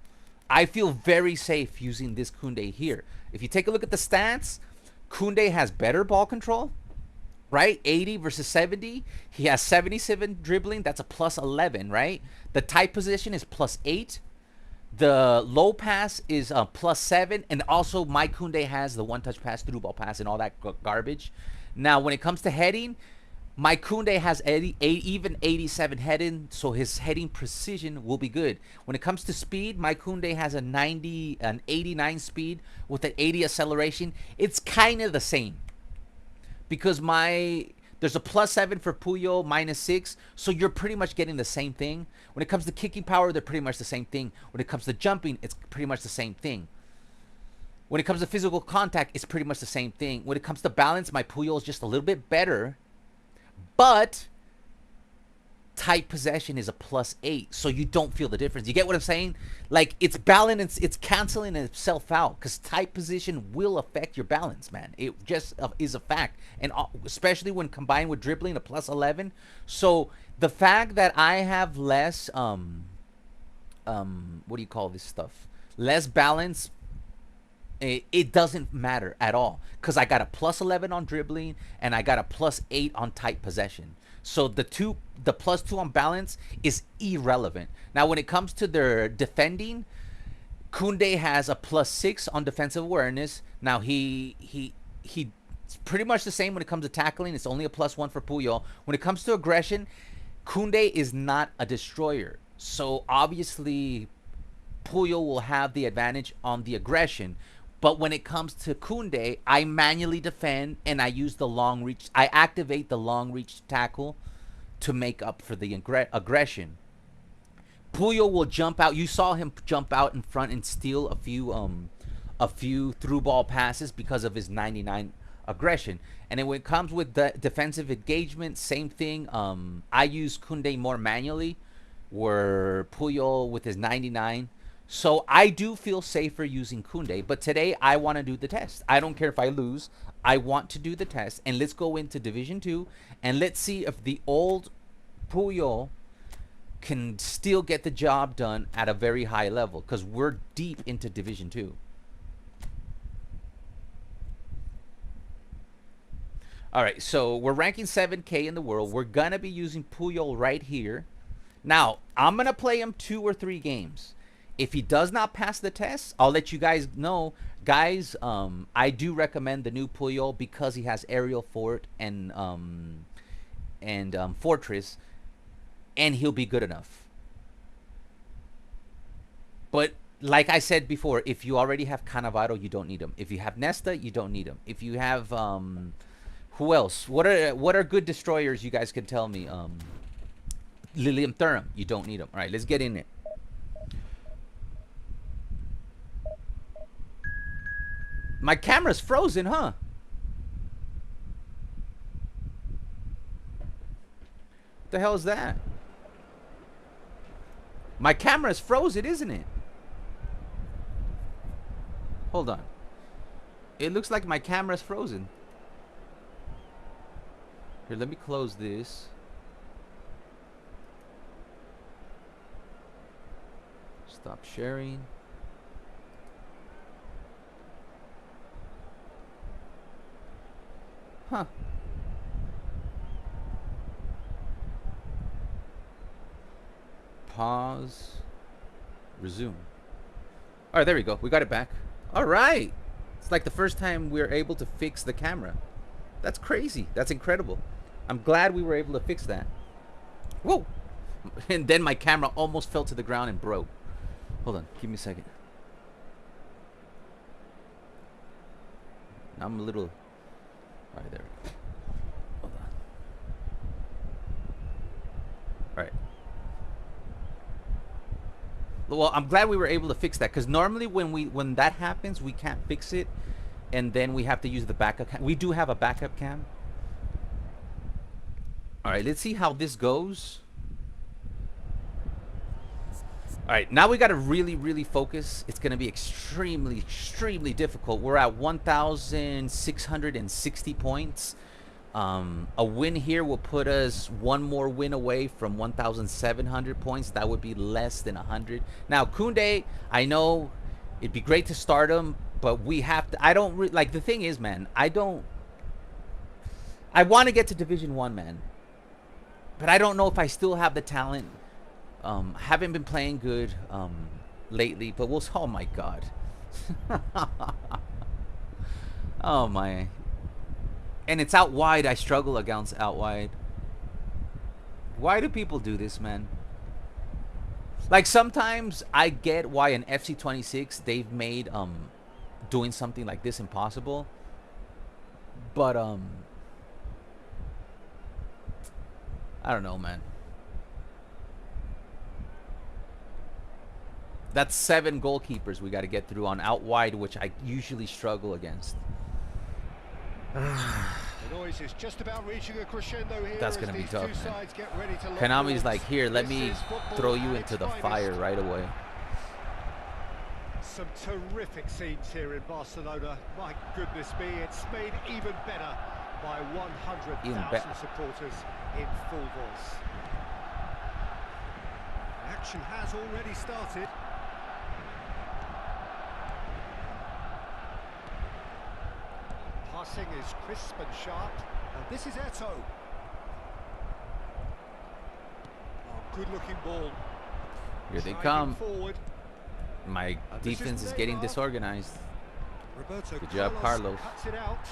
I feel very safe using this Koundé here. If you take a look at the stats, Koundé has better ball control, right? 80 versus 70. He has 77 dribbling. That's a plus 11, right? The tight position is plus 8. The low pass is plus 7. And also, my Koundé has the one-touch pass, through ball pass, and all that garbage. Now, when it comes to heading, my Koundé has even 87 heading, so his heading precision will be good. When it comes to speed, my Koundé has an 89 speed with an 80 acceleration. It's kind of the same because there's a plus 7 for Puyol, minus 6, so you're pretty much getting the same thing. When it comes to kicking power, they're pretty much the same thing. When it comes to jumping, it's pretty much the same thing. When it comes to physical contact, it's pretty much the same thing. When it comes to balance, my Puyol is just a little bit better. But tight possession is a plus 8, so you don't feel the difference. You get what I'm saying? Like, it's balance, it's canceling itself out, because tight position will affect your balance, man. It just is a fact, and especially when combined with dribbling, a plus 11. So the fact that I have less what do you call this stuff? Less balance. It doesn't matter at all because I got a plus 11 on dribbling and I got a plus 8 on tight possession. So the plus 2 on balance is irrelevant. Now, when it comes to their defending, Koundé has a plus 6 on defensive awareness. Now he's pretty much the same when it comes to tackling. It's only a plus 1 for Puyol. When it comes to aggression, Koundé is not a destroyer. So obviously Puyol will have the advantage on the aggression. But when it comes to Koundé, I manually defend and I use the long reach. I activate the long reach tackle to make up for the aggression. Puyol will jump out. You saw him jump out in front and steal a few through ball passes because of his 99 aggression. And then when it comes with the defensive engagement, same thing. I use Koundé more manually, where Puyol with his 99. So I do feel safer using Koundé, but today I want to do the test. I don't care if I lose. I want to do the test, and let's go into Division 2, and let's see if the old Puyol can still get the job done at a very high level, because we're deep into Division 2. All right, so we're ranking 7K in the world. We're going to be using Puyol right here. Now, I'm going to play him 2 or 3 games. If he does not pass the test, I'll let you guys know. Guys, I do recommend the new Puyol because he has aerial fort and fortress, and he'll be good enough. But like I said before, if you already have Cannavaro, you don't need him. If you have Nesta, you don't need him. If you have who else? What are good destroyers? You guys can tell me. Lilium Thuram, you don't need him. All right, let's get in it. My camera's frozen, huh? What the hell is that? My camera's frozen, isn't it? Hold on. It looks like my camera's frozen. Here, let me close this. Stop sharing. Huh. Pause. Resume. All right, there we go. We got it back. All right. It's like the first time we were able to fix the camera. That's crazy. That's incredible. I'm glad we were able to fix that. Whoa. And then my camera almost fell to the ground and broke. Hold on. Give me a second. I'm a little... All right, there we go. Hold on. All right. Well, I'm glad we were able to fix that, because normally when that happens, we can't fix it, and then we have to use the backup cam. We do have a backup cam. All right, let's see how this goes. All right, now we got to really focus. It's going to be extremely difficult. We're at 1,660 points. A win here will put us one more win away from 1,700 points. That would be less than 100. Now, Koundé, I know it'd be great to start him, but we have to. I don't like. The thing is, man, I want to get to Division 1, man, but I don't know if I still have the talent. Haven't been playing good lately, but we'll. Oh my God. Oh my. And it's out wide. I struggle against out wide. Why do people do this, man? Like, sometimes I get why in FC26 they've made doing something like this impossible. But I don't know, man. That's 7 goalkeepers we got to get through on out wide, which I usually struggle against. The noise is just about reaching a crescendo here. That's going to be tough, man. Konami's like, here, let me throw you into the fire right away. Some terrific scenes here in Barcelona. My goodness me, it's made even better by 100,000 supporters in full voice. Action has already started. Passing is crisp and sharp, and this is Eto'o. Oh, good-looking ball. Here they come. Forward. My defense is getting disorganized. Good job, Carlos. Cuts it out.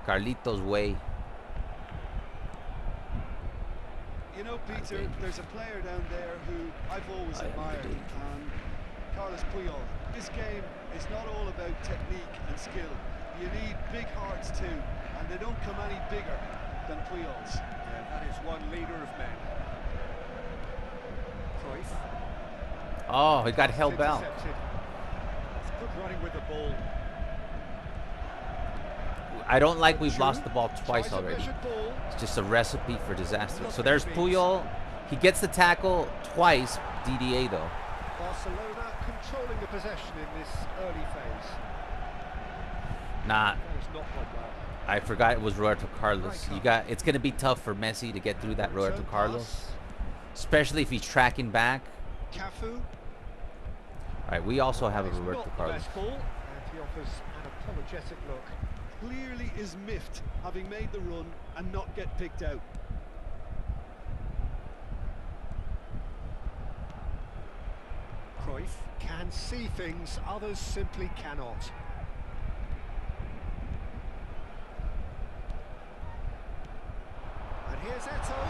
Carlitos way. You know, Peter, there's a player down there who I've always admired, Carlos Puyol. This game is not all about technique and skill. You need big hearts too, and they don't come any bigger than Puyol's. Yeah, that is one leader of men. Cruyff. Oh, he got held back. It's good running with the ball. I don't like we've lost the ball twice already. It's just a recipe for disaster. So there's Puyol. He gets the tackle twice. DDA though. Barcelona controlling the possession in this early phase. Nah. I forgot it was Roberto Carlos. It's gonna be tough for Messi to get through that Roberto Carlos. Especially if he's tracking back. Cafu. Alright, we also have a Roberto Carlos. And he offers an apologetic look. Clearly is miffed, having made the run and not get picked out. Cruyff can see things others simply cannot. And here's Eto'o.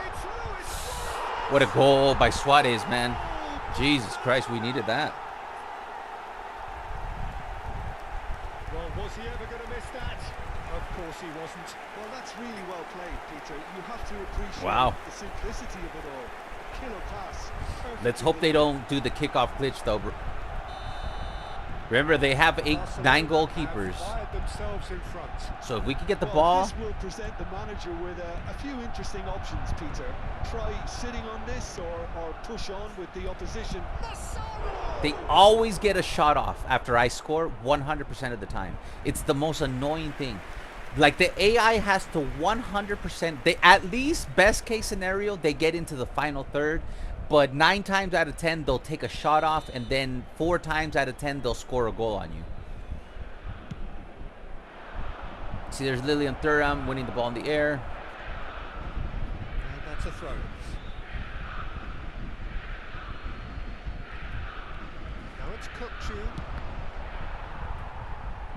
It's Luis. What a goal by Suarez, man. Jesus Christ, we needed that. Well, was he ever going to miss that? Of course he wasn't. Well, that's really well played, Peter. You have to appreciate the simplicity of it all. Killer pass. Let's hope they don't do the kickoff glitch, though. Remember, they have 9 goalkeepers. So if we can get the ball. This will present the manager with a few interesting options, Peter. Try sitting on this or push on with the opposition. They always get a shot off after I score 100% of the time. It's the most annoying thing. Like, the AI has to 100%. They, at least, best case scenario, they get into the final third. But 9 times out of 10, they'll take a shot off, and then 4 times out of 10, they'll score a goal on you. See, there's Lilian Thuram winning the ball in the air. And that's a throw. Now it's Kukçu.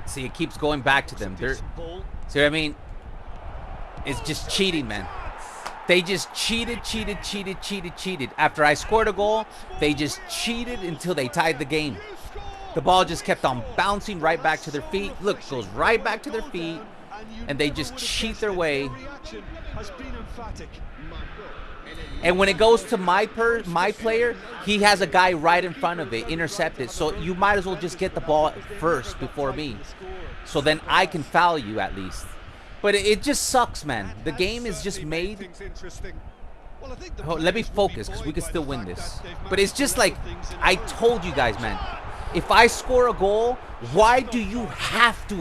See, it keeps going back to them. See what I mean? It's just cheating, man. They just cheated. After I scored a goal, they just cheated until they tied the game. The ball just kept on bouncing right back to their feet. Look, goes right back to their feet, and they just cheat their way. And when it goes to my player, he has a guy right in front of it, intercepted. So you might as well just get the ball first before me. So then I can foul you at least. But it just sucks, man. The game is just made. Well, I think the Oh, let me players will be focus because we buoyed can by still the win fact this. that they've But it's managed just to like, level things in a I hurry. told you guys, man. If I score a goal, why do you have to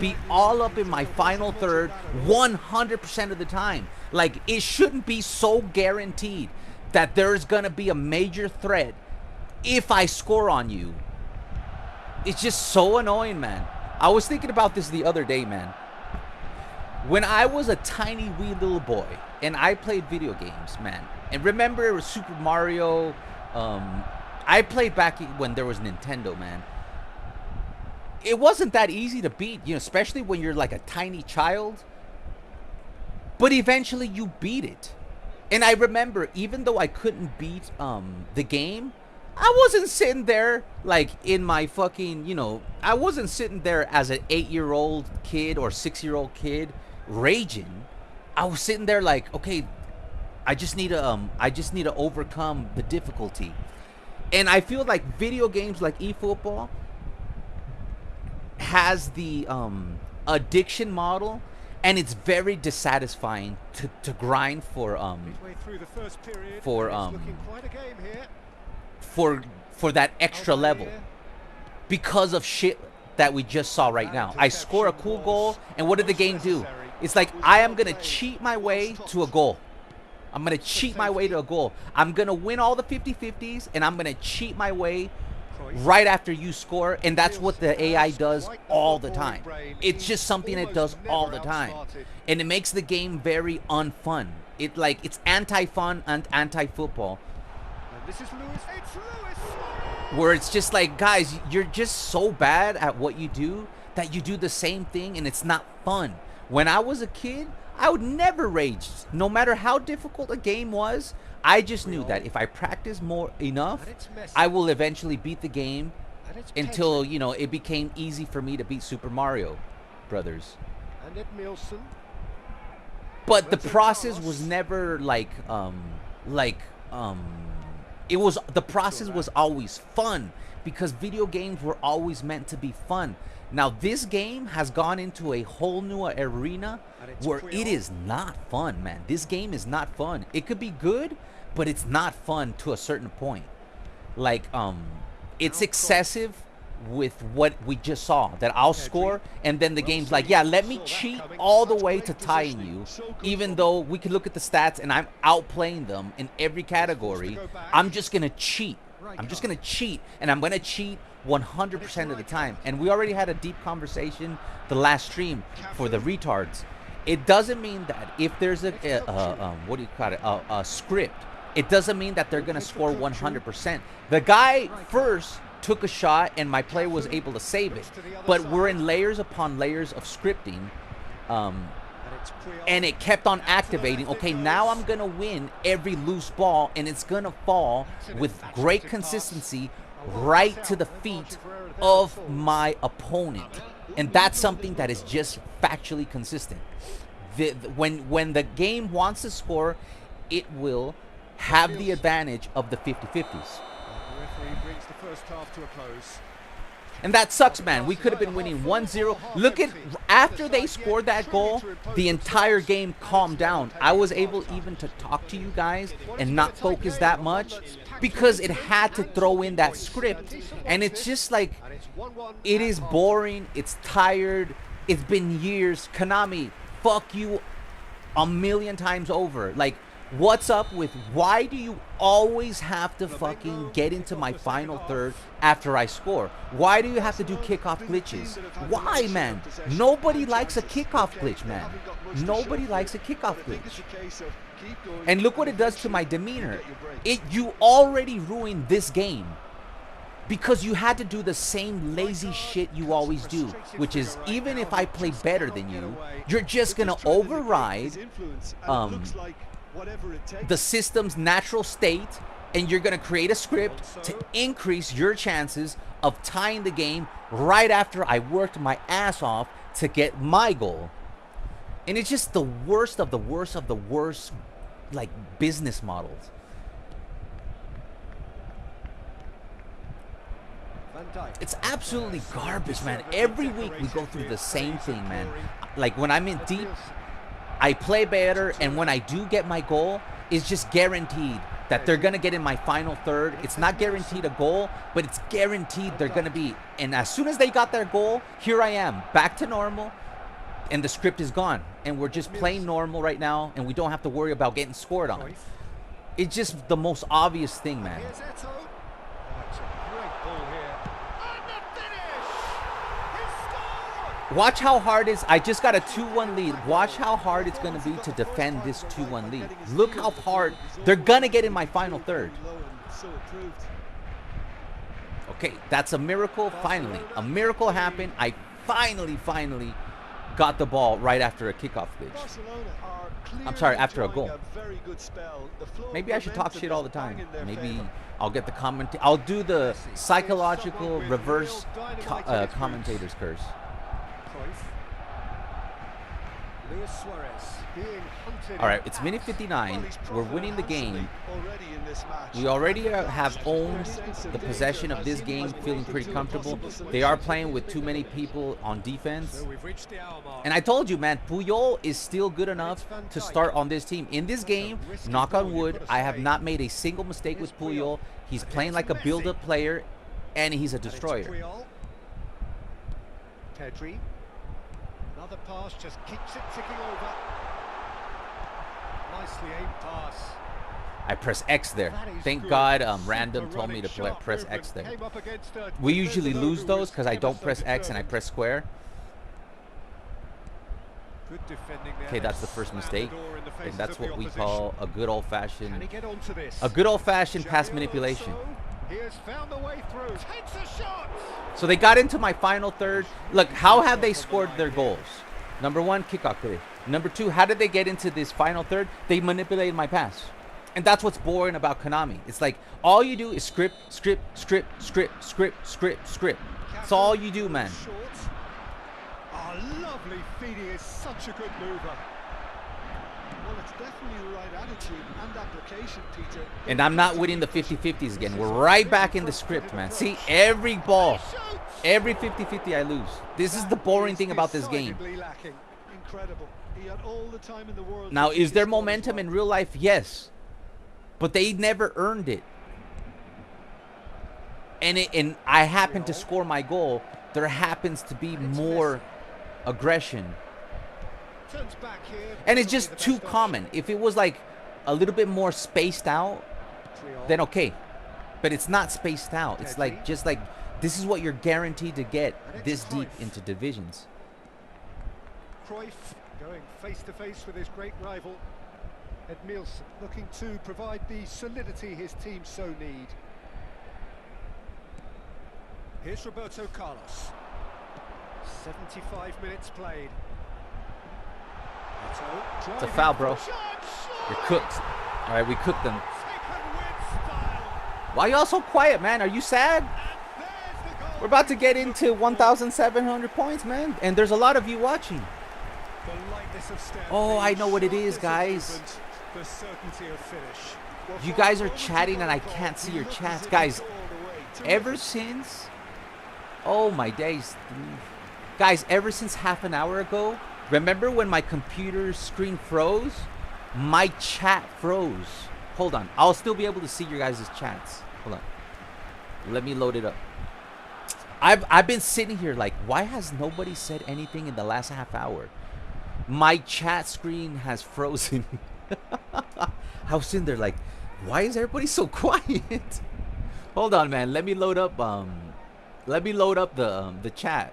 be all up in my final third 100% of the time? Like, it shouldn't be so guaranteed that there's going to be a major threat if I score on you. It's just so annoying, man. I was thinking about this the other day, man. When I was a tiny wee little boy and I played video games, man, and remember it was Super Mario, I played back when there was Nintendo, man. It wasn't that easy to beat, you know, especially when you're like a tiny child. But eventually you beat it. And I remember, even though I couldn't beat the game, I wasn't sitting there like in my fucking, you know, I wasn't sitting there as an 8-year-old kid or 6-year-old kid raging. I was sitting there like, okay, I just need to overcome the difficulty. And I feel like video games like eFootball has the addiction model, and it's very dissatisfying to grind for Midway through the first period, for it's looking quite a game here. for that extra level because of shit that we just saw right now. I score a cool goal, and what did the game do? It's like I am gonna cheat my way to a goal. I'm gonna cheat my way to a goal. I'm gonna win all the 50-50s, and I'm gonna cheat my way right after you score, and that's what the AI does all the time. It's just something it does all the time, and it makes the game very unfun. It's anti-fun and anti-football, And this is Lewis. It's Lewis. where it's just like, guys, you're just so bad at what you do that you do the same thing, and it's not fun. When I was a kid, I would never rage. No matter how difficult a game was, I just knew that if I practice more enough, And it's Messi. I will eventually beat the game And it's until, Pedri. you know, it became easy for me to beat Super Mario Brothers. And Ed Milson. But the process was never it was, the process was always fun, because video games were always meant to be fun. Now this game has gone into a whole new arena where it is not fun, man. This game is not fun. It could be good, but it's not fun to a certain point. Like it's excessive with what we just saw, that I'll score and then the game's like, yeah, let me cheat all the way to tying you, even though we can look at the stats and I'm outplaying them in every category. I'm just gonna cheat. I'm just gonna cheat, and I'm gonna cheat 100% of the time. And we already had a deep conversation the last stream for the retards. It doesn't mean that if there's a what do you call it, a script, it doesn't mean that they're gonna score 100%. The guy first took a shot and my player was able to save it, but we're in layers upon layers of scripting, and it kept on activating. Okay, now I'm gonna win every loose ball, and it's gonna fall with great consistency right to the feet of my opponent, and that's something that is just factually consistent. When the game wants to score, it will have the advantage of the 50-50s. The referee brings the first half to a close. And that sucks, man. We could have been winning 1-0. Look at, after they scored that goal, the entire game calmed down. I was able even to talk to you guys and not focus that much, because it had to throw in that script. And it's just like, it is boring. It's tired. It's been years. Konami, fuck you a million times over. Like, what's up with, why do you always have to fucking get into my final third after I score? Why do you have to do kickoff glitches? Why, man? Nobody likes a kickoff glitch, man. Nobody likes a kickoff glitch. And look what it does to my demeanor. You already ruined this game because you had to do the same lazy shit you always do, which is, even if I play better than you, you're just gonna override the system's natural state, and you're gonna create a script to increase your chances of tying the game right after I worked my ass off to get my goal. And it's just the worst of the worst of the worst, like, business models. It's absolutely garbage, man. Every week we go through the same thing, man. Like, when I'm in deep, I play better, and when I do get my goal, it's just guaranteed that they're going to get in my final third. It's not guaranteed a goal, but it's guaranteed they're going to be. And as soon as they got their goal, here I am, back to normal, and the script is gone. And we're just playing normal right now, and we don't have to worry about getting scored on. It's just the most obvious thing, man. Watch how hard it is. I just got a 2-1 lead. Watch how hard it's going to be to defend this 2-1 lead. Look how hard they're going to get in my final third. Okay, that's a miracle. Finally, a miracle happened. I finally got the ball right after a kickoff glitch. I'm sorry, after a goal. Maybe I should talk shit all the time. Maybe I'll get the comment. I'll do the psychological reverse commentator's curse. All right, it's minute 59. We're winning the game. We already have owned the possession of this game, feeling pretty comfortable. They are playing with too many people on defense. And I told you, man, Puyol is still good enough to start on this team. In this game, knock on wood, I have not made a single mistake with Puyol. He's playing like a build-up player, and he's a destroyer. Pedri. Another pass just keeps it ticking over. Nicely aimed pass. I press X there. Thank God Random told me to press X there. We usually lose those because I don't press X and I press square. Okay, that's the first mistake. And that's what we call a good old-fashioned pass manipulation. He has found the way through. Takes a shot. So they got into my final third. Look, how have they scored their goals? Number one, kickoff today. Number two, how did they get into this final third? They manipulated my pass. And that's what's boring about Konami. It's like all you do is script. That's all you do, man. Oh, lovely feed. He is such a good mover. Well, it's definitely the right attitude and application, Peter. And I'm not winning the 50-50s again. We're right back in the script, man. See, every ball, every 50-50 I lose. This is the boring thing about this game. Incredible. He had all the time in the world. Now, is there momentum in real life? Yes. But they never earned it. And I happen to score my goal. There happens to be more aggression. And it's just too common. If it was like a little bit more spaced out, then okay. But it's not spaced out. It's like just like this is what you're guaranteed to get this deep into divisions. Cruyff going face to face with his great rival. Edmilson looking to provide the solidity his team so need. Here's Roberto Carlos. 75 minutes played. It's a foul, bro. You're cooked. All right, we cooked them. Why y'all so quiet, man? Are you sad? We're about to get into 1,700 points, man. And there's a lot of you watching. Oh, I know what it is, guys. You guys are chatting and I can't see your chats. Guys, ever since... Oh, my days. Guys, ever since half an hour ago... Remember when my computer screen froze? My chat froze. Hold on. I'll still be able to see your guys' chats. Hold on. Let me load it up. I've been sitting here like, why has nobody said anything in the last half hour? My chat screen has frozen. I was sitting there like, why is everybody so quiet? Hold on, man. Let me load up the chat.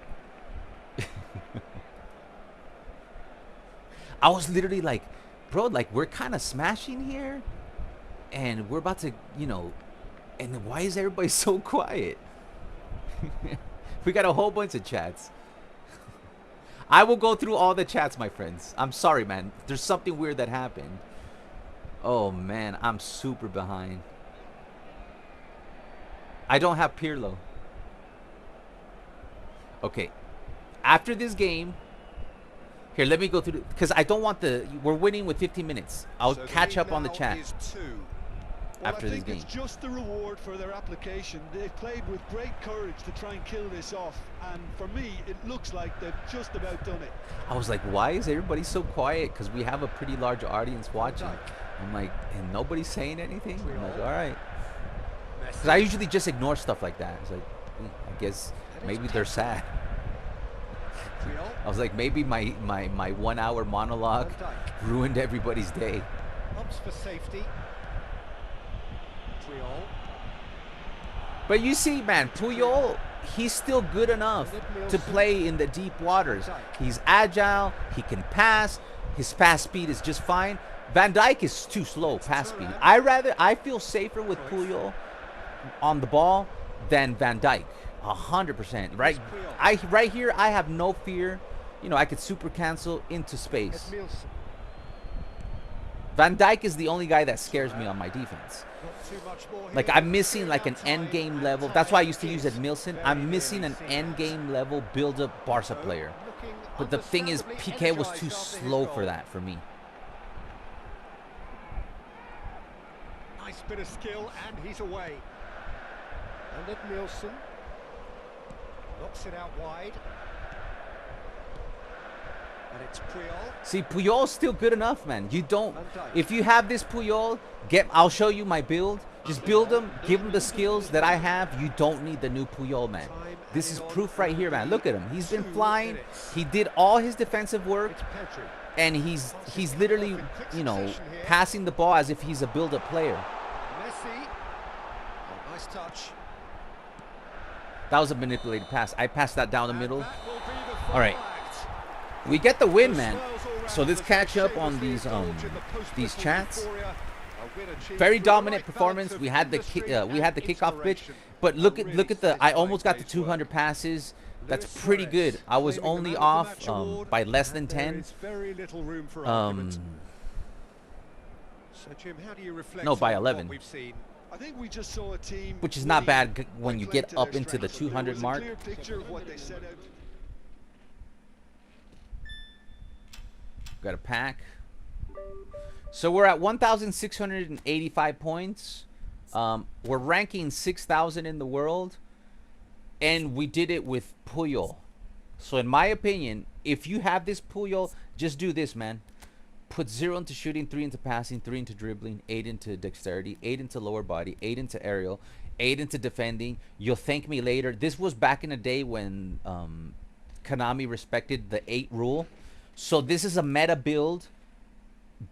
I was literally like, bro, like we're kind of smashing here and we're about to, you know, and why is everybody so quiet? We got a whole bunch of chats. I will go through all the chats, my friends. I'm sorry, man. There's something weird that happened. Oh, man, I'm super behind. I don't have Pirlo. Okay. After this game... Here, let me go through because I don't want the... We're winning with 15 minutes. I'll catch up on the chat. after I this think game. it's just the reward for their application. They've played with great courage to try and kill this off, and for me, it looks like they've just about done it. I was like, why is everybody so quiet? Because we have a pretty large audience watching. I'm like, and nobody's saying anything? I'm like, all right. Because I usually just ignore stuff like that. It's like, I guess maybe they're sad. I was like, maybe my 1 hour monologue ruined everybody's day. Pumps for safety. Puyol. But you see, man, Puyol, he's still good enough to play in the deep waters. He's agile, he can pass, his pass speed is just fine. Van Dijk is too slow pass speed. I feel safer with Puyol on the ball than Van Dijk. 100%. Right here, I have no fear. You know, I could super cancel into space. Van Dijk is the only guy that scares me on my defense. Like, I'm missing like an end game level. That's why I used to use Edmilson. I'm missing an end game level build-up Barca player. But the thing is, PK was too slow for that for me. Nice bit of skill, and he's away. And Edmilson knocks it out wide. And it's Puyol. See, Puyol's still good enough, man. You don't. If you have this Puyol, I'll show you my build. Just build him, give him the skills that I have. You don't need the new Puyol, man. This is proof right here, man. Look at him. He's been flying. He did all his defensive work, and he's literally, you know, passing the ball as if he's a build-up player. Messi. Oh, nice touch. That was a manipulated pass. I passed that down the middle. All right. We get the win, man. So let's catch up on these chats. Very dominant performance. We had the kickoff pitch, but look at the. I almost got the 200 passes. That's pretty good. I was only off by less than 10. No, by 11. I think we just saw a team, which is not bad when you get up into the 200 mark. Got a pack. So we're at 1,685 points. We're ranking 6,000 in the world. And we did it with Puyol. So in my opinion, if you have this Puyol, just do this, man. Put 0 into shooting, 3 into passing, 3 into dribbling, 8 into dexterity, 8 into lower body, 8 into aerial, 8 into defending. You'll thank me later. This was back in the day when Konami respected the 8 rule. So this is a meta build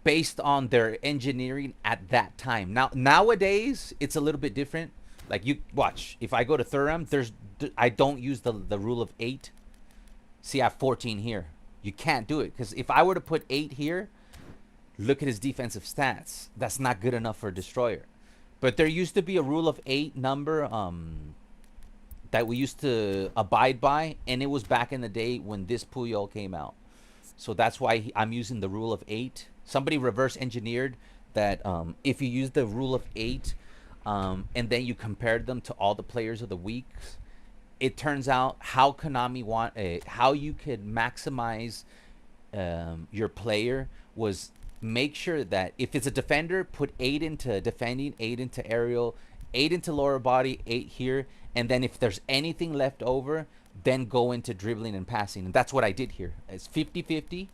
based on their engineering at that time. Nowadays, it's a little bit different. Like, you watch, if I go to Thuram, I don't use the rule of 8. See, I have 14 here. You can't do it, because if I were to put 8 here, look at his defensive stats. That's not good enough for a destroyer. But there used to be a rule of 8 number that we used to abide by, and it was back in the day when this Puyol came out. So that's why I'm using the rule of 8. Somebody reverse engineered that if you use the rule of 8 and then you compared them to all the players of the week, it turns out how Konami how you could maximize your player was make sure that if it's a defender, put 8 into defending, 8 into aerial, 8 into lower body, 8 here, and then if there's anything left over, then go into dribbling and passing. And that's what I did here. It's 50-50.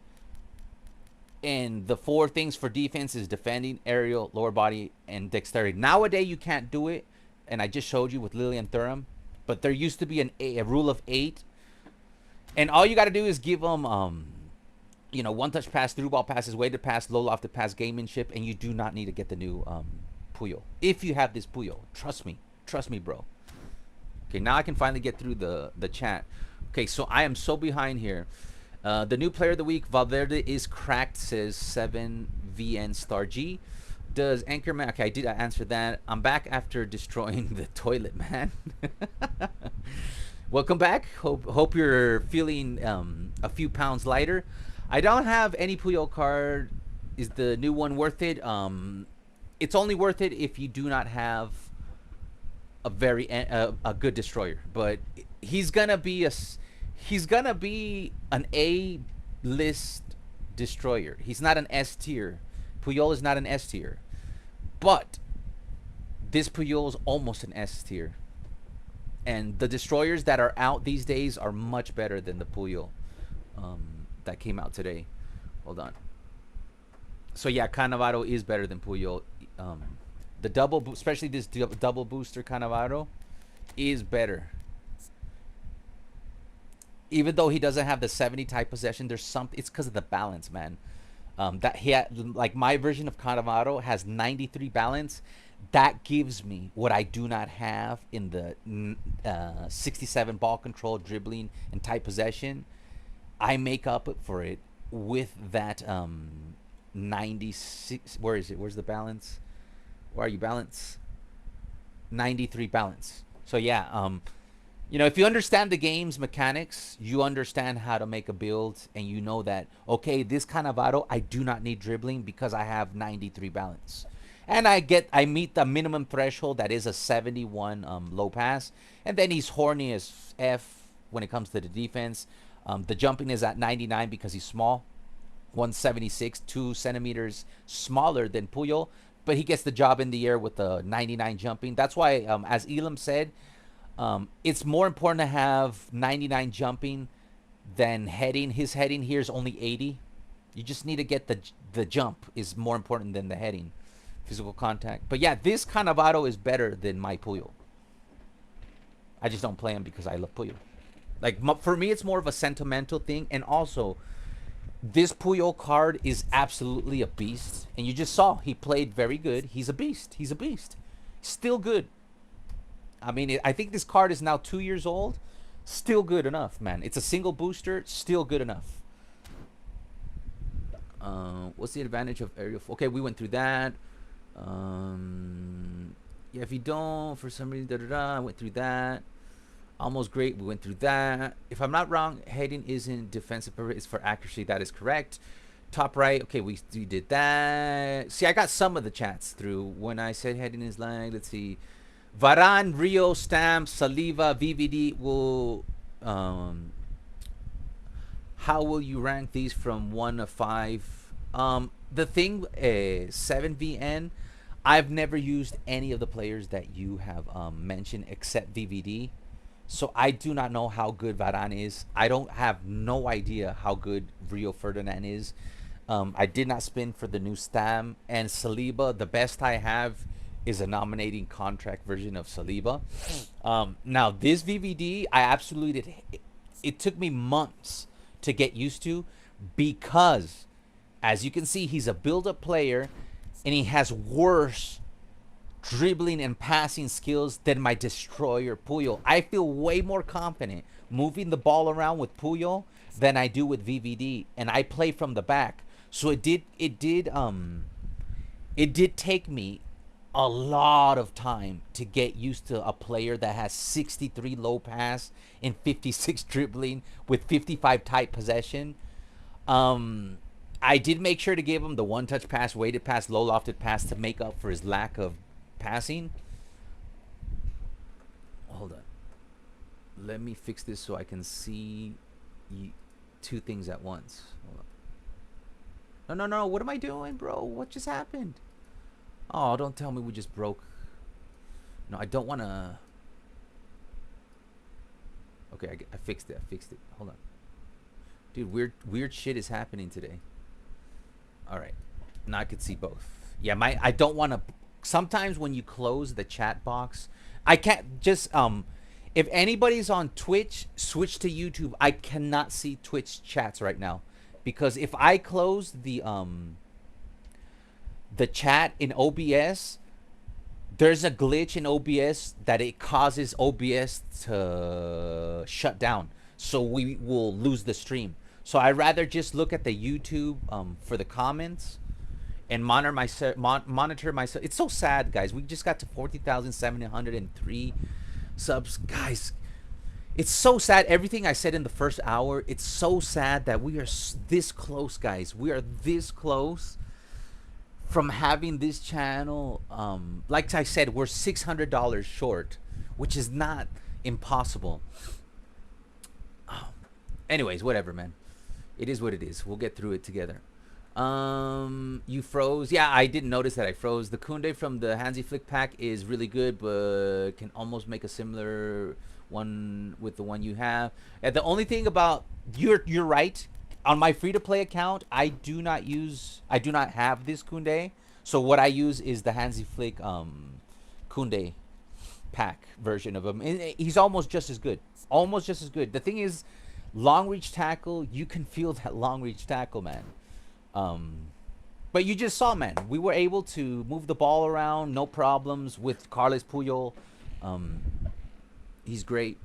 And the 4 things for defense is defending, aerial, lower body, and dexterity. Nowadays, you can't do it. And I just showed you with Lily and Thuram. But there used to be a rule of 8. And all you got to do is give them, you know, one-touch pass, through ball passes, weighted pass, low-lofted pass, gamemanship. And you do not need to get the new Puyol. If you have this Puyol. Trust me. Trust me, bro. Okay, now I can finally get through the chat. Okay, so I am so behind here. The new player of the week, Valverde is cracked, says 7VN Star G. Does Anchorman... Okay, I did answer that. I'm back after destroying the toilet, man. Welcome back. Hope you're feeling a few pounds lighter. I don't have any Puyol card. Is the new one worth it? It's only worth it if you do not have a good destroyer, but he's gonna be an A list destroyer. He's not an S tier. Puyol is not an S tier, but this Puyol's almost an S tier. And the destroyers that are out these days are much better than the Puyol that came out today. Hold on. So yeah, Cannavaro is better than Puyol. The double, especially this double booster Cannavaro, is better. Even though he doesn't have the 70 type possession, there's something. It's because of the balance, man. That he had, like my version of Cannavaro has 93 balance. That gives me what I do not have in the 67 ball control, dribbling, and tight possession. I make up for it with that 96. Where is it? Where's the balance? Where are you, balance? 93 balance. So yeah, you know, if you understand the game's mechanics, you understand how to make a build, and you know that, okay, this Cannavaro, I do not need dribbling because I have 93 balance. And I meet the minimum threshold that is a 71 low pass. And then he's horny as F when it comes to the defense. The jumping is at 99 because he's small. 176, 2 centimeters smaller than Puyol. But he gets the job in the air with the 99 jumping. That's why, as Elam said, it's more important to have 99 jumping than heading. His heading here is only 80. You just need to get the jump is more important than the heading. Physical contact. But yeah, this Cannavaro is better than my Puyol. I just don't play him because I love Puyol. Like, for me, it's more of a sentimental thing. And also, this Puyol card is absolutely a beast. And you just saw, he played very good. He's a beast. He's a beast. Still good. I mean, I think this card is now 2 years old. Still good enough, man. It's a single booster. Still good enough. What's the advantage of aerial? Okay, we went through that. Yeah, if you don't, for some reason, I went through that. Almost great, we went through that. If I'm not wrong, heading isn't defensive, it's for accuracy. That is correct. Top right, okay, we did that. See, I got some of the chats through when I said heading is like, let's see. Varane, Rio, Stamp, Saliva, VVD will, how will you rank these from 1 to 5? The thing, 7VN, I've never used any of the players that you have mentioned except VVD. So I do not know how good Varane is. I don't have no idea how good Rio Ferdinand is. I did not spin for the new Stam. And Saliba, the best I have is a nominating contract version of Saliba. Now, this VVD, I absolutely did. It took me months to get used to because, as you can see, he's a build-up player and he has worse dribbling and passing skills than my destroyer Puyol. I feel way more confident moving the ball around with Puyol than I do with VVD, and I play from the back. So it did take me a lot of time to get used to a player that has 63 low pass and 56 dribbling with 55 tight possession. I did make sure to give him the one-touch pass, weighted pass, low-lofted pass to make up for his lack of passing. Hold on. Let me fix this so I can see two things at once. Hold on. No. What am I doing, bro? What just happened? Oh, don't tell me we just broke. No, I don't want to. Okay, I fixed it. Hold on. Dude, weird shit is happening today. All right. Now I could see both. Yeah, I don't want to. Sometimes when you close the chat box, I can't just if anybody's on Twitch, switch to YouTube. I cannot see Twitch chats right now because if I close the chat in OBS, there's a glitch in OBS that it causes OBS to shut down, so we will lose the stream. So I'd rather just look at the YouTube for the comments and monitor myself. It's so sad, guys. We just got to 40,703 subs. Guys, it's so sad. Everything I said in the first hour, it's so sad that we are this close, guys. We are this close from having this channel. Like I said, we're $600 short, which is not impossible. Anyways, whatever, man. It is what it is. We'll get through it together. You froze. Yeah, I didn't notice that I froze. The Kunde from the Hansi Flick pack is really good, but can almost make a similar one with the one you have. And the only thing about you're right. On my free to play account, I do not have this Kunde. So what I use is the Hansi Flick Kunde pack version of him. And he's almost just as good. Almost just as good. The thing is, long reach tackle, you can feel that long reach tackle, man. But you just saw, man, we were able to move the ball around, no problems with Carles Puyol. He's great.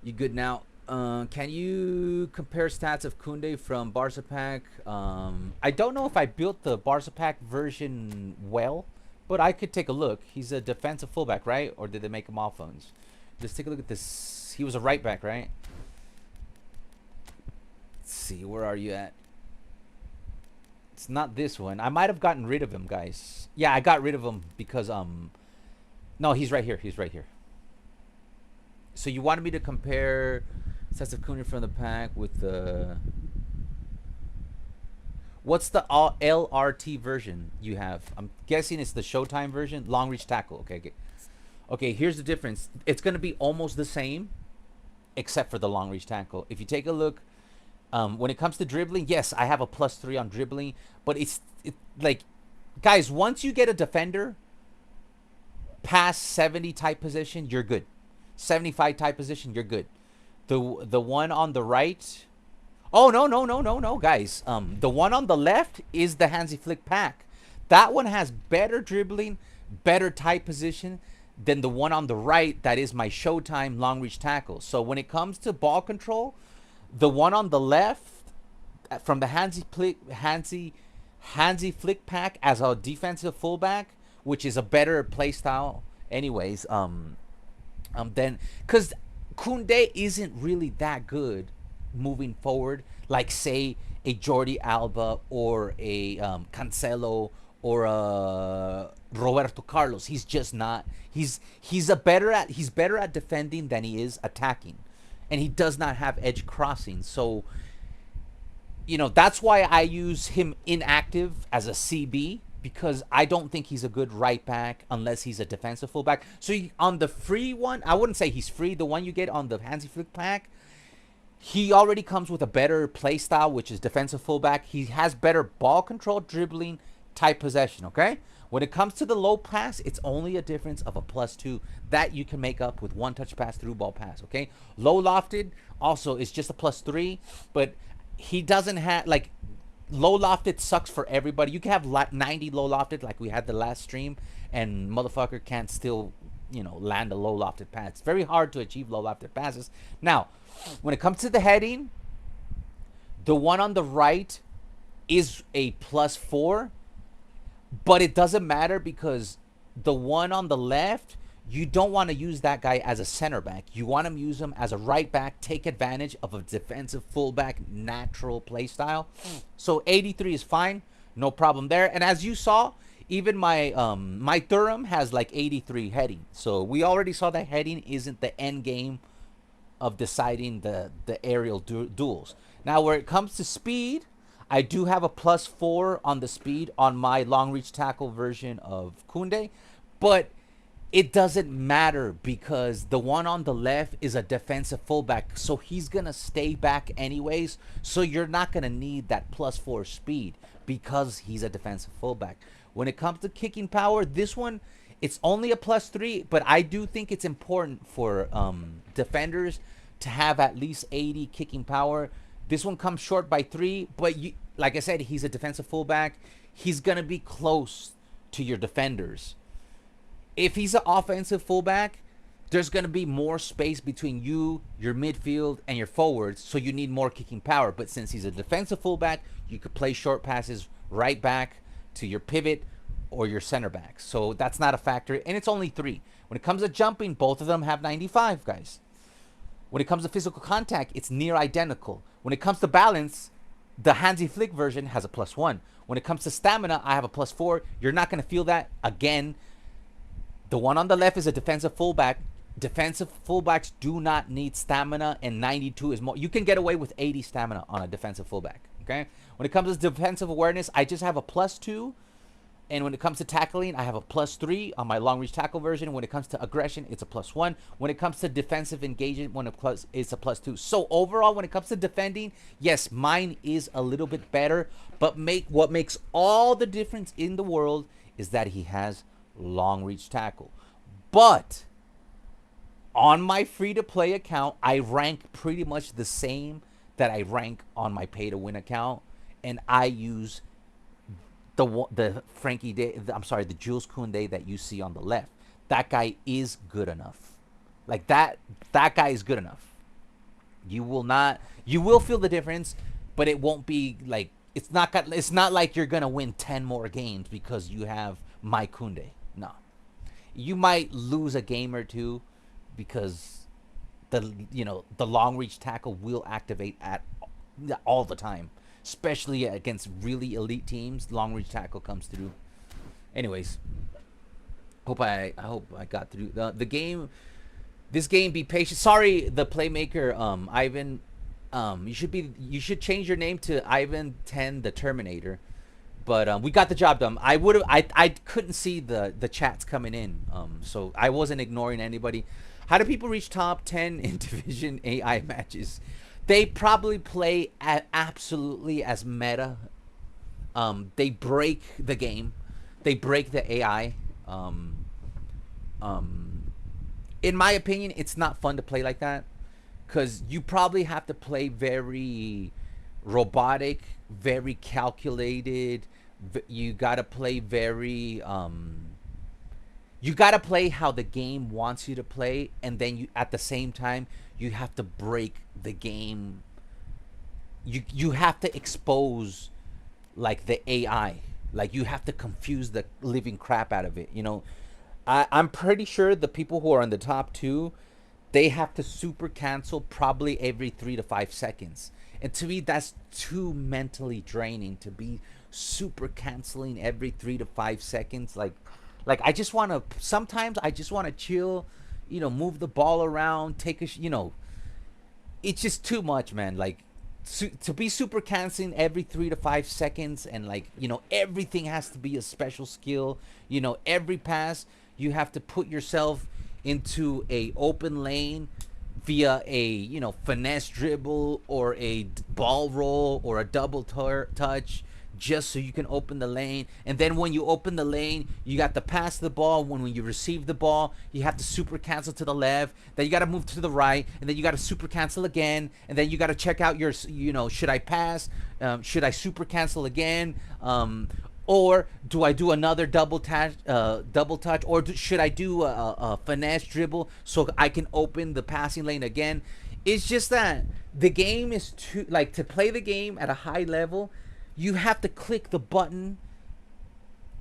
You good now? Can you compare stats of Kunde from Barca pack? I don't know if I built the Barca pack version well, but I could take a look. He's a defensive fullback, right? Or did they make him offense? Let's take a look at this. He was a right back, right? Let's see, where are you at? It's not this one. I might have gotten rid of him, guys. Yeah, I got rid of him because no, he's right here. He's right here. So you wanted me to compare sets of Kunde from the pack with the what's the LRT version you have? I'm guessing it's the Showtime version, long reach tackle. Okay. Okay, here's the difference. It's going to be almost the same except for the long reach tackle. If you take a look, when it comes to dribbling, yes, I have a +3 on dribbling, but it's like, guys, once you get a defender past 70 type position, you're good. 75 type position, you're good. The one on the right, oh no, guys. The one on the left is the Hansi Flick pack. That one has better dribbling, better tight position than the one on the right that is my Showtime long reach tackle. So when it comes to ball control, the one on the left from the Hansi Flick pack as a defensive fullback, which is a better play style anyways, then because Kunde isn't really that good moving forward, like say a Jordi Alba or a Cancelo or a Roberto Carlos. He's just not. He's better at defending than he is attacking, and he does not have edge crossing. So, you know, that's why I use him inactive as a CB, because I don't think he's a good right back unless he's a defensive fullback. So on the free one, I wouldn't say he's free. The one you get on the Hansi Flick pack, he already comes with a better play style, which is defensive fullback. He has better ball control, dribbling, tight possession, okay? When it comes to the low pass, it's only a difference of a +2 that you can make up with one touch pass, through ball pass, okay? Low lofted also is just a +3, but he doesn't have, like, low lofted sucks for everybody. You can have 90 low lofted like we had the last stream, and motherfucker can't still, you know, land a low lofted pass. It's very hard to achieve low lofted passes. Now, when it comes to the heading, the one on the right is a +4, but it doesn't matter because the one on the left, you don't want to use that guy as a center back. You want to use him as a right back, take advantage of a defensive fullback natural play style. So 83 is fine, no problem there. And as you saw, even my my Thuram has like 83 heading. So we already saw that heading isn't the end game of deciding the aerial duels. Now, where it comes to speed, I do have a +4 on the speed on my long reach tackle version of Kunde, but it doesn't matter because the one on the left is a defensive fullback, so he's going to stay back anyways, so you're not going to need that +4 speed because he's a defensive fullback. When it comes to kicking power, this one, it's only a +3, but I do think it's important for defenders to have at least 80 kicking power. This one comes short by 3, but you, like I said, he's a defensive fullback. He's going to be close to your defenders. If he's an offensive fullback, there's going to be more space between you, your midfield, and your forwards, so you need more kicking power. But since he's a defensive fullback, you could play short passes right back to your pivot or your center back. So that's not a factor, and it's only 3. When it comes to jumping, both of them have 95, guys. When it comes to physical contact, it's near identical. When it comes to balance, the Hansi Flick version has a +1. When it comes to stamina, I have a +4. You're not going to feel that. Again, the one on the left is a defensive fullback. Defensive fullbacks do not need stamina, and 92 is more. You can get away with 80 stamina on a defensive fullback. Okay. When it comes to defensive awareness, I just have a +2. And when it comes to tackling, I have a +3 on my long reach tackle version. When it comes to aggression, it's a +1. When it comes to defensive engagement, it's a +2. So overall, when it comes to defending, yes, mine is a little bit better. But what makes all the difference in the world is that he has long reach tackle. But on my free-to-play account, I rank pretty much the same that I rank on my pay-to-win account. And I use the Frankie Day, the Jules Koundé that you see on the left. That guy is good enough. Like that guy is good enough. You will feel the difference, but it won't be like it's not like you're gonna win 10 more games because you have my Koundé. No, you might lose a game or two because the long reach tackle will activate all the time. Especially against really elite teams, long reach tackle comes through. Anyways, I hope I got through the game. This game, be patient. Sorry, the playmaker, Ivan. You should change your name to Ivan 10 the Terminator. But we got the job done. I couldn't see the chats coming in. So I wasn't ignoring anybody. How do people reach top 10 in Division AI matches? They probably play absolutely as meta. They break the game. They break the AI. In my opinion, it's not fun to play like that. Because you probably have to play very robotic, very calculated. You got to play very... you got to play how the game wants you to play. And then at the same time, you have to break the game. You have to expose like the AI. Like you have to confuse the living crap out of it. I'm pretty sure the people who are on the top 2, they have to super cancel probably every 3 to 5 seconds. And to me, that's too mentally draining to be super canceling every 3 to 5 seconds. Like I just want to, sometimes I just want to chill, move the ball around, take a, it's just too much, man. Like to be super canceling every 3 to 5 seconds and like, everything has to be a special skill. Every pass, you have to put yourself into a open lane via a, finesse dribble or a ball roll or a double touch, just so you can open the lane. And then when you open the lane, you got to pass the ball. When you receive the ball, you have to super cancel to the left. Then you got to move to the right, and then you got to super cancel again. And then you got to check out your, should I pass? Should I super cancel again? Or do I do another double touch? Or should I do a finesse dribble so I can open the passing lane again? It's just that the game is too, like, to play the game at a high level, you have to click the button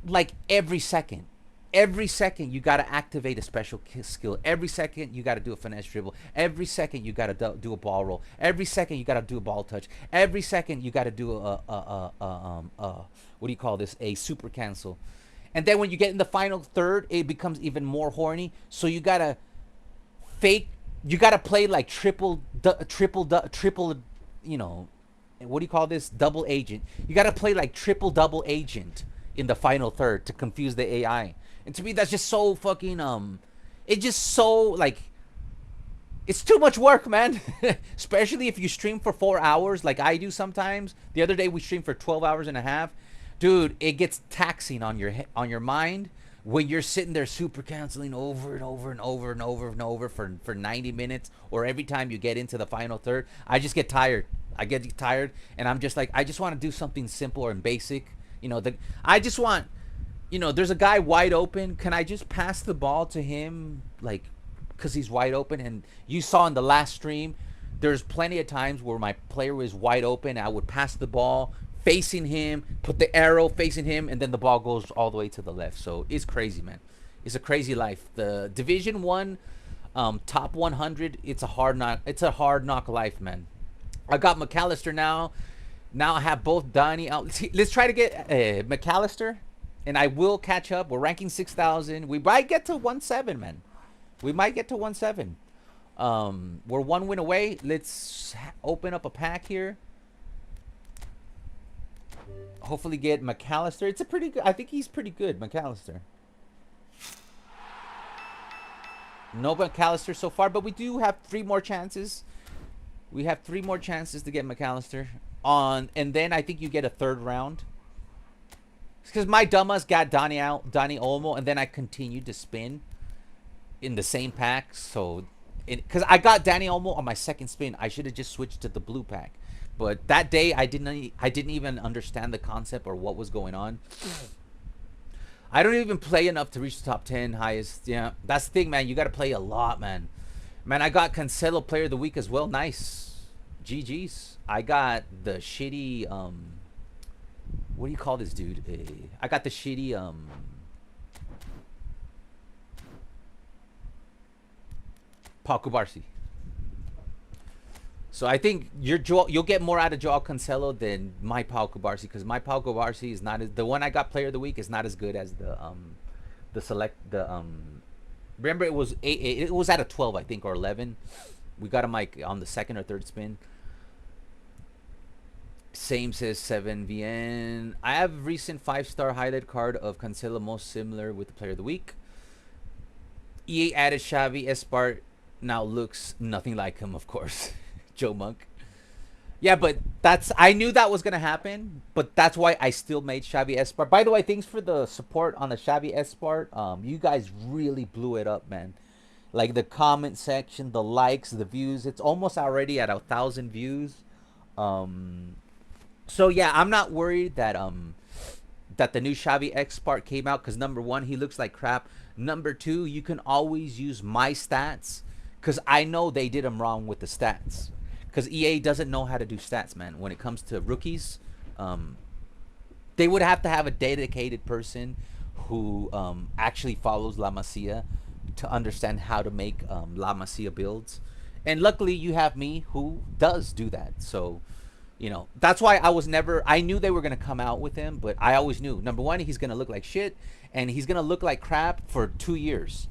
like every second. Every second you got to activate a special skill. Every second you got to do a finesse dribble. Every second you got to do a ball roll. Every second you got to do a ball touch. Every second you got to do what do you call this? A super cancel. And then when you get in the final third, it becomes even more horny. So you got to fake. You got to play like triple, what do you call this? Double agent. You got to play like triple double agent in the final third to confuse the AI. And to me, that's just so fucking, it's just so, like, it's too much work, man. Especially if you stream for 4 hours like I do sometimes. The other day we streamed for 12 hours and a half. Dude, it gets taxing on your mind when you're sitting there super canceling over and over and over and over and over for 90 minutes, or every time you get into the final third. I just get tired. I get tired, and I'm just like, I just want to do something simple and basic. I just want, there's a guy wide open. Can I just pass the ball to him, like, because he's wide open? And you saw in the last stream, there's plenty of times where my player was wide open. I would pass the ball facing him, put the arrow facing him, and then the ball goes all the way to the left. So it's crazy, man. It's a crazy life. The Division 1 top 100, it's a hard knock life, man. I got McAllister now. Now I have both Donnie out. Let's try to get McAllister, and I will catch up. We're ranking 6,000. We might get to 1-7, man. We might get to 1-7. We're one win away. Let's open up a pack here. Hopefully get McAllister. It's a pretty good. I think he's pretty good, McAllister. No McAllister so far, but we do have 3 more chances. We have 3 more chances to get McAllister on, and then I think you get a 3rd round. Because my dumbass got Donny Olmo, and then I continued to spin in the same pack. So, because I got Donny Olmo on my 2nd spin, I should have just switched to the blue pack. But that day, I didn't even understand the concept or what was going on. I don't even play enough to reach the top 10 highest. Yeah, that's the thing, man. You got to play a lot, man. Man, I got Cancelo Player of the Week as well. Nice. GG's. I got the shitty, what do you call this dude? I got the shitty, Pau Cubarsí. So I think you'll get more out of Joao Cancelo than my Pau Cubarsí, because my Pau Cubarsí is not as, the one I got Player of the Week is not as good as the remember it was at a 12, I think, or 11. We got him like on the 2nd or 3rd spin. Same says 7VN. I have recent 5-star highlight card of Cancelo, most similar with the Player of the Week. EA added Xavi Espart, now looks nothing like him, of course. Joe Monk. Yeah, but I knew that was gonna happen, but that's why I still made Xavi Espart. By the way, thanks for the support on the Xavi Espart. You guys really blew it up, man. Like the comment section, the likes, the views. It's almost already at 1,000 views. So yeah, I'm not worried that that the new Xavi Espart came out, because number 1, he looks like crap. Number 2, you can always use my stats, because I know they did him wrong with the stats. Because EA doesn't know how to do stats, man. When it comes to rookies, they would have to have a dedicated person who actually follows La Masia to understand how to make La Masia builds. And luckily, you have me who does do that. So, you know, that's why I knew they were going to come out with him, but I always knew, number 1, he's going to look like shit, and he's going to look like crap for 2 years.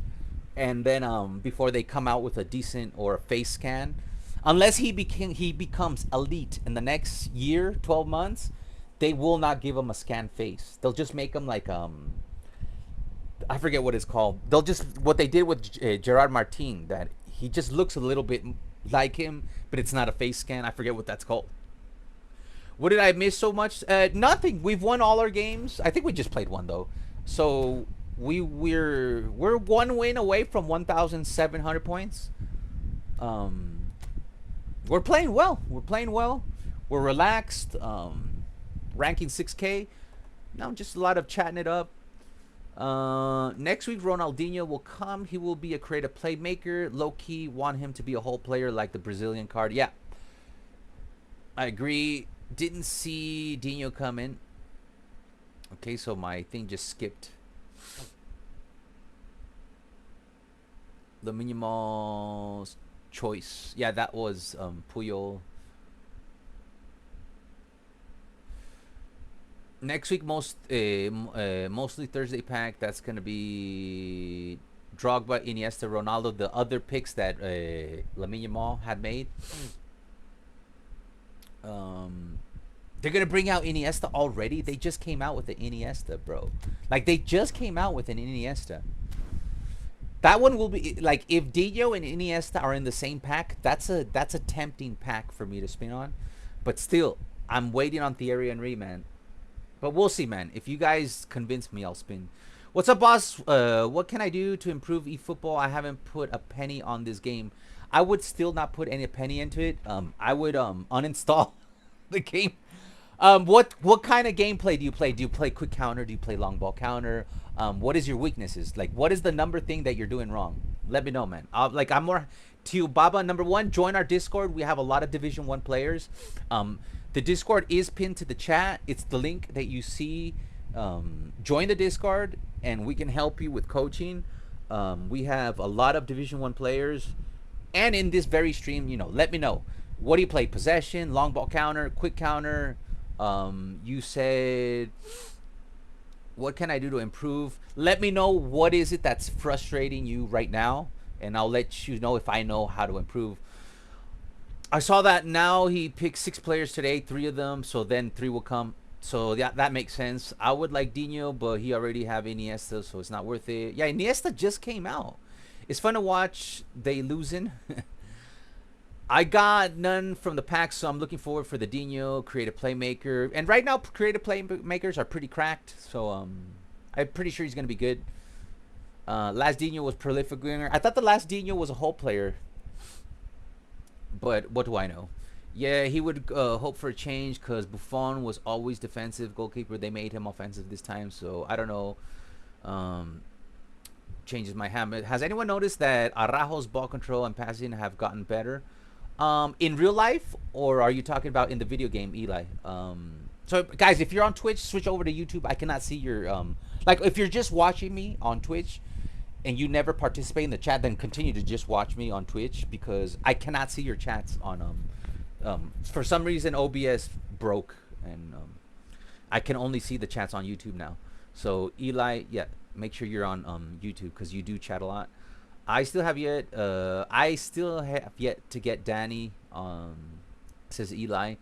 And then before they come out with a decent or a face scan, unless he becomes elite in the next year, 12 months, they will not give him a scan face. They'll just make him like I forget what it's called. They'll just, what they did with Gerard Martin, that he just looks a little bit like him, but it's not a face scan. I forget what that's called. What did I miss so much? Nothing. We've won all our games. I think we just played one though. So we're 1 win away from 1,700 points. We're playing well. We're relaxed. Ranking 6K. Now just a lot of chatting it up. Next week, Ronaldinho will come. He will be a creative playmaker. Low-key want him to be a whole player like the Brazilian card. Yeah, I agree. Didn't see Dino come in. Okay, so my thing just skipped. The minimal choice. Yeah, that was Puyol. Next week, mostly Thursday pack. That's gonna be Drogba, Iniesta, Ronaldo. The other picks that Lamine Yamal had made. They're gonna bring out Iniesta already. They just came out with the Iniesta, bro. Like they just came out with an Iniesta. That one will be like, if Dino and Iniesta are in the same pack, that's a tempting pack for me to spin on. But still, I'm waiting on Thierry Henry, man. But we'll see, man. If you guys convince me, I'll spin. What's up, boss? What can I do to improve eFootball? I haven't put a penny on this game. I would still not put any penny into it. I would uninstall the game. What kind of gameplay do you play? Do you play quick counter? Do you play long ball counter? What is your weaknesses? Like, what is the number thing that you're doing wrong? Let me know, man. I'm more to you, Baba. Number 1, join our Discord. We have a lot of Division 1 players. The Discord is pinned to the chat. It's the link that you see. Join the Discord, and we can help you with coaching. We have a lot of Division 1 players. And in this very stream, you know, let me know. What do you play? Possession, long ball counter, quick counter. You said, what can I do to improve? Let me know what is it that's frustrating you right now, and I'll let you know if I know how to improve. I saw that now he picked 6 players today, 3 of them, so then 3 will come. So yeah, that makes sense. I would like Dino, but he already have Iniesta, so it's not worth it. Yeah, Iniesta just came out. It's fun to watch they losing. I got none from the pack, so I'm looking forward for the Dino creative playmaker. And right now, creative playmakers are pretty cracked, so I'm pretty sure he's gonna be good. Last Dino was prolific winger. I thought the last Dino was a whole player, but what do I know? Yeah, he would hope for a change because Buffon was always defensive goalkeeper. They made him offensive this time, so I don't know. Changes my habit. Has anyone noticed that Araujo's ball control and passing have gotten better? In real life, or are you talking about in the video game, Eli? So guys, if you're on Twitch, switch over to YouTube. I cannot see your like if you're just watching me on Twitch and you never participate in the chat, then continue to just watch me on Twitch because I cannot see your chats on for some reason OBS broke and I can only see the chats on YouTube now. So Eli, yeah, make sure you're on YouTube because you do chat a lot. I still have yet to get Danny, says Eli.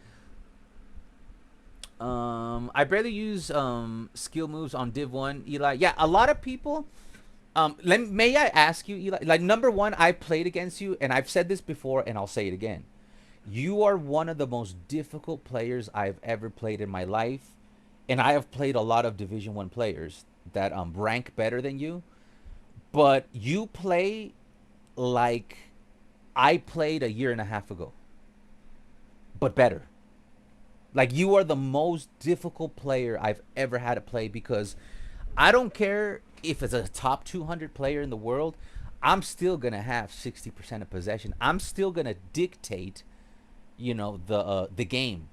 I barely use skill moves on Div 1, Eli. Yeah, a lot of people. May I ask you, Eli? Like, number one, I played against you, and I've said this before, and I'll say it again. You are one of the most difficult players I've ever played in my life, and I have played a lot of Division 1 players that rank better than you. But you play like I played a year and a half ago, but better. Like, you are the most difficult player I've ever had to play because I don't care if it's a top 200 player in the world. I'm still going to have 60% of possession. I'm still going to dictate, you know, the game.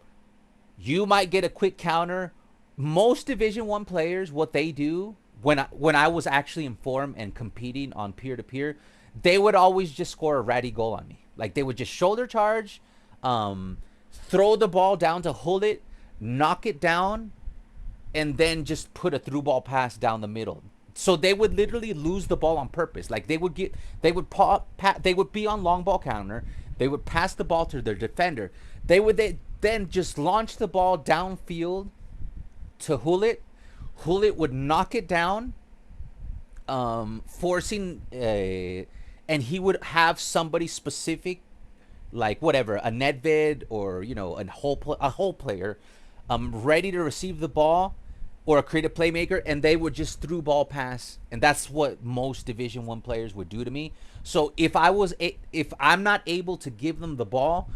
You might get a quick counter. Most Division 1 players, what they do, when I was actually in form and competing on peer-to-peer, they would always just score a ratty goal on me. Like, they would just shoulder charge, throw the ball down to hold it, knock it down, and then just put a through ball pass down the middle. So they would literally lose the ball on purpose. Like, they would be on long ball counter. They would pass the ball to their defender. They then just launch the ball downfield to Hulit. Hulit would knock it down, forcing and he would have somebody specific, like whatever, a Nedved or, you know, a whole player, ready to receive the ball, or a creative playmaker, and they would just through ball pass, and that's what most Division 1 players would do to me. So if I'm not able to give them the ball,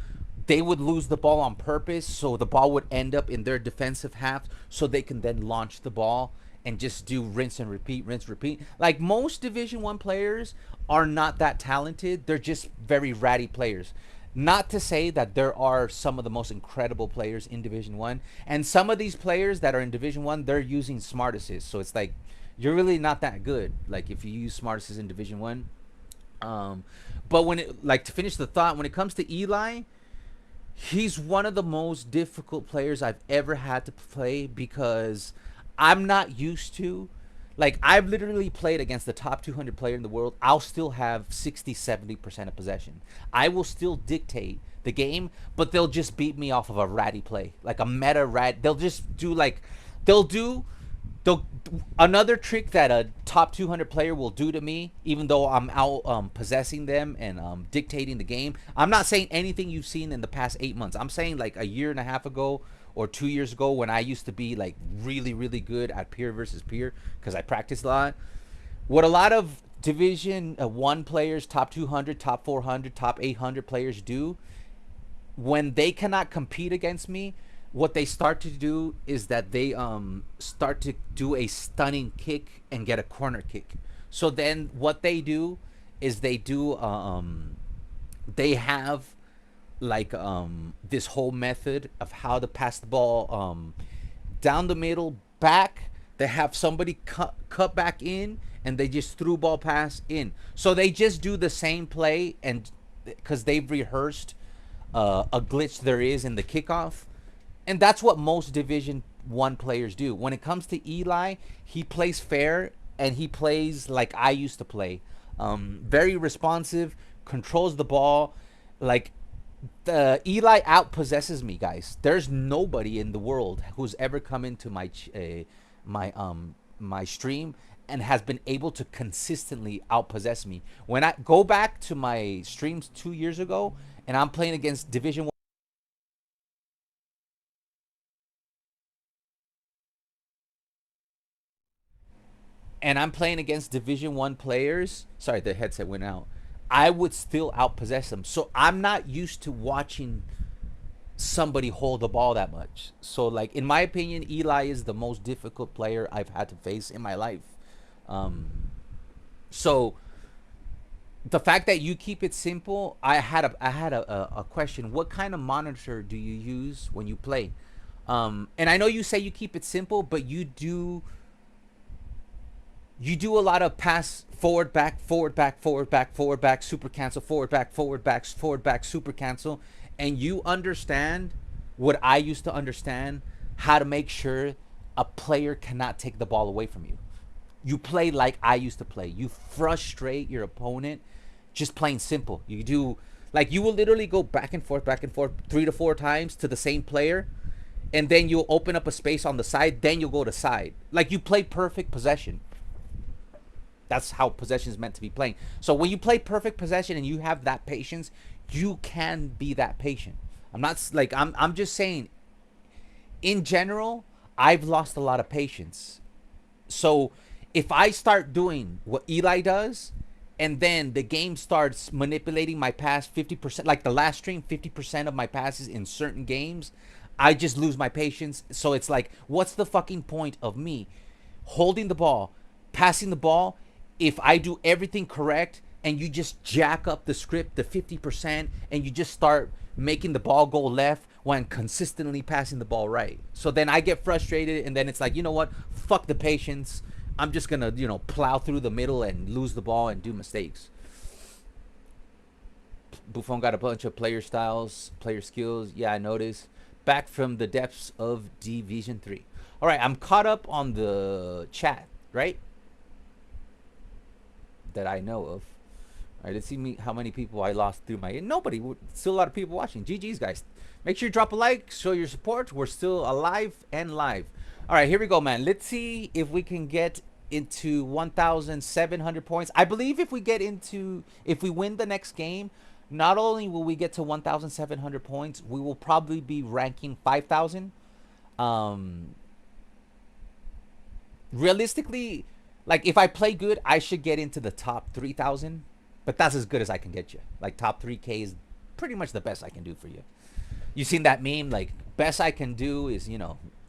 they would lose the ball on purpose, so the ball would end up in their defensive half, so they can then launch the ball and just do rinse and repeat, rinse, repeat. Like, most Division 1 players are not that talented. They're just very ratty players. Not to say that there are some of the most incredible players in Division 1. And some of these players that are in Division 1, they're using Smart Assist. So it's like, you're really not that good, like, if you use Smart Assist in Division 1. But to finish the thought, when it comes to Eli, he's one of the most difficult players I've ever had to play because I'm not used to, like, I've literally played against the top 200 player in the world. I'll still have 60-70% of possession. I will still dictate the game, but they'll just beat me off of a ratty play, like a meta rat. They'll just do another trick that a top 200 player will do to me, even though I'm out possessing them and dictating the game. I'm not saying anything you've seen in the past 8 months. I'm saying like a year and a half ago or 2 years ago, when I used to be like really, really good at peer versus peer because I practiced a lot. What a lot of Division 1 players, top 200, top 400, top 800 players do, when they cannot compete against me, what they start to do is that they start to do a stunning kick and get a corner kick. So then what they do is they have like this whole method of how to pass the ball down the middle, back. They have somebody cut back in, and they just through ball pass in. So they just do the same play, and because they've rehearsed a glitch there is in the kickoff. And that's what most Division 1 players do. When it comes to Eli, he plays fair, and he plays like I used to play. Very responsive, controls the ball. Like, The Eli outpossesses me, guys. There's nobody in the world who's ever come into my stream and has been able to consistently outpossess me. When I go back to my streams 2 years ago and I'm playing against Division 1, and I'm playing against Division 1 players, sorry, the headset went out, I would still outpossess them. So I'm not used to watching somebody hold the ball that much. So, like, in my opinion, Eli is the most difficult player I've had to face in my life. So the fact that you keep it simple, I had a question. What kind of monitor do you use when you play? And I know you say you keep it simple, but you do a lot of pass forward back, forward back, forward back, forward back, super cancel, forward back, forward back, forward back, super cancel, and you understand what I used to understand, how to make sure a player cannot take the ball away from you. You play like I used to play. You frustrate your opponent just playing simple. You do, like, you will literally go back and forth 3 to 4 times to the same player, and then you'll open up a space on the side, then you'll go to side. Like, you play perfect possession. That's how possession is meant to be playing. So when you play perfect possession and you have that patience, you can be that patient. I'm not like, I'm just saying, in general, I've lost a lot of patience. So if I start doing what Eli does, and then the game starts manipulating my pass 50%, like the last stream, 50% of my passes in certain games, I just lose my patience. So it's like, what's the fucking point of me holding the ball, passing the ball, if I do everything correct and you just jack up the script to 50% and you just start making the ball go left when consistently passing the ball right? So then I get frustrated, and then it's like, you know what? Fuck the patience. I'm just going to, plow through the middle and lose the ball and do mistakes. Buffon got a bunch of player styles, player skills. Yeah, I noticed. Back from the depths of Division 3. All right, I'm caught up on the chat, right? That I know of. All right, let's see how many people I lost through my... Nobody. Still a lot of people watching. GG's, guys. Make sure you drop a like. Show your support. We're still alive and live. All right, here we go, man. Let's see if we can get into 1,700 points. I believe if we win the next game, not only will we get to 1,700 points, we will probably be ranking 5,000. Realistically, like, if I play good, I should get into the top 3,000. But that's as good as I can get you. Like, top 3K is pretty much the best I can do for you. You seen that meme? Like, best I can do is,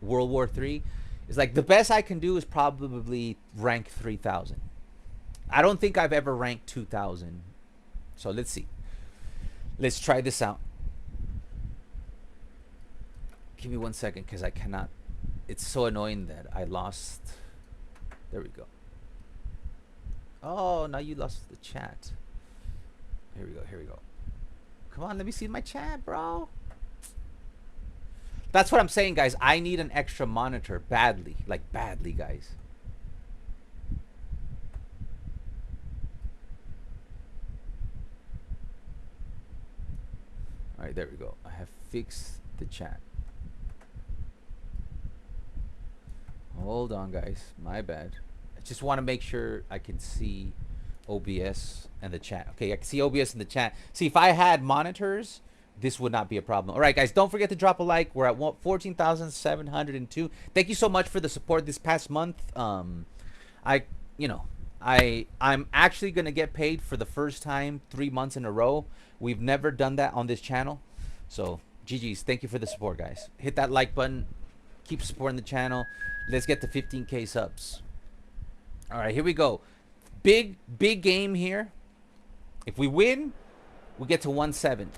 World War III. It's like, the best I can do is probably rank 3,000. I don't think I've ever ranked 2,000. So let's see. Let's try this out. Give me 1 second, because I cannot. It's so annoying that I lost. There we go. Oh, now you lost the chat. Here we go. Come on, let me see my chat, bro. That's what I'm saying, guys. I need an extra monitor badly. Like, badly, guys. All right, there we go. I have fixed the chat. Hold on, guys. My bad. I just want to make sure I can see OBS and the chat. Okay, I can see OBS and the chat. See, if I had monitors, this would not be a problem. All right, guys, don't forget to drop a like. We're at 14,702. Thank you so much for the support this past month. I'm actually gonna get paid for the first time 3 months in a row. We've never done that on this channel. So, GG's. Thank you for the support, guys. Hit that like button. Keep supporting the channel. Let's get to 15K subs. All right, here we go. Big game here. If we win, we get to 1-7.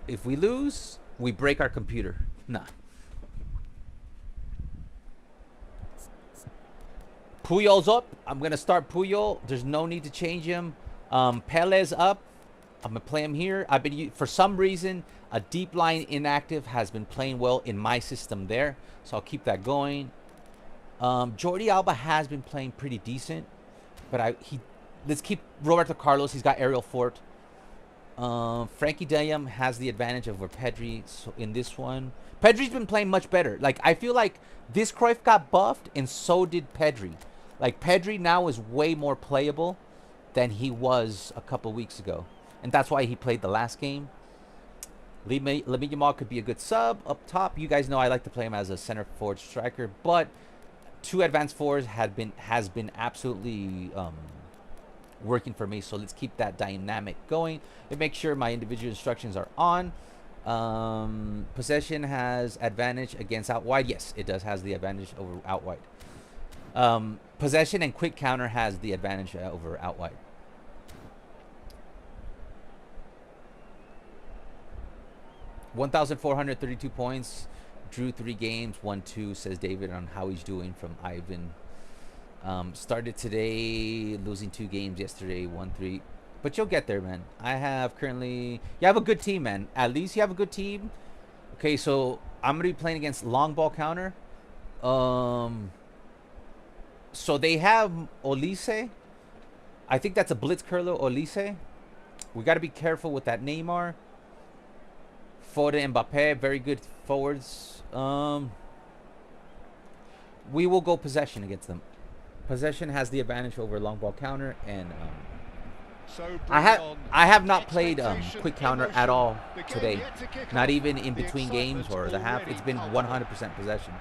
If we lose, we break our computer. Nah. Puyol's up. I'm going to start Puyol. There's no need to change him. Pelez up. I'm going to play him here. For some reason, a deep line inactive has been playing well in my system there. So I'll keep that going. Jordi Alba has been playing pretty decent. But let's keep Roberto Carlos. He's got aerial fort. Frankie de Jong has the advantage over Pedri in this one. Pedri's been playing much better. Like, I feel like this Cruyff got buffed, and so did Pedri. Like, Pedri now is way more playable than he was a couple weeks ago. And that's why he played the last game. Lamine Yamal could be a good sub up top. You guys know I like to play him as a center forward striker. But two advanced forwards has been absolutely working for me. So let's keep that dynamic going and make sure my individual instructions are on. Possession has advantage against out wide. Yes, it does has the advantage over out wide. Possession and quick counter has the advantage over out wide. $1,432 points. Drew 3 games, 1-2, says David on how he's doing from Ivan. Started today, losing 2 games yesterday, 1-3. But you'll get there, man. I have currently... You have a good team, man. At least you have a good team. Okay, so I'm going to be playing against long ball counter. So they have Olise. I think that's a blitz curler, Olise. We got to be careful with that Neymar. Foden, Mbappe, very good forwards. We will go possession against them. Possession has the advantage over long ball counter, and I have not played quick counter at all today. Not even in between games or the half. It's been 100% possession.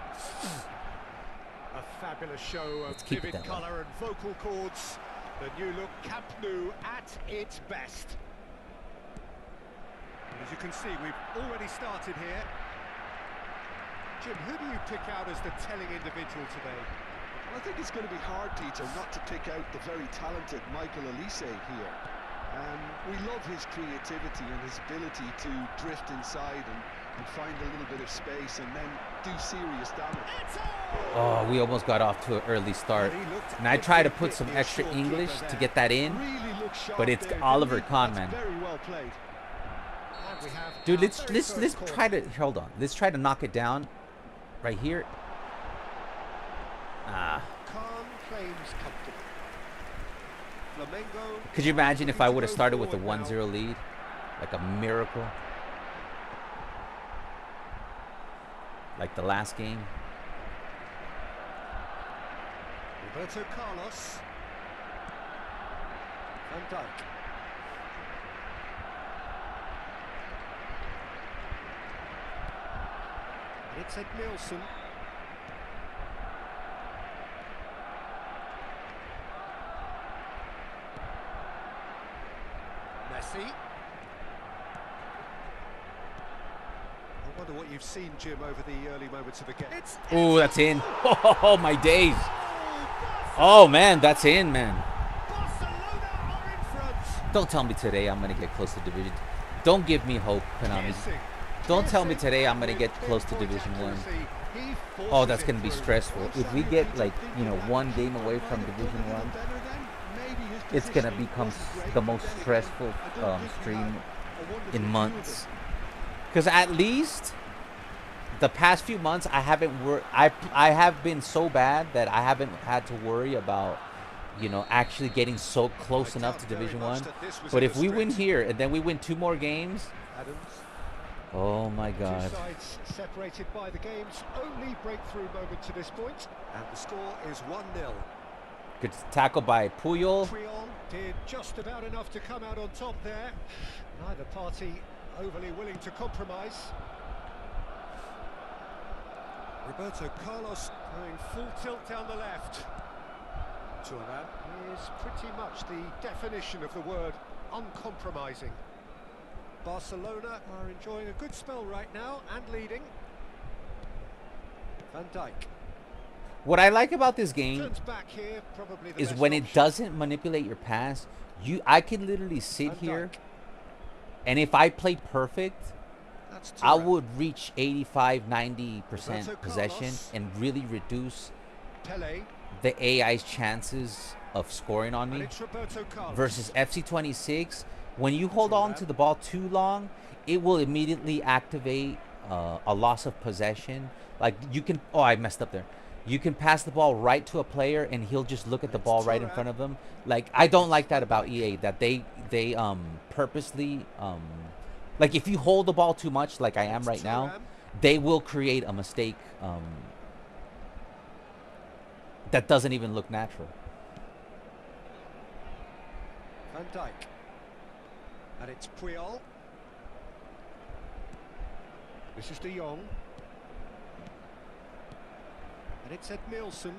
A fabulous show of vivid colour and vocal cords. The new look Camp Nou at its best. As you can see, we've already started here. Jim, who do you pick out as the telling individual today? Well, I think it's going to be hard, Peter, not to pick out the very talented Michael Olise here. We love his creativity and his ability to drift inside and find a little bit of space and then do serious damage. Oh, we almost got off to an early start. And I try to put some extra English to get that in, but it's Oliver Kahn, man. Very well played. Dude, let's try to hold on. Let's try to knock it down right here. Could you imagine if I would have started with a 1-0 lead? Like a miracle. Like the last game. Roberto Carlos. Van Dijk. It's Ed Nielsen. Messi. I wonder what you've seen, Jim, over the early moments of the game. Oh, that's in. Oh, my days. Oh, man, that's in, man. Don't tell me today I'm going to get close to Division. Don't give me hope, Konami. Don't tell me today I'm going to get close to Division 1. Oh, that's going to be stressful. If we get, like, you know, 1 game away from Division 1, it's going to become the most stressful stream in months. Because at least the past few months, I have been so bad that I haven't had to worry about, you know, actually getting so close enough to Division 1. But if we win here and then we win 2 more games... Oh my God. Two sides separated by the game's only breakthrough moment to this point, and the score is 1-0. Good tackle by Puyol. Puyol did just about enough to come out on top there. Neither party overly willing to compromise. Roberto Carlos going full tilt down the left. Turan is pretty much the definition of the word uncompromising. Barcelona are enjoying a good spell right now and leading. Van Dijk. What I like about this game Turns back here, probably the is best when option. it doesn't manipulate your pass, I can literally sit Van here, Dijk. and if I play perfect, That's I Turan. would reach 85-90% Roberto possession Carlos. and really reduce Pele, the AI's chances of scoring on and me. it's Roberto Carlos. Versus FC26, when you hold on to the ball too long, it will immediately activate a loss of possession. Like you can, oh, I messed up there. You can pass the ball right to a player and he'll just look at the ball right in front of him. Like, I don't like that about EA, that they purposely like, if you hold the ball too much like I am right now, they will create a mistake that doesn't even look natural. Van Dijk. And it's Puyol. This is De Jong. And it's Ed Nielsen.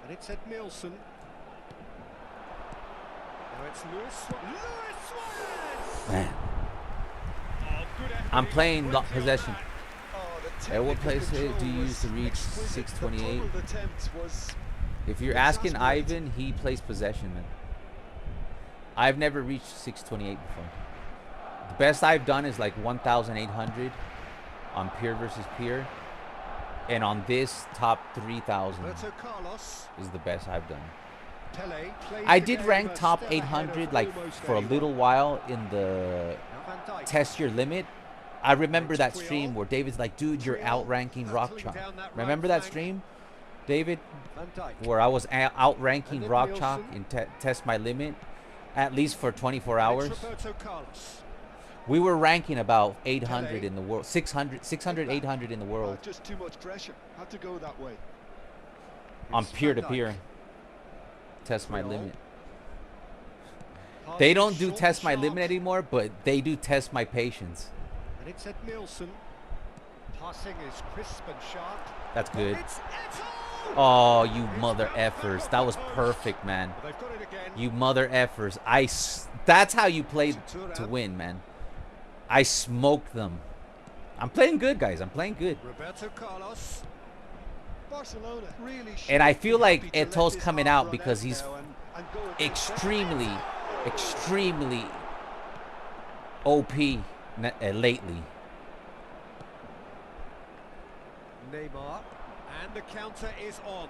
And it's Ed Nielsen. Now it's Luis Suarez. Man, Oh, good effort. I'm playing possession. Oh, And what place do technical you control use to was reach exquisite. The 628? pummeled attempt was If you're asking Ivan, he plays possession, man. I've never reached 628 before. The best I've done is like 1,800 on peer versus peer. And on this, top 3,000 Roberto Carlos. is the best I've done. Pele plays I the did game rank a top step ahead of 800 like almost for a anyone. little while in the Now Van Dijk. test your limit. I remember that stream where David's like, dude, you're outranking Rockchalk. Remember that stream, David? Van Dijk. Where I was outranking Rockchalk in test my limit, at least for 24 And hours. it's Roberto Carlos. We were ranking about 800 in the world, 600, 800 in the world just too much pressure. Had to go that way. on It's peer to Van peer. Dijk. Test my Puyol. limit. Passing They don't do short test my and limit sharp. anymore, but they do test my patience. And it's Ed Nielsen. Passing is crisp and sharp. That's good. It's Eto'o! Oh, you mother effers. That was perfect, man. They've got it again. You mother effers. That's how you play to win, man. I smoked them. I'm playing good, guys. I'm playing good. Roberto Carlos. Barcelona really And I should feel be like happy to let Eto'o's this coming half out run because he's now and go against them. extremely OP lately. Neymar. And the counter is on.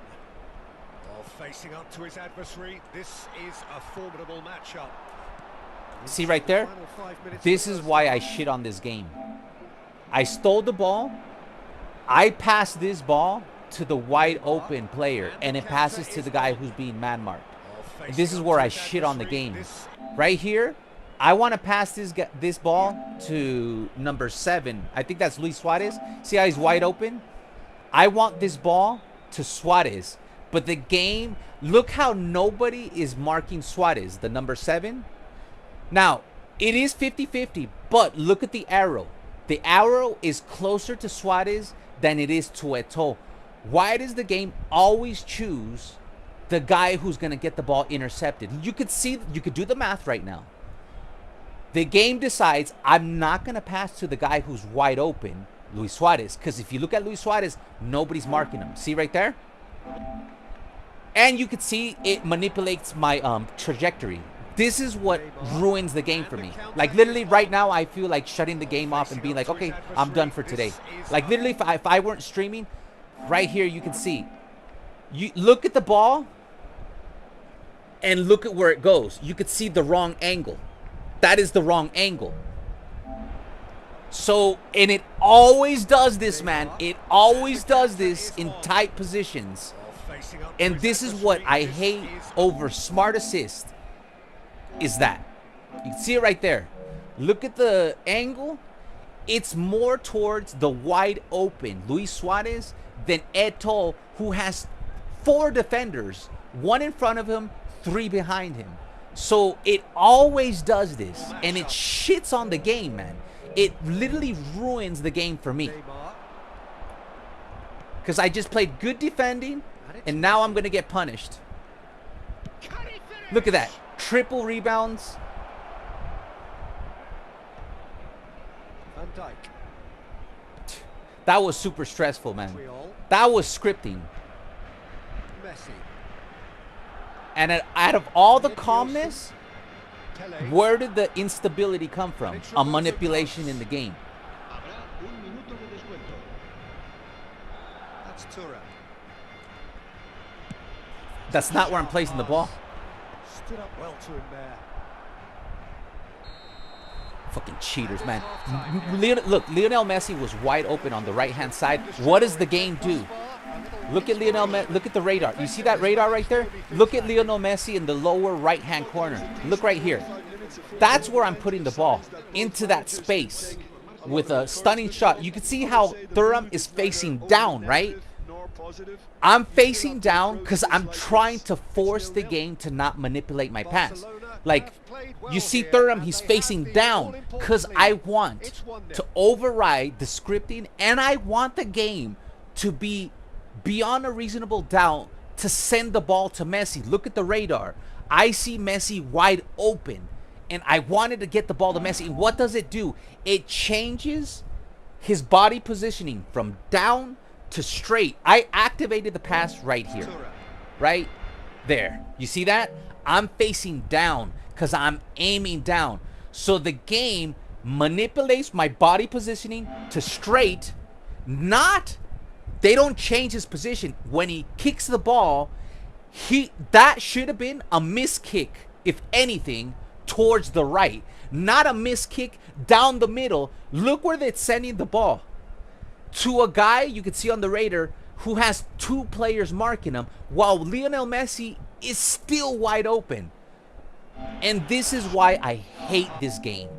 Well, facing up to his adversary, this is a formidable matchup. See right there? Final 5 minutes This of is the why first I half. shit on this game. I stole the ball. I passed this ball to the wide open player, and it passes to the guy who's being man marked. Well, And facing this is up where to I his shit on the adversary, game. this- Right here, I want to pass this ball to number 7. I think that's Luis Suarez. See how he's wide open? I want this ball to Suarez. But the game, look how nobody is marking Suarez, the number 7. Now, it is 50-50, but look at the arrow. The arrow is closer to Suarez than it is to Eto'o. Why does the game always choose the guy who's going to get the ball intercepted? You could do the math right now. The game decides, I'm not going to pass to the guy who's wide open, Luis Suarez, because if you look at Luis Suarez, nobody's marking him. See right there? And you could see it manipulates my trajectory. This is what ruins the game for me. Like, literally right now, I feel like shutting the game off and being like, okay, I'm done for today. Like, literally, if I weren't streaming, right here, you can see. You look at the ball and look at where it goes. You could see the wrong angle. That is the wrong angle. So, and it always does this, man. It always does this in tight positions. well, facing up to And his this is what adversary, I this hate is- over smart assist, is that. You can see it right there. Look at the angle. It's more towards the wide open Luis Suarez than Eto'o, who has 4 defenders, 1 in front of him, 3 behind him. So it always does this, and it shits on the game, man. It literally ruins the game for me. Neymar. Because I just played good defending, and now I'm going to get punished. Can he finish? Look at that. Triple rebounds. Van Dijk. That was super stressful, man. Puyol. That was scripting. Messi. And out of all the calmness, Pele. where did the instability come from? A manipulation in the game. That's Thuram. That's not where I'm placing the ball. Stood up well to him there. Fucking cheaters, man. Lionel Messi was wide open on the right-hand side. What does the game do? Look at look at the radar. You see that radar right there? Look at Lionel Messi in the lower right-hand corner. Look right here. That's where I'm putting the ball, into that space with a stunning shot. You can see how Thuram is facing down, right? I'm facing down because I'm trying to force the game to not manipulate my pass. Like, you see Thuram, he's facing down because I want to override the scripting, and I want the game to be beyond a reasonable doubt to send the ball to Messi. Look at the radar. I see Messi wide open, and I wanted to get the ball to Messi. And what does it do? It changes his body positioning from down to straight. I activated the pass right here, right there. You see that? I'm facing down because I'm aiming down. So the game manipulates my body positioning to straight. They don't change his position. When he kicks the ball, that should have been a missed kick, if anything, towards the right. Not a missed kick down the middle. Look where they're sending the ball. To a guy you can see on the radar who has 2 players marking him, while Lionel Messi is still wide open. And this is why I hate this game,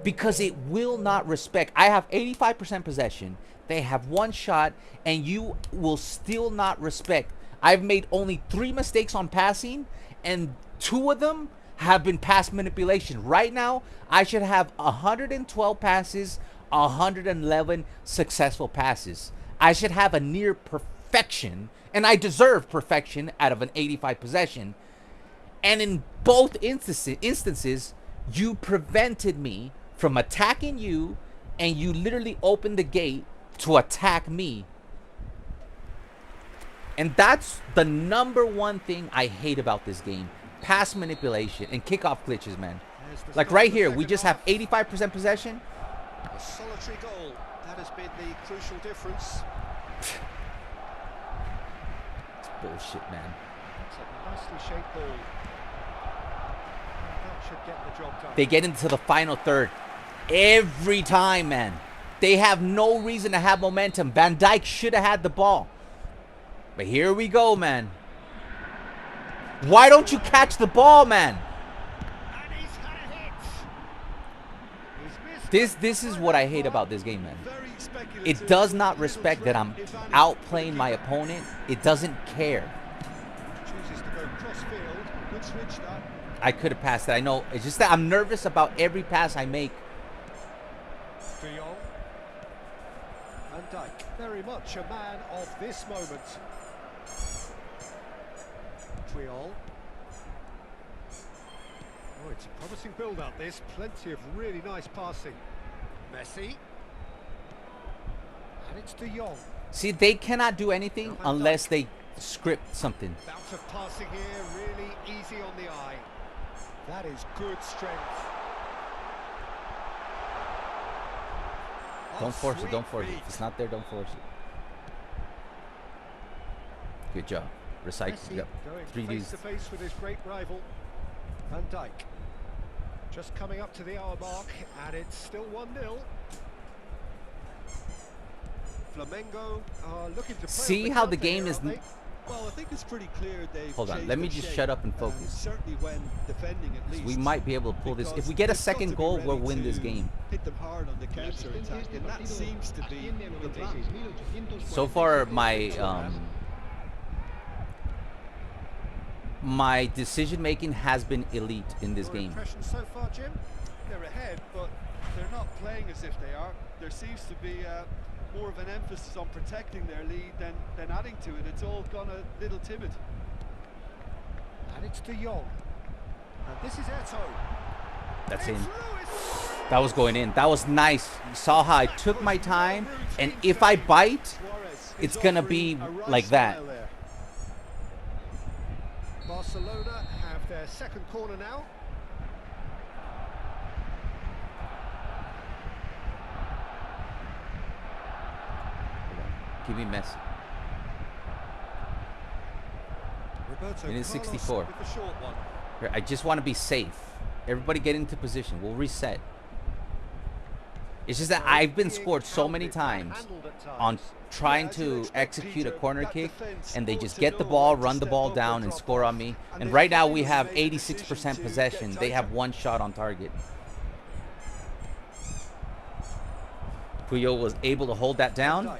because it will not respect. I have 85% possession. They have 1 shot, and you will still not respect. I've made only 3 mistakes on passing, and 2 of them have been pass manipulation. Right now, I should have 112 passes, 111 successful passes. I should have a near perfection, and I deserve perfection out of an 85 possession. And in both instances, you prevented me from attacking you, and you literally opened the gate to attack me. And that's the #1 thing I hate about this game. Pass manipulation and kickoff glitches, man. Like right here, we just have 85% possession. A solitary goal. That has been the crucial difference. It's bullshit, man. It's a nicely shaped ball. That should get the job done. They get into the final third every time, man. They have no reason to have momentum. Van Dijk should have had the ball. But here we go, man. Why don't you catch the ball, man? And he's had a hit. He's missed. This is what I hate about this game, man. It does not respect that I'm outplaying my opponent. It doesn't care. Chooses to go cross-field. Good switch that. I could have passed that. I know. It's just that I'm nervous about every pass I make. Puyol. Van Dijk, very much a man of this moment. Puyol. Oh, it's a promising build-up, this. Plenty of really nice passing. Messi. And it's De Jong. See, they cannot do anything unless they script something. Bout of passing here, really easy on the eye. That is good strength. Don't force it, don't force it. If it's not there, don't force it. Good job. Recycle. Messi Yep. going 3Ds. face to face with his great rival, Van Dijk. Just coming up to the hour mark, and it's still 1-0. Flamengo are looking to play See on how the counter game here, is. aren't they? Well, I think it's pretty clear they've Hold on, changed let me their just shape, shut up and focus. certainly when defending at least. We might be able to pull this. If we get a Because they've got second to be goal, we'll ready win this to game. Hit them hard on the counter attack, and that seems to be the plan. So far, my decision making has been elite in this Your game. impressions so far, Jim? They're ahead, but they're not playing as if they are. There seems to be more of an emphasis on protecting their lead than adding to it. It's all gone a little timid. And it's De Jong. And this is Eto. That's in. It's Lewis. That was going in. That was nice. You saw how I took my time, and if I bite, Suarez it's is gonna offering be a right like that. smile there. Barcelona have their second corner now. Give me Messi. Roberto Minute Carlos 64. with the short one. Here, I just want to be safe. Everybody get into position. We'll reset. It's just that I've been scored so many times on trying to execute a corner kick, and they just get the ball, run the ball down, and score on me. And right now we have 86% possession. They have one shot on target. Puyol was able to hold that down. A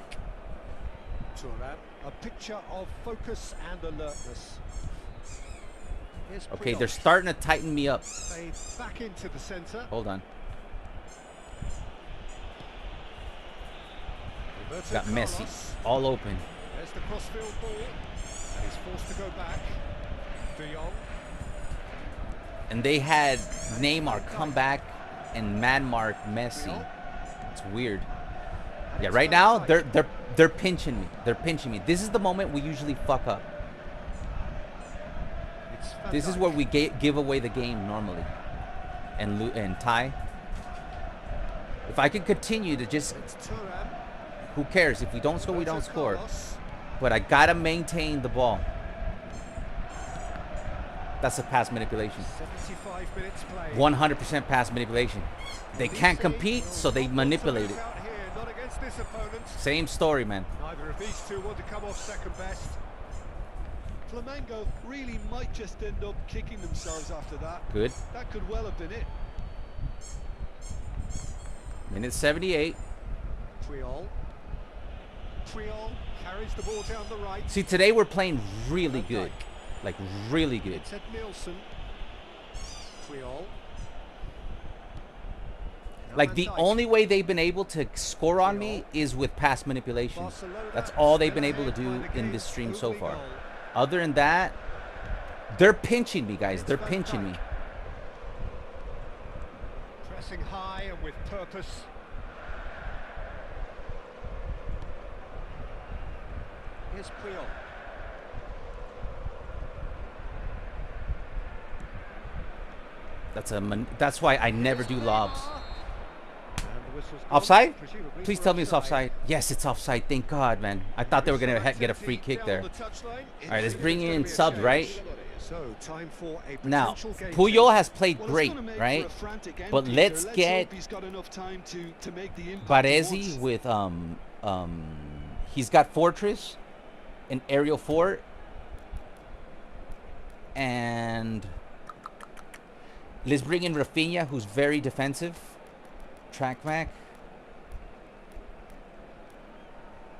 picture of focus and alertness. Okay, they're starting to tighten me up. Back into the center. Hold on. Got Messi all open. There's the crossfield ball, and he's forced to go back. Puyol. And they had Neymar come back and man mark Messi. It's weird. Yeah, right now they're pinching me. They're pinching me. This is the moment we usually fuck up. This is where we give away the game normally, and tie. If I can continue to just, who cares? If we don't score, we don't score. But I gotta maintain the ball. That's a pass manipulation. 100% pass manipulation. They can't compete, so they manipulate it. Same story, man. Neither of these two want to come off second best. Flamengo really might just end up kicking themselves after that. Good. That could well have been it. Minute 78. Puyol carries the ball down the right. See, today we're playing really good. Like, really good. It's at Nielsen. Puyol. Like, the only way they've been able to score on me is with pass manipulation. That's all they've been able to do in this stream so far. Other than that, they're pinching me, guys. They're pinching me. Pressing high and with purpose. Here's Puyol. That's why I never do lobs. Offside? Please tell me it's offside. Yes, it's offside. Thank God, man. I thought they were going to get a free kick there. All right, let's bring in subs, right? Now, Puyol has played great, right? But let's get Baresi with, he's got Fortress and Aerial Fort. And let's bring in Raphinha, who's very defensive. Track back.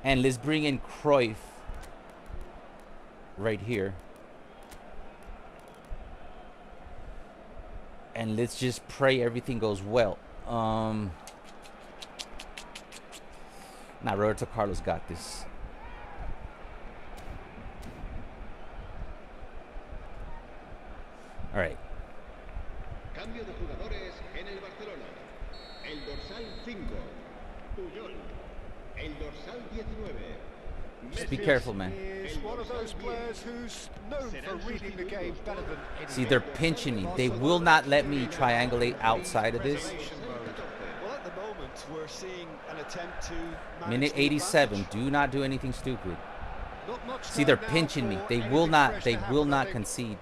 And let's bring in Cruyff right here. And let's just pray everything goes well. Nah, Roberto Carlos got this. All right. Cambio de jugadores en el Barcelona. El dorsal 5, Puyol. El dorsal 19. Just be careful, man. He's one of those players who's known for reading the game better than anyone. See, they're pinching me. They will not let me triangulate outside of this. Well, at the moment, we're seeing an attempt to Minute 87. Do not do anything stupid. See, they're pinching me. They will not concede.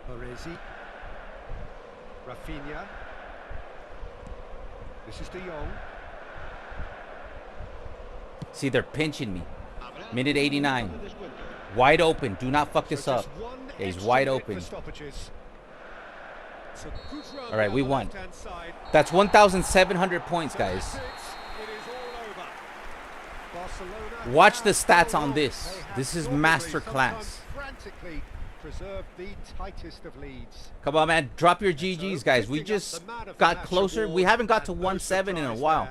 Baresi. Raphinha. This is De Jong. See, they're pinching me. Minute 89. Wide open. Do not fuck this up. Yeah, he's wide open. All right, we won. That's 1,700 points, guys. Watch the stats on this. This is master class. Come on, man. Drop your GGs, guys. We just got closer. We haven't got to 1-7 in a while.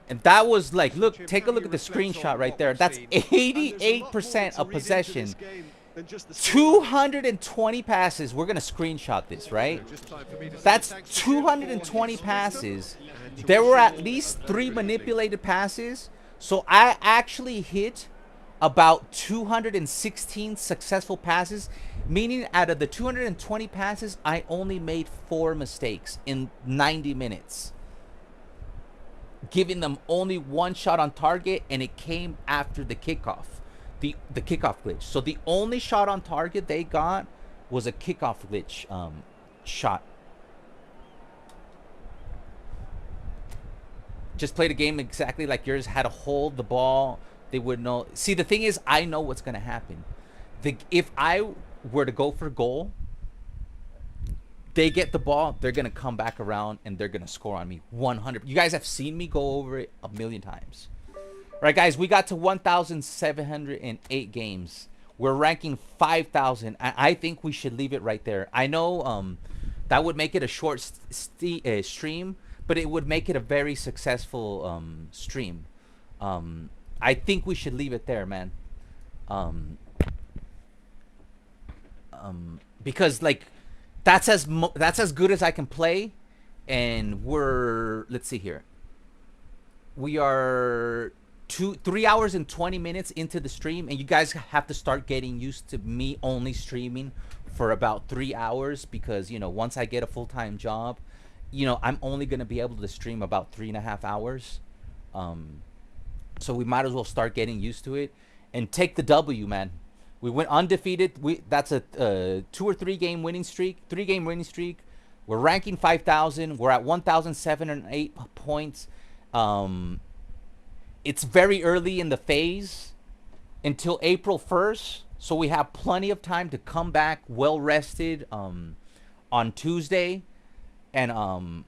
And that was like, look, take a look at the screenshot right there. That's 88% of possession. 220 passes. We're going to screenshot this, right? That's 220 passes. There were at least 3 manipulated passes. So I actually hit about 216 successful passes, meaning out of the 220 passes, I only made 4 mistakes in 90 minutes. Giving them only 1 shot on target, and it came after the kickoff. The kickoff glitch. So the only shot on target they got was a kickoff glitch shot. just played a game exactly like yours, had to hold the ball. They would know. See, the thing is, I know what's gonna happen. If I were to go for goal, they get the ball, they're gonna come back around and they're gonna score on me 100. You guys have seen me go over it a million times. Right, guys, we got to 1,708 games. We're ranking 5,000. I think we should leave it right there. I know that would make it a short stream, but it would make it a very successful stream. I think we should leave it there, man. Because like that's as good as I can play, and let's see here. We are 3 hours and 20 minutes into the stream, and you guys have to start getting used to me only streaming for about 3 hours, because once I get a full-time job, I'm only gonna be able to stream about 3.5 hours. So we might as well start getting used to it and take the W, man. We went undefeated. That's a 2 or 3 game winning streak. 3-game winning streak. We're ranking 5,000. We're at 1,708 points. It's very early in the phase until April 1st, so we have plenty of time to come back well rested on Tuesday, and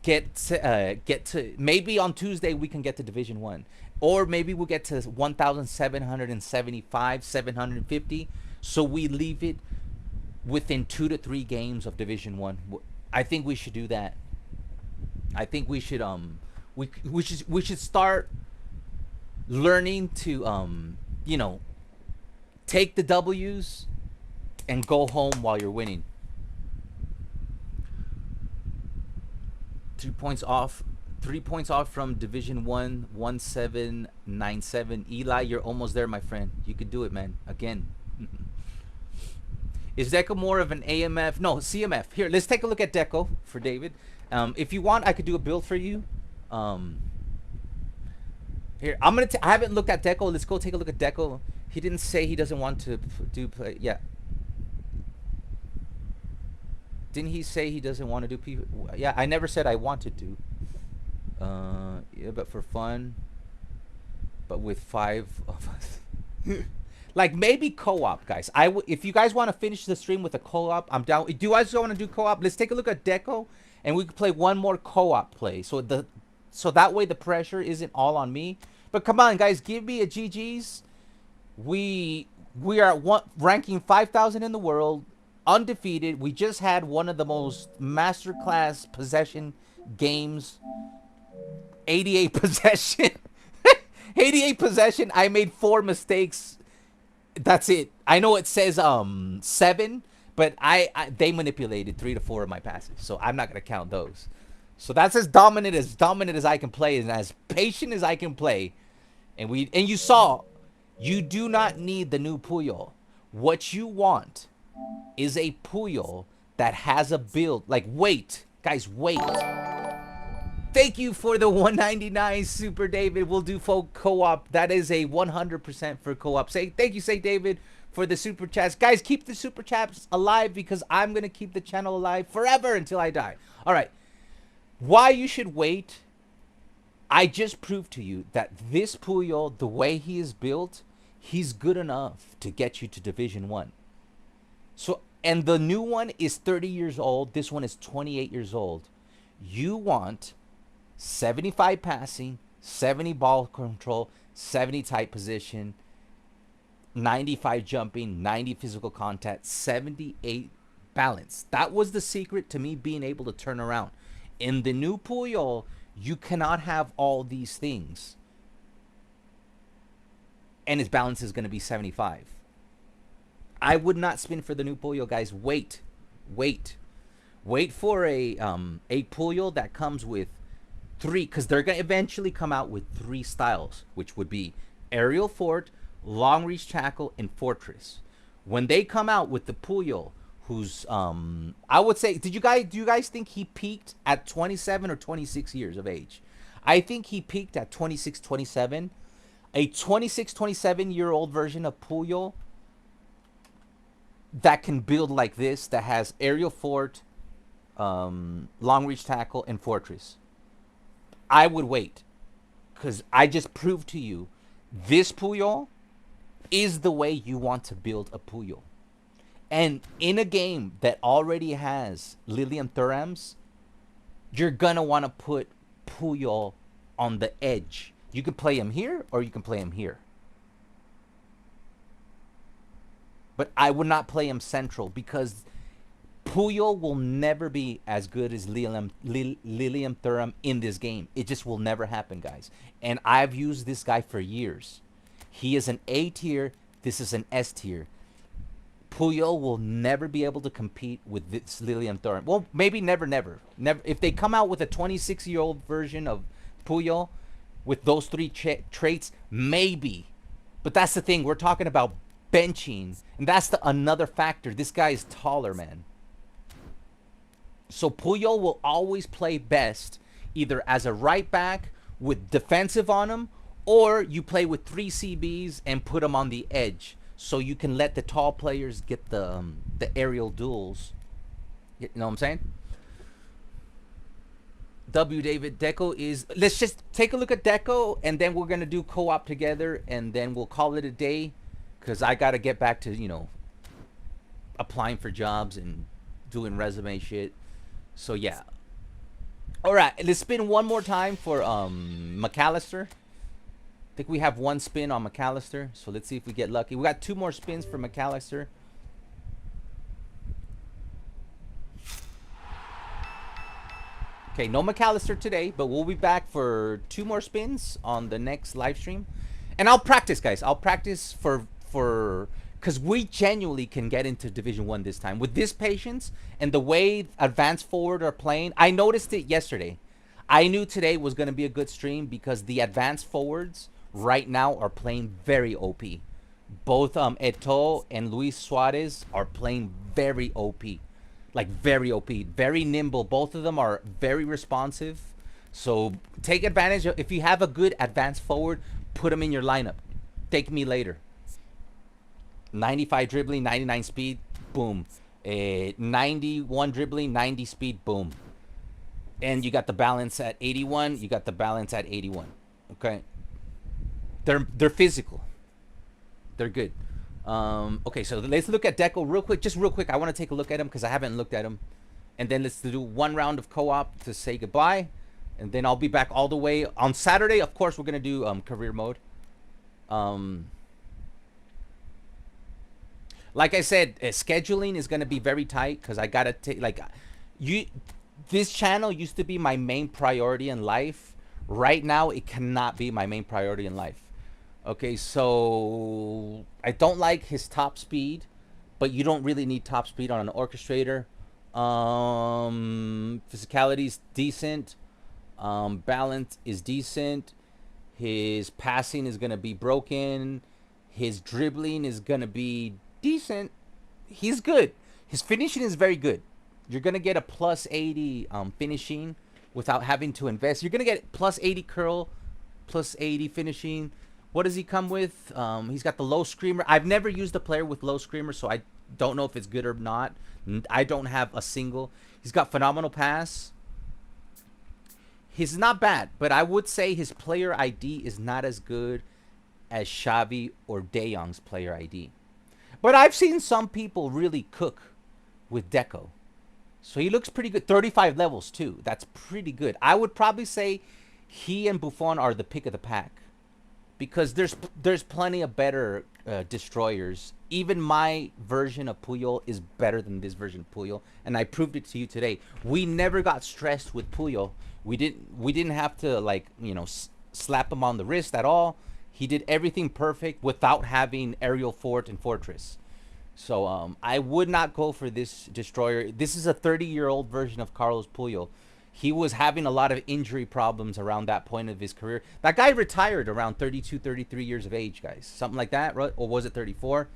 get to maybe on Tuesday we can get to Division 1, or maybe we'll get to 1,775, 750. So we leave it within 2 to 3 games of Division 1. I think we should do that. I think we should we should start learning to take the W's and go home while you're winning. 3 points off. 3 points off from Division 1, 1797. Eli, you're almost there, my friend. You could do it, man. Again. Is Deco more of an AMF? No, CMF. Here, let's take a look at Deco for David. If you want, I could do a build for you. Here, I haven't looked at Deco. Let's go take a look at Deco. He didn't say he doesn't want to play. Yeah. Didn't he say he doesn't want to do Yeah, I never said I wanted to. Yeah, but for fun. But with 5 of us. Like maybe co-op, guys. If you guys want to finish the stream with a co-op, I'm down. Do you guys want to do co-op? Let's take a look at Deco, and we can play one more co-op play. So that way the pressure isn't all on me. But come on, guys, give me a GG's. We are ranking 5,000 in the world, undefeated. We just had one of the most masterclass possession games. 88 possession. 88 possession. I made 4 mistakes. That's it. I know it says 7, but they manipulated 3 to 4 of my passes, so I'm not gonna count those. So that's as dominant as I can play, and as patient as I can play. And you saw, you do not need the new Puyol. What you want is a Puyol that has a build. Like, wait, guys, wait. Thank you for the 199 Super David. We'll do full co-op. That is a 100% for co-op. Thank you, David, for the super chats. Guys, keep the super chats alive, because I'm gonna keep the channel alive forever until I die. All right. Why you should wait? I just proved to you that this Puyol, the way he is built, he's good enough to get you to Division 1. So, and the new one is 30 years old. This one is 28 years old. You want 75 passing, 70 ball control, 70 tight position, 95 jumping, 90 physical contact, 78 balance. That was the secret to me being able to turn around. In the new Puyol, you cannot have all these things, and his balance is going to be 75. I would not spin for the new Puyol, guys. Wait for a Puyol that comes with 3, because they're going to eventually come out with 3 styles, which would be aerial fort, long reach tackle, and fortress. When they come out with the Puyol, who's I would say, do you guys think he peaked at 27 or 26 years of age? I think he peaked at 26, 27. A 26, 27-year-old version of Puyol that can build like this, that has aerial fort, long reach tackle, and fortress. I would wait, because I just proved to you this Puyol is the way you want to build a Puyol. And in a game that already has Lilian Thurams, you're going to want to put Puyol on the edge. You can play him here or you can play him here. But I would not play him central, because Puyol will never be as good as Lilian Thuram in this game. It just will never happen, guys. And I've used this guy for years. He is an A tier. This is an S tier. Puyol will never be able to compete with this Lilian Thuram. Well, maybe never. If they come out with a 26-year-old version of Puyol with those three traits, maybe. But that's the thing. We're talking about benching, and that's another factor. This guy is taller, man. So Puyol will always play best either as a right back with defensive on him, or you play with 3 CBs and put him on the edge, so you can let the tall players get the aerial duels. You know what I'm saying? W. David, Deco is... Let's just take a look at Deco, and then we're going to do co-op together, and then we'll call it a day, because I got to get back to, you know, applying for jobs and doing resume shit. So, yeah. All right, let's spin one more time for McAllister. I think we have one spin on McAllister, so let's see if we get lucky. We got 2 more spins for McAllister. Okay, no McAllister today, but we'll be back for 2 more spins on the next live stream. And I'll practice, guys. I'll practice for because we genuinely can get into Division 1 this time. With this patience and the way advanced forward are playing, I noticed it yesterday. I knew today was going to be a good stream because the advanced forwards right now are playing very OP. Both Eto'o and Luis Suarez are playing very OP. Like very OP. Very nimble. Both of them are very responsive. So take advantage of, if you have a good advanced forward, put them in your lineup. Take me later. 95 dribbling, 99 speed, boom. 91 dribbling, 90 speed, boom. And you got the balance at 81. You got the balance at 81. Okay. They're physical. They're good. Okay, so let's look at Deco real quick. Just real quick. I want to take a look at him because I haven't looked at him. And then let's do 1 round of co-op to say goodbye. And then I'll be back all the way. On Saturday, of course, we're going to do career mode. Like I said, scheduling is going to be very tight because I got to take, like, this channel used to be my main priority in life. Right now, it cannot be my main priority in life. Okay, so I don't like his top speed, but you don't really need top speed on an orchestrator. Physicality is decent. Balance is decent. His passing is going to be broken. His dribbling is going to be decent. He's good. His finishing is very good. You're going to get a plus 80 finishing without having to invest. You're going to get plus 80 curl, plus 80 finishing. What does he come with? He's got the low screamer. I've never used a player with low screamer, so I don't know if it's good or not. I don't have a single. He's got phenomenal pass. He's not bad, but I would say his player ID is not as good as Xavi or De Jong's player ID. But I've seen some people really cook with Deco. So he looks pretty good. 35 levels, too. That's pretty good. I would probably say he and Buffon are the pick of the pack. Because there's plenty of better destroyers. Even my version of Puyol is better than this version of Puyol, and I proved it to you today. We never got stressed with Puyol. We didn't have to, like, you know, slap him on the wrist at all. He did everything perfect without having aerial fort and fortress. So I would not go for this destroyer. This is a 30-year-old version of Carlos Puyol. He was having a lot of injury problems around that point of his career. That guy retired around 32, 33 years of age, guys. Something like that, right? Or was it 34?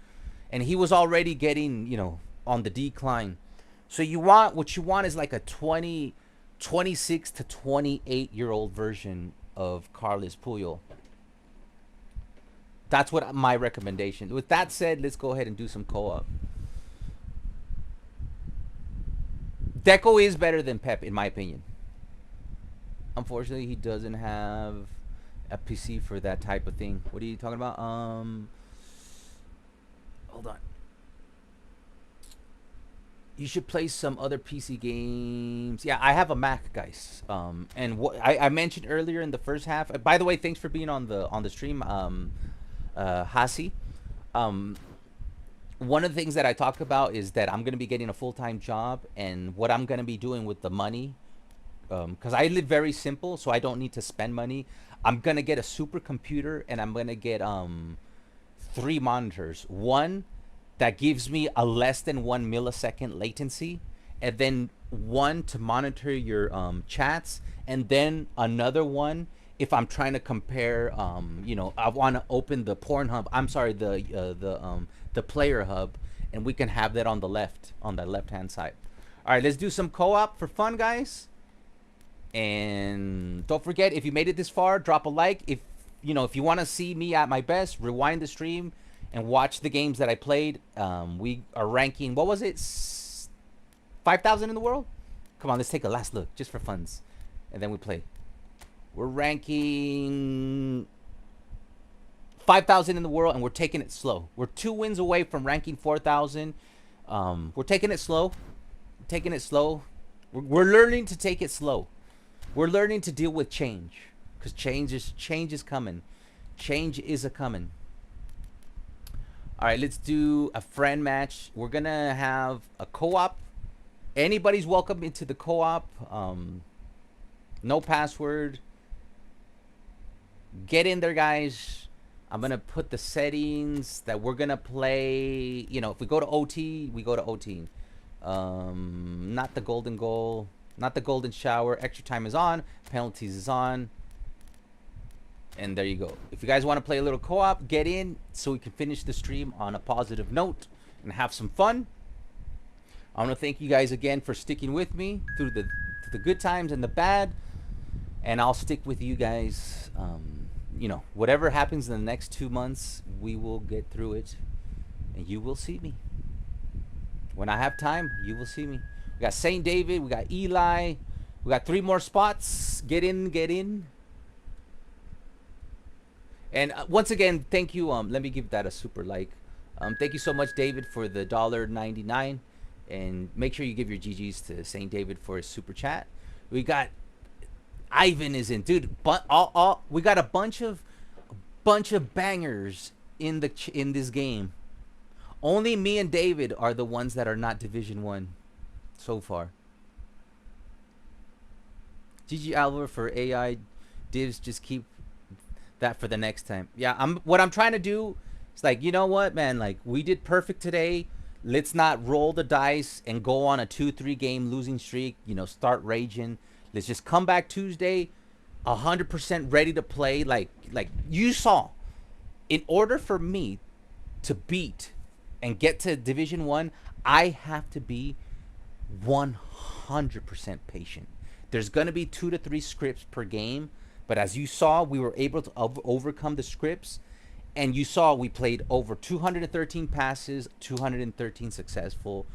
And he was already getting, you know, on the decline. So what you want is like a 26 to 28-year-old version of Carlos Puyol. That's what my recommendation. With that said, let's go ahead and do some co-op. Deco is better than Pep, in my opinion. Unfortunately, he doesn't have a PC for that type of thing. What are you talking about? Hold on. You should play some other PC games. Yeah, I have a Mac, guys. And what I mentioned earlier in the first half. By the way, thanks for being on the stream, Hasi. One of the things that I talk about is that I'm gonna be getting a full-time job, and what I'm gonna be doing with the money, because I live very simple, so I don't need to spend money. I'm gonna get a supercomputer, and I'm gonna get 3 monitors. One that gives me a less than 1 millisecond latency, and then one to monitor your chats, and then another one if I'm trying to compare. You know, I want to open the Pornhub. I'm sorry, the Player Hub, and we can have that on the left-hand side. All right, let's do some co-op for fun, guys. And don't forget, if you made it this far, drop a like. If you want to see me at my best, rewind the stream and watch the games that I played. We are ranking, what was it, 5,000 in the world? Come on, let's take a last look just for funs, and then we play. We're ranking 5,000 in the world, and we're taking it slow. We're 2 wins away from ranking 4,000. We're taking it slow. We're learning to take it slow. We're learning to deal with change, because change is coming. Change is a coming. All right, let's do a friend match. We're gonna have a co-op. Anybody's welcome into the co-op. No password. Get in there, guys. I'm gonna put the settings that we're gonna play. You know, if we go to OT, we go to OT. Not the golden goal, not the golden shower. Extra time is on. Penalties is on. And there you go. If you guys want to play a little co-op, get in so we can finish the stream on a positive note and have some fun. I want to thank you guys again for sticking with me through the good times and the bad. And I'll stick with you guys. You know, whatever happens in the next 2 months, we will get through it. And you will see me. When I have time, you will see me. We got St. David. We got Eli. We got 3 more spots. Get in, get in. And once again, thank you. Let me give that a super like. Thank you so much, David, for the $1.99. And make sure you give your GGs to St. David for his super chat. We got Ivan is in, dude. But we got a bunch of bangers in this game. Only me and David are the ones that are not Division 1 so far. GG Alvar for AI divs. Just keep that for the next time. Yeah, what I'm trying to do is, like, you know what, man, like, we did perfect today. Let's not roll the dice and go on a 2-3 game losing streak, you know, start raging. Let's just come back Tuesday 100% ready to play. Like you saw, in order for me to beat and get to Division 1, I have to be 100% patient. There's going to be 2 to 3 scripts per game. But as you saw, we were able to overcome the scripts. And you saw we played over 213 passes, 213 successful.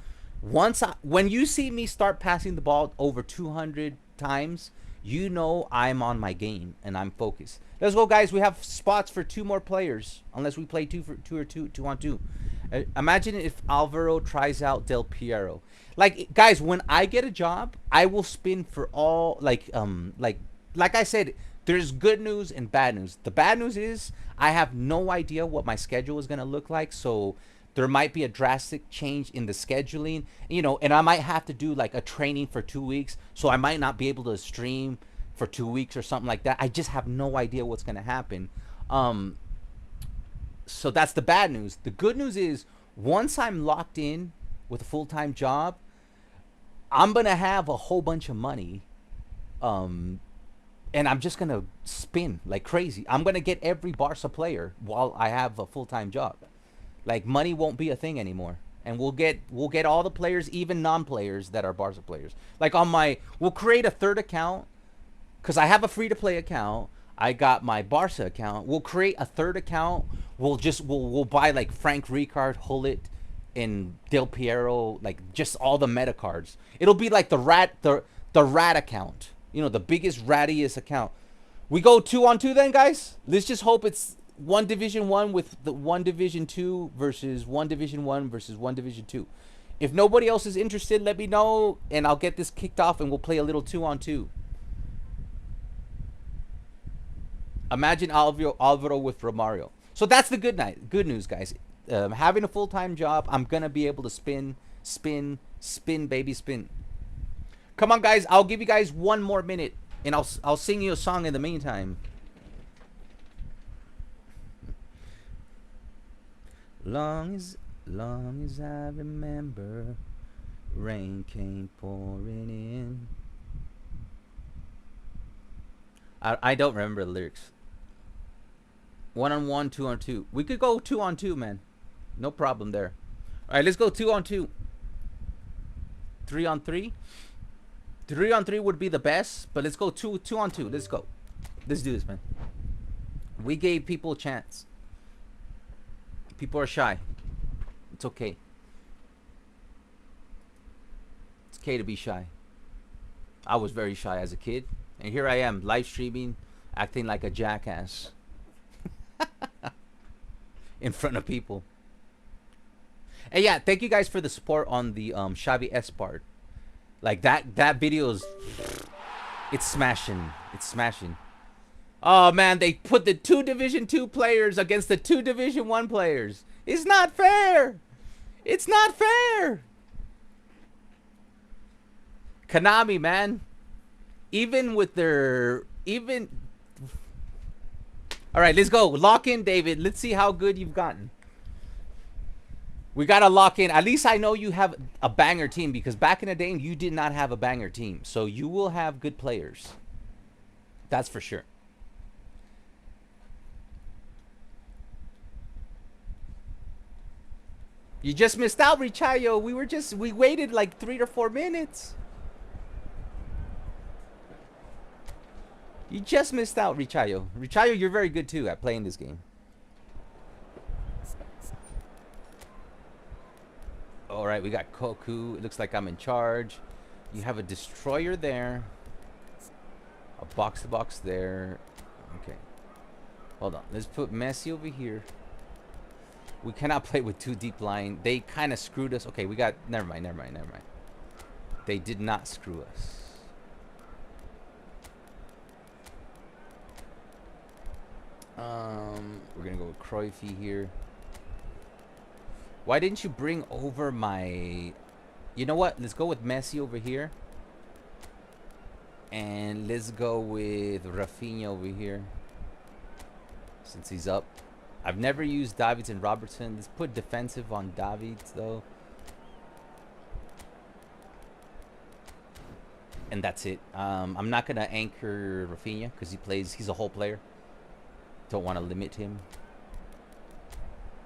When you see me start passing the ball over 200 times, you know I'm on my game and I'm focused. Let's go, guys. We have spots for 2 more players, unless we play 2 on 2. Imagine if Alvaro tries out Del Piero. Like, guys, when I get a job, I will spin for all, like I said, there's good news and bad news. The bad news is I have no idea what my schedule is going to look like. So there might be a drastic change in the scheduling, you know, and I might have to do like a training for 2 weeks. So I might not be able to stream for 2 weeks or something like that. I just have no idea what's going to happen. So that's the bad news. The good news is once I'm locked in with a full-time job, I'm going to have a whole bunch of money. And I'm just going to spin like crazy. I'm going to get every Barca player while I have a full-time job. Like, money won't be a thing anymore. And we'll get all the players, even non-players that are Barca players. Like, we'll create a third account, because I have a free-to-play account. I got my Barca account. We'll create a third account. We'll buy like Frank Rijkaard, Hullet, and Del Piero, like just all the meta cards. It'll be like the rat account. You know, the biggest, rattiest account. We go 2-on-2 then, guys? Let's just hope it's one Division 1 with the one Division 2 versus one Division 1 versus one Division 2. If nobody else is interested, let me know, and I'll get this kicked off, and we'll play a little 2-on-2. Imagine Alvaro with Romario. So that's the good news, guys. Having a full-time job, I'm going to be able to spin, baby, spin. Come on, guys. I'll give you guys one more minute, and I'll sing you a song in the meantime. Long as I remember, rain came pouring in. I don't remember the lyrics. 1-on-1, 2-on-2. We could go 2-on-2, man. No problem there. All right, let's go 2-on-2. 3-on-3. 3-on-3 would be the best, but let's go 2-on-2. Let's go. Let's do this, man. We gave people a chance. People are shy. It's okay. It's okay to be shy. I was very shy as a kid, and here I am, live streaming, acting like a jackass in front of people. And yeah, thank you guys for the support on the Xavi S part. Like that video is, it's smashing. It's smashing. Oh man, they put the 2 Division 2 players against the 2 Division 1 players. It's not fair. It's not fair. Konami, man. Even with their all right, let's go. Lock in, David. Let's see how good you've gotten. We got to lock in. At least I know you have a banger team, because back in the day, you did not have a banger team. So you will have good players. That's for sure. You just missed out, Richayo. We waited like 3 or 4 minutes. You just missed out, Richayo. Richayo, you're very good too at playing this game. All right, we got Koku. It looks like I'm in charge. You have a destroyer there. A box-to-box there. Okay. Hold on. Let's put Messi over here. We cannot play with 2 deep line. They kind of screwed us. Okay, we got... Never mind. They did not screw us. We're going to go with Cruyffy here. Why didn't you bring over my... You know what? Let's go with Messi over here. And let's go with Raphinha over here, since he's up. I've never used Davids and Robertson. Let's put defensive on Davids, though. And that's it. I'm not going to anchor Raphinha because he's a whole player. Don't want to limit him.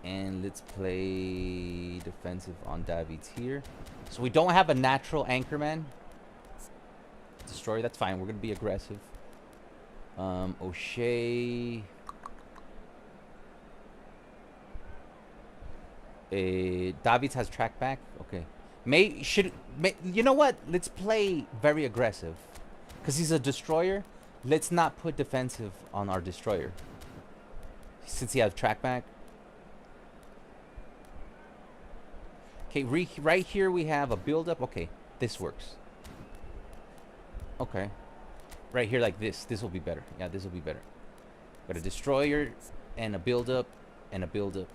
And let's play defensive on Davids here. So we don't have a natural anchor man. Destroy, that's fine. We're going to be aggressive. O'Shea. Davids has track back. Okay. You know what? Let's play very aggressive. Because he's a destroyer. Let's not put defensive on our destroyer, since he has track back. Okay, right here we have a build-up. Okay, this works. Okay. Right here like this. This will be better. Yeah, this will be better. Got a destroyer and a build-up and a build-up.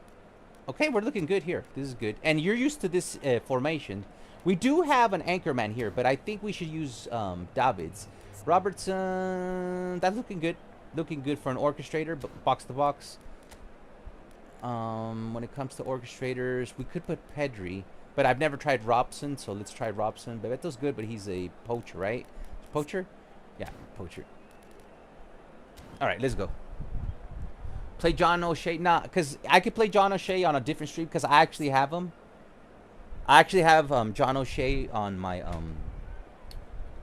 Okay, we're looking good here. This is good. And you're used to this formation. We do have an anchor man here, but I think we should use Davids. Robertson, that's looking good. Looking good for an orchestrator, but box to box. When it comes to orchestrators, we could put Pedri, but I've never tried Robson, so let's try Robson. Bebeto's good, but he's a poacher, right? Poacher? Yeah, poacher. All right, let's go. Play John O'Shea. Nah, because I could play John O'Shea on a different stream because I actually have him. I actually have John O'Shea on my...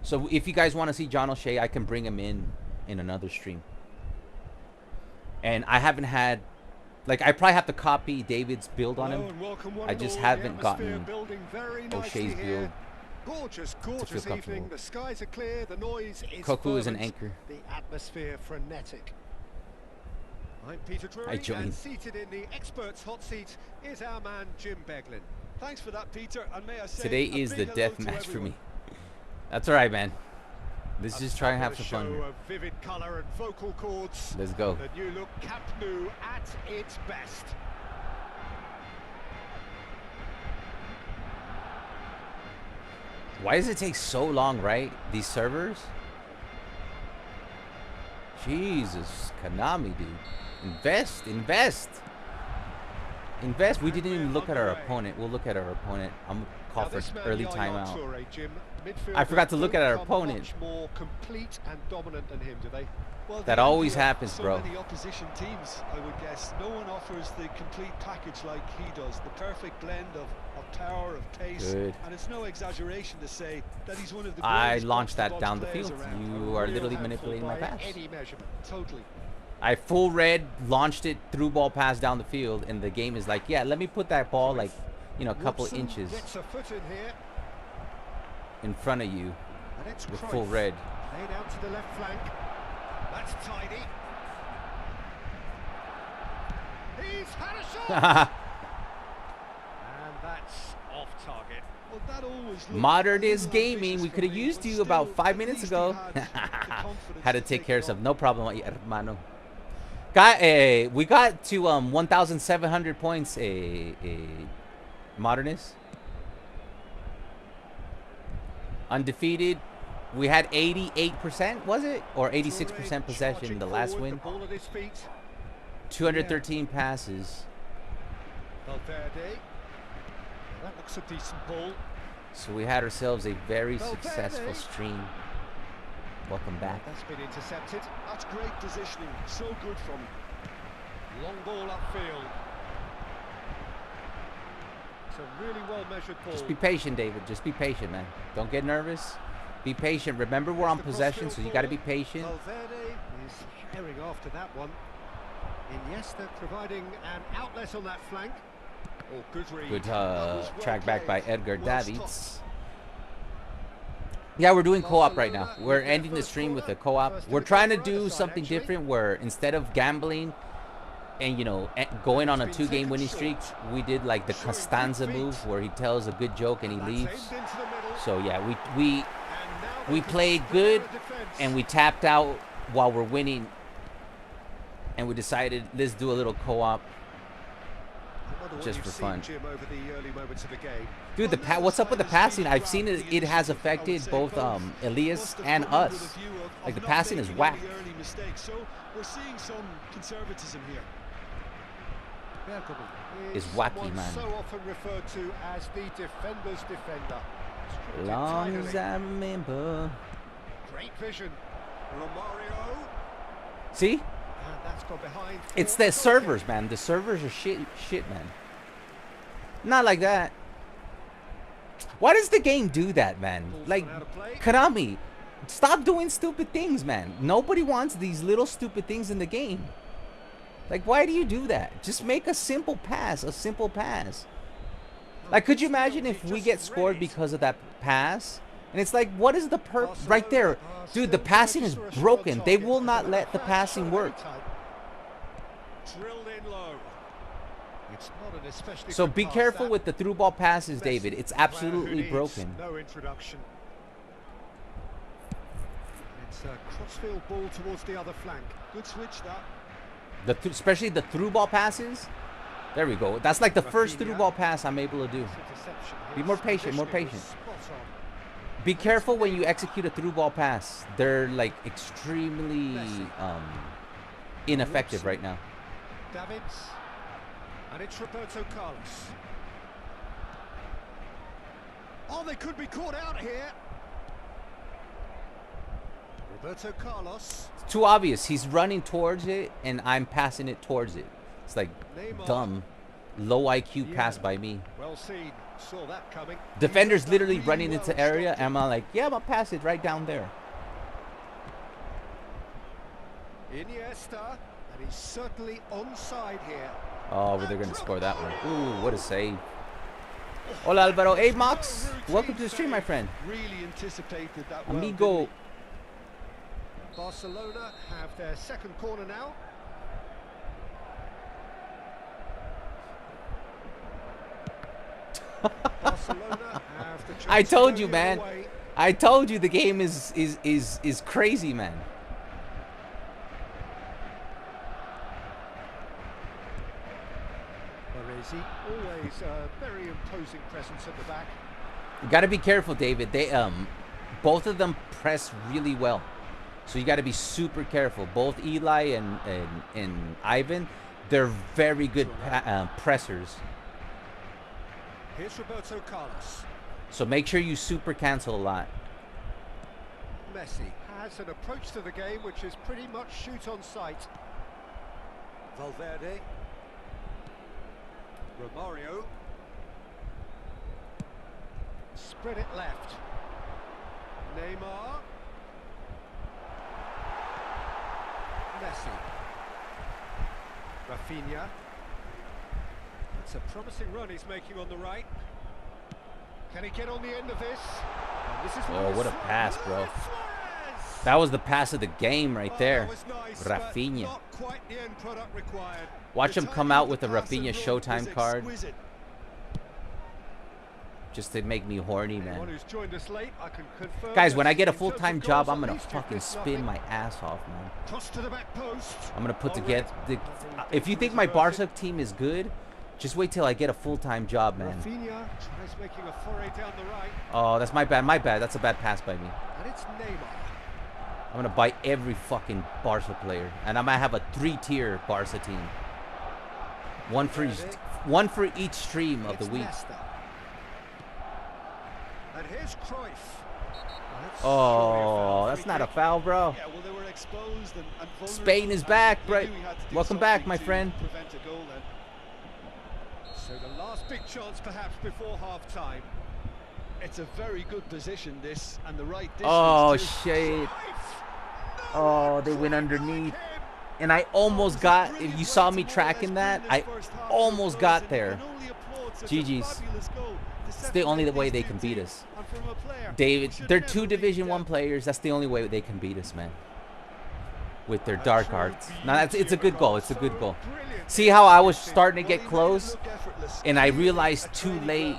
So if you guys want to see John O'Shea, I can bring him in another stream. And I haven't had... Like, I probably have to copy David's build on him. I just haven't gotten O'Shea's build. Gorgeous, feel gorgeous comfortable. evening. The skies are clear, the noise is Koku is an fervent, anchor. the atmosphere frenetic. I'm Peter I Drury, join. and seated in the experts' hot seat is our man Jim Beglin. Thanks for that, Peter, and may I say Today a is the big hello death to match for everyone. me. That's alright, man. Let's A just try and have some fabulous fun show here. of vivid colour and vocal cords. Let's go. The new look Camp Nou at its best. Why does it take so long, right? These servers? Jesus, Konami, dude. Invest, invest. Invest. We didn't even look at our opponent. We'll look at our opponent. I'm gonna call Now for this man, early Yaya timeout. Toure, Jim, I forgot to midfielders look at don't our come opponent. Much more complete and dominant than him, do they? Well, That the always envy of happens, so bro. many opposition teams, I would guess. No one offers the complete package like he does. The perfect blend of power, of pace, Good. and it's no exaggeration to say that he's one of the I greatest launched that box-to-box down the players field. around. You A are real literally handful manipulating my by pass. any measurement. Totally. I full red, launched it, through ball pass down the field, and the game is like, yeah, let me put that ball like, you know, a couple Robson inches gets a foot in here, in front of you and it's with Cruyff. full red. Laid out to the left flank. That's tidy. He's had a shot, and that's off target. Well, that always looked Modern a is little gaming. ambitious We for could have me, used but you still, about 5 at minutes least he ago. had the confidence Had to take care of it some. on. No problem, hermano. Got we got to 1,700 points. Modernist. Undefeated. We had 88%, was it? Or 86% possession, the last Forward, win. The ball at his feet. 213 passes. Valverde. That looks a decent ball. So we had ourselves a very Valverde. successful stream. Welcome back. That's been intercepted. That's great positioning. So good from him. Long ball upfield. It's a really well measured ball. Just be patient, David. Just be patient, man. Don't get nervous. Be patient. Remember, we're on The possession, crossfield so you got to ball. be patient. Valverde is herring after that one. Iniesta providing an outlet on that flank. Oh, good read. Good That was well track back by played. Edgar Well Davids. Yeah, we're doing co-op right now. We're ending the stream with a co-op. We're trying to do something different where instead of gambling and, you know, going on a 2-game winning streak, we did like the Costanza move where he tells a good joke and he That's leaves. aimed into the middle. So yeah, And now we they can played square good a defense. and we tapped out while we're winning, and we decided let's do a little co-op. I wonder what just you've for seen, fun. Jim, over the early moments of the game. Dude, what's up with the passing? I've seen it has affected both Elias and us. Like the passing is whack. So we're seeing some conservatism here. Bergkamp Is someone wacky, man. So often referred to as the defender's defender. Strutted Long as tidily. I remember. Great vision. Romario. See? And that's gone behind. It's for the Koke. servers, man. The servers are shit, man. Not like that. Why does the game do that, man? Ball's Like, gone out of play. Konami, stop doing stupid things, man. Nobody wants these little stupid things in the game. Like, why do you do that? Just make a simple pass, a simple pass. Like, could you imagine if we get scored because of that pass? And it's like, what is the right there? Dude, the passing is broken. They will not let the passing work. Drilled in low. It's not an especially So good be pass, careful that. with the through ball passes, Messi, David. It's the player who absolutely needs broken. No introduction. It's a crossfield ball towards the other flank. Good switch that. Especially the through ball passes. There we go. That's like the first Raphinha. through ball pass I'm able to do. Interception. Be more His patient, more positioning patient. was spot on. Be careful when you execute a through ball pass. They're like extremely ineffective right now. Davids. And it's Roberto Carlos. Oh, they could be caught out here. Roberto Carlos. It's too obvious. He's running towards it and I'm passing it towards it. It's like Neymar. dumb, low IQ pass Yeah. by me. Well seen. Saw that coming. Defender's done literally really running well into to area stop and I'm like, yeah, I'm gonna pass it right down there. Iniesta. And he's certainly onside here. Oh, but they're gonna score that one. Ooh, what a save. Hola, Alvaro. Hey, Mox. Welcome to the stream, my friend. Really anticipated that well, Amigo. didn't Barcelona have their second corner now. Barcelona have the chance I to told go you, the man. other way. I told you the game is crazy, man. Baresi, always a very imposing presence at the back. You got to be careful, David. They both of them press really well, so you got to be super careful. Both Eli and Ivan, they're very good pressers. Here's Roberto Carlos. So make sure you super cancel a lot. Messi has an approach to the game which is pretty much shoot on sight. Valverde. Romario. Spread it left. Neymar. Messi. Raphinha. It's a promising run he's making on the right. Can he get on the end of this? And this is Oh, what a pass, bro. Suarez! That was the pass of the game right there. That was nice, but Raphinha. not quite the end product required. Watch The him come timing out of with the a pass and Raphinha run Showtime was card exquisite. just to make me horny, Anyone man. who's joined us late, I can confirm Guys, that when I get a in terms of full-time goals, job, at I'm gonna least you've fucking missed spin nothing. my ass off, man. Cross to the back post. I'm gonna put Oh, together. If you think my Barca team is good, just wait till I get a full-time job, man. Raphinha tries making a foray down the right, Oh, that's my bad. My bad. That's a bad pass by me. and it's Neymar. I'm gonna buy every fucking Barca player, and I might have a 3-tier Barca team. One for each stream of the It's week. Nesta. And here's Cruyff. Oh, that's not a foul, bro. Yeah, well, they were exposed and vulnerable, Spain is and back, he right? knew he had to do Welcome back, something my to friend. prevent a goal then. So the last big chance perhaps before half-time. It's a very good position, this, and the right distance. Oh, too. shit. Cruyff! Oh, they went underneath. And I almost got, if you saw me tracking that, I almost got there. GG's. It's the only way they can beat us. David, they're 2 Division 1 players. That's the only way they can beat us, man. With their dark arts. Now, it's a good goal. It's a good goal. See how I was starting to get close, and I realized too late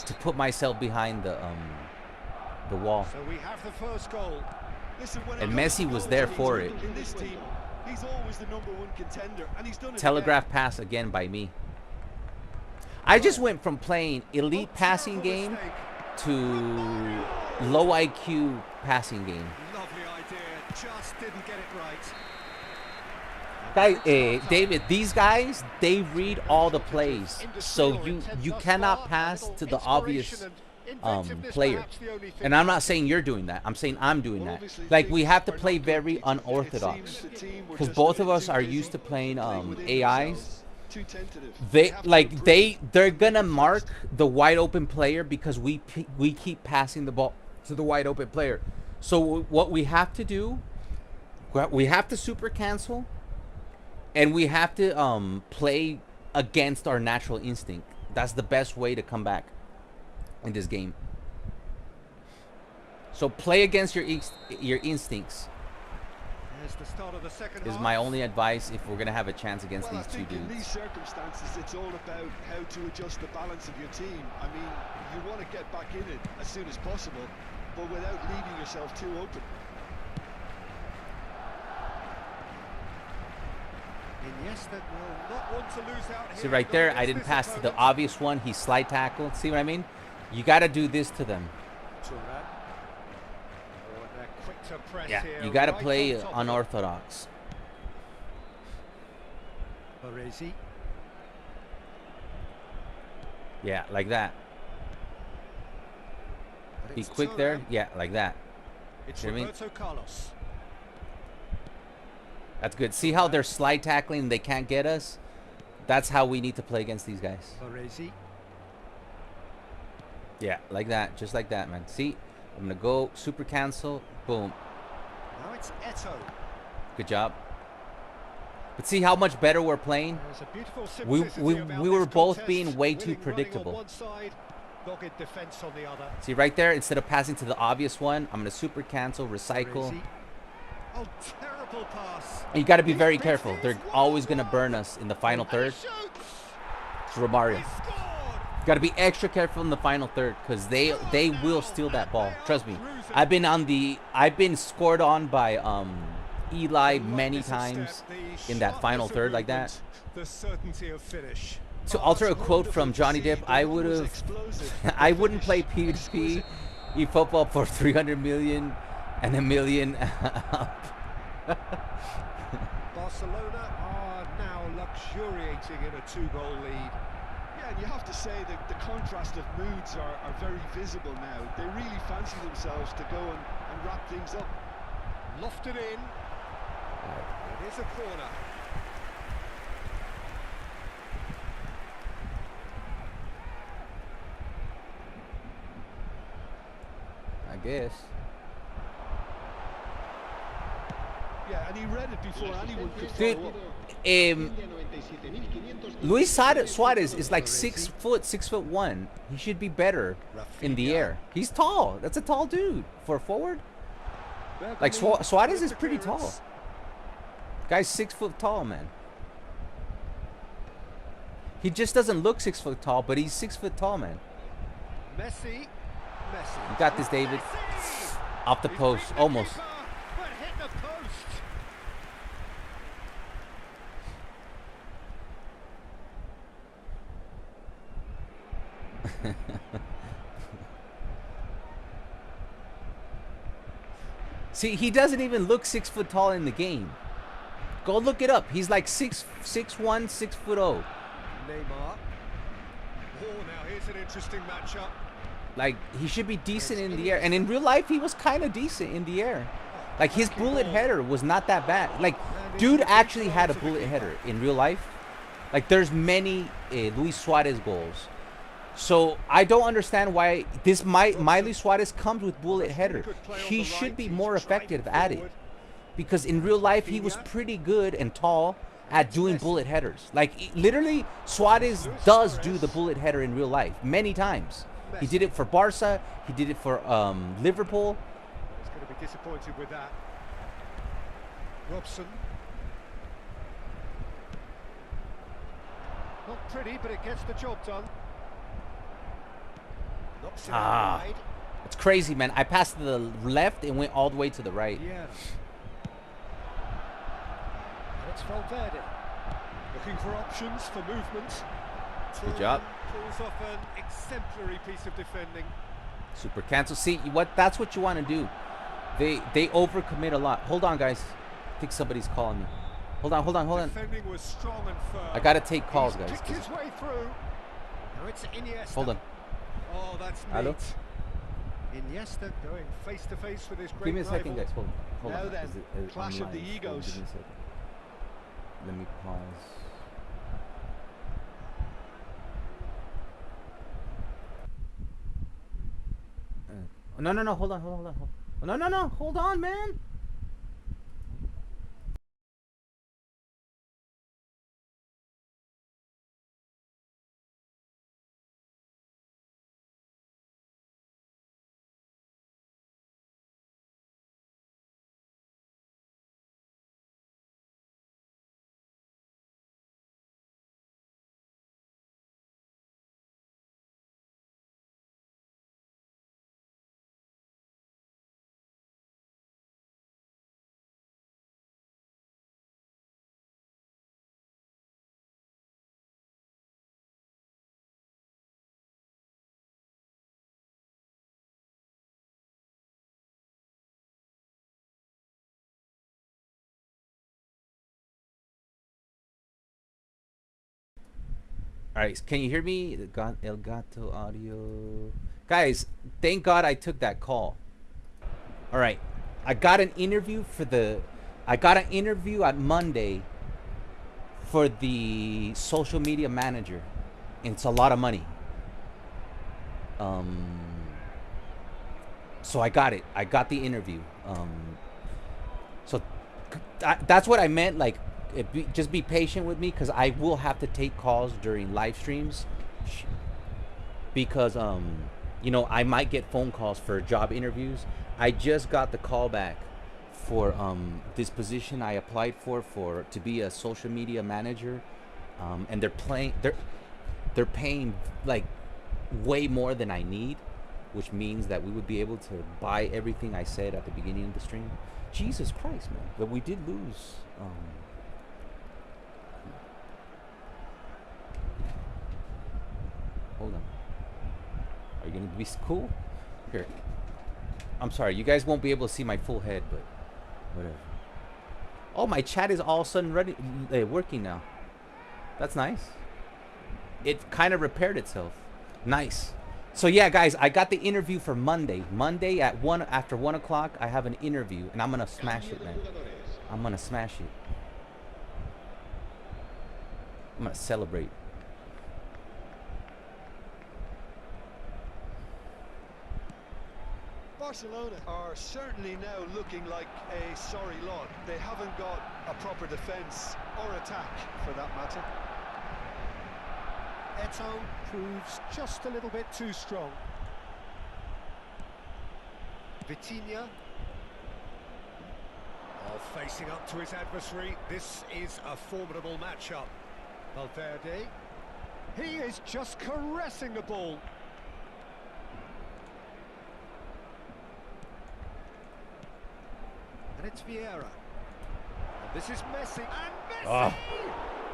to put myself behind the wall. So we have the first goal. And Messi was there for it. In this team, he's always the #1 contender, and he's done it Telegraph pass again by me. I just went from playing elite passing game to low IQ passing game. Lovely idea, just didn't get it right. Guys, David, these guys, they read all the plays, so you cannot pass to the obvious player. And I'm not saying you're doing that. I'm saying I'm doing that. Like, we have to play very unorthodox, because both of us are used to playing AIs. They're gonna mark the wide open player because we keep passing the ball to the wide open player. So what we have to do, we have to super cancel, and we have to play against our natural instinct. That's the best way to come back in this game. So play against your instincts. There's the start of the second Is half. my only advice if we're gonna have a chance against Well, these I two think in dudes. these circumstances, it's all about how to adjust the balance of your team. I mean, you want to get back in it as soon as possible, but without leaving yourself too open. Iniesta will not want to lose out here. See right there, I didn't pass to the obvious one. He slide tackled. See what I mean? You got to do this to them. Yeah, you got to play unorthodox. Baresi. Yeah, like that. Be quick there. Yeah, like that. It's See what I mean? Roberto Carlos. That's good. See how they're slide tackling and they can't get us? That's how we need to play against these guys. Baresi. Yeah, like that. Just like that, man. See? I'm going to go super cancel. Boom. Now it's Eto. Good job. But see how much better we're playing? There's a beautiful We simplicity about were this both contest. being way too Winning running on predictable. one side, dogged defense on the other. See right there, instead of passing to the obvious one, I'm gonna super cancel, recycle. Crazy. Oh, terrible pass. You got to be very careful. They're always gonna burn us in the final third. It's Romario. He scored. Got to be extra careful in the final third because they will steal that ball. Trust me. I've been scored on by Eli many times in that final third like that. The certainty of finish. To alter a quote from Johnny Depp, I wouldn't play PvP eFootball for 300 million and a million. Barcelona are now luxuriating in a 2-goal lead. Yeah, and you have to say that the contrast of moods are very visible now. They really fancy themselves to go and wrap things up. Lofted in. It is a corner. I guess. Yeah, and he read it before anyone could Dude, follow up. Luis Suarez is like 6 foot, 6'1". He should be better in the air. He's tall. That's a tall dude for a forward. Like Suarez is pretty tall. Guy's 6 foot tall, man. He just doesn't look 6 foot tall, but he's 6 foot tall, man. Messi. You got this, David. Messi. Off the post, almost. But hit the post. See, he doesn't even look 6 foot tall in the game. Go look it up. He's like 6'1", 6'0". Neymar. Oh, now here's an interesting matchup. Like, he should be decent in the air. And in real life, he was kind of decent in the air. Like, his bullet header was not that bad. Like, dude actually had a bullet header in real life. Like, there's many Luis Suarez goals. So, I don't understand why this Luis Suarez comes with bullet header. He should be more effective at it. Because in real life, he was pretty good and tall at doing bullet headers. Like, literally, Suarez does do the bullet header in real life many times. He did it for Barca. He did it for Liverpool. He's going to be disappointed with that. Robson. Not pretty, but it gets the job done. Knocks it wide. It's crazy, man. I passed to the left and went all the way to the right. Yeah. And it's Valverde. Looking for options for movement. Good job. Pulls off an exemplary piece of defending. Super cancel. See, that's what you want to do. They overcommit a lot. Hold on, guys. I think somebody's calling me. Hold on. Defending was strong and firm. I got to take calls, He's guys. picked his way through. Now it's Iniesta. Hold on. Oh, that's neat. Hello? Iniesta going face to face with his great Give me a second, rival. guys. Hold Now on. then, I'm clash of the live. egos. Give me a second. Let me pause. No. Hold on. No. Hold on, man. All right, can you hear me? El Gato audio. Guys, thank God I took that call. All right, I got an interview on Monday for the social media manager, and it's a lot of money. So I got it. I got the interview. So that's what I meant. Like, just be patient with me because I will have to take calls during live streams because you know, I might get phone calls for job interviews. I just got the call back for this position I applied for to be a social media manager, and they're paying like way more than I need, which means that we would be able to buy everything I said at the beginning of the stream. Jesus Christ, man! But we did lose. Hold on. Are you gonna be cool? Here. I'm sorry, you guys won't be able to see my full head, but whatever. Oh, my chat is all of a sudden ready, working now. That's nice. It kind of repaired itself. Nice. So yeah, guys, I got the interview for Monday. Monday at after 1 o'clock, I have an interview, and I'm gonna smash it, man. I'm gonna smash it. I'm gonna celebrate. Barcelona are certainly now looking like a sorry lot. They haven't got a proper defence or attack, for that matter. Eto proves just a little bit too strong. Vitinha. Oh, facing up to his adversary. This is a formidable matchup. Valverde. He is just caressing the ball. And it's Vieira. And this is Messi. And Messi! Oh,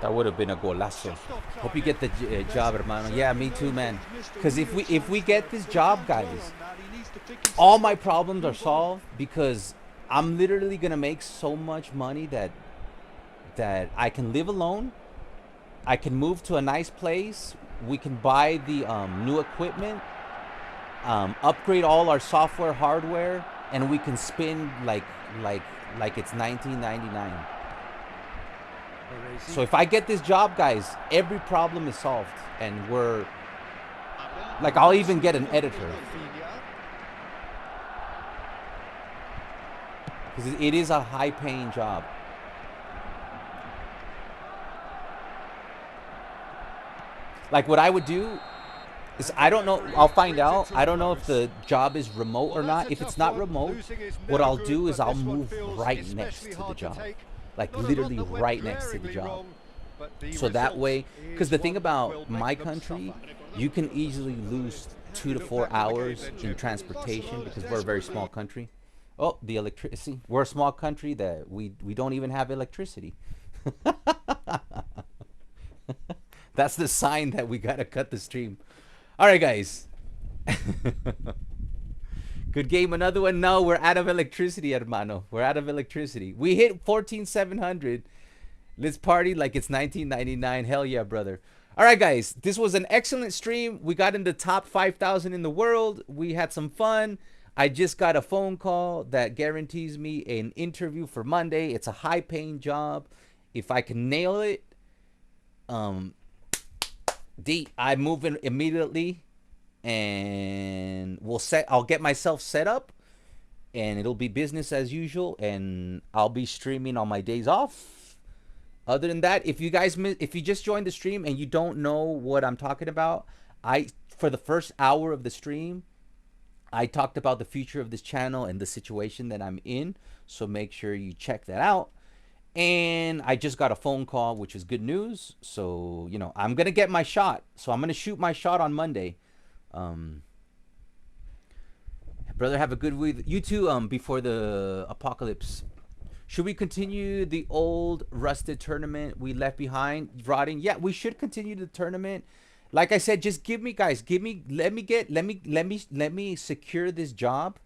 that would have been a golazo. Hope you get the job, hermano. Yeah, me too, man. Because if we get this job, guys, all my problems are solved because I'm literally gonna make so much money that I can live alone. I can move to a nice place. We can buy the new equipment, upgrade all our software, hardware, and we can spin like it's 1999. So if I get this job, guys, every problem is solved, and we're like, I'll even get an editor because it is a high-paying job. Like what I would do is, I don't know, I'll find out. I don't know if the job is remote or not. If it's not remote, what I'll do is I'll move right next to the job. Like literally right next to the job. So that way, because the thing about my country, you can easily lose 2 to 4 hours in transportation because we're a very small country. Oh, the electricity. We're a small country that we don't even have electricity. That's the sign that we gotta cut the stream. All right, guys. Good game. Another one. No, we're out of electricity, hermano. We're out of electricity. We hit 14,700. Let's party like it's 1999. Hell yeah, brother. All right, guys. This was an excellent stream. We got in the top 5,000 in the world. We had some fun. I just got a phone call that guarantees me an interview for Monday. It's a high-paying job. If I can nail it, I move in immediately, and I'll get myself set up, and it'll be business as usual, and I'll be streaming on my days off. Other than that, if you just joined the stream and you don't know what I'm talking about, for the first hour of the stream, I talked about the future of this channel and the situation that I'm in, so make sure you check that out. And I just got a phone call, which is good news. So, you know, I'm going to get my shot. So I'm going to shoot my shot on Monday. Brother, have a good week. You too, before the apocalypse. Should we continue the old rusted tournament we left behind, rotting? Yeah, we should continue the tournament. Like I said, just let me secure this job,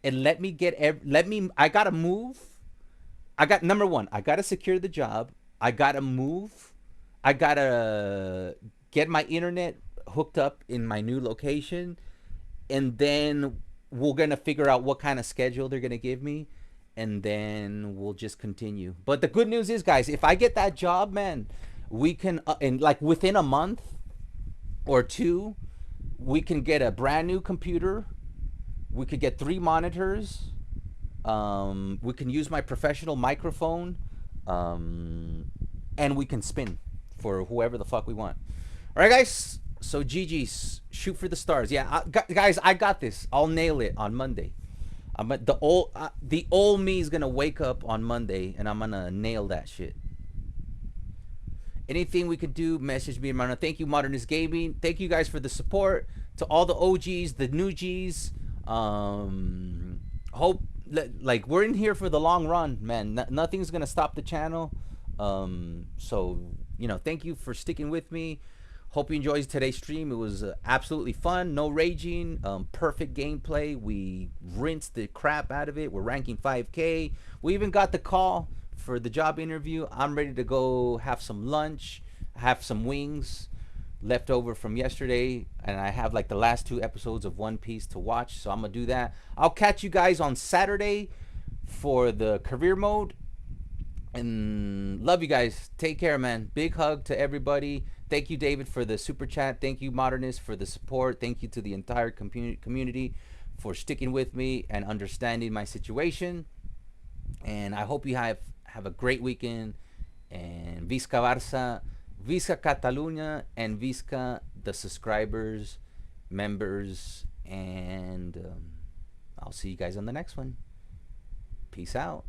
and I got to move. Number one, I got to secure the job. I got to move. I got to get my internet hooked up in my new location. And then we're going to figure out what kind of schedule they're going to give me. And then we'll just continue. But the good news is, guys, if I get that job, man, we can, within a month or two, we can get a brand new computer. We could get 3 monitors. We can use my professional microphone. And we can spin for whoever the fuck we want. All right, guys. So GG's, shoot for the stars. Yeah, guys, I got this. I'll nail it on Monday. The old me is gonna wake up on Monday, and I'm gonna nail that shit. Anything we could do, message me, Mano. Thank you, Modernist Gaming. Thank you guys for the support. To all the OGs, the new Gs. Hope like we're in here for the long run, man. Nothing's gonna stop the channel. So thank you for sticking with me. Hope you enjoyed today's stream. It was absolutely fun. No raging. Perfect gameplay. We rinsed the crap out of it. We're ranking 5K. We even got the call for the job interview. I'm ready to go have some lunch, have some wings left over from yesterday, and I have like the last 2 episodes of One Piece to watch, so I'm gonna do that. I'll catch you guys on Saturday for the career mode, and love you guys. Take care, man. Big hug to everybody. Thank you, David, for the super chat. Thank you, Modernist, for the support. Thank you to the entire community for sticking with me and understanding my situation. And I hope you have a great weekend. And Visca Barça, Visca Catalunya, and Visca the subscribers, members. And I'll see you guys on the next one. Peace out.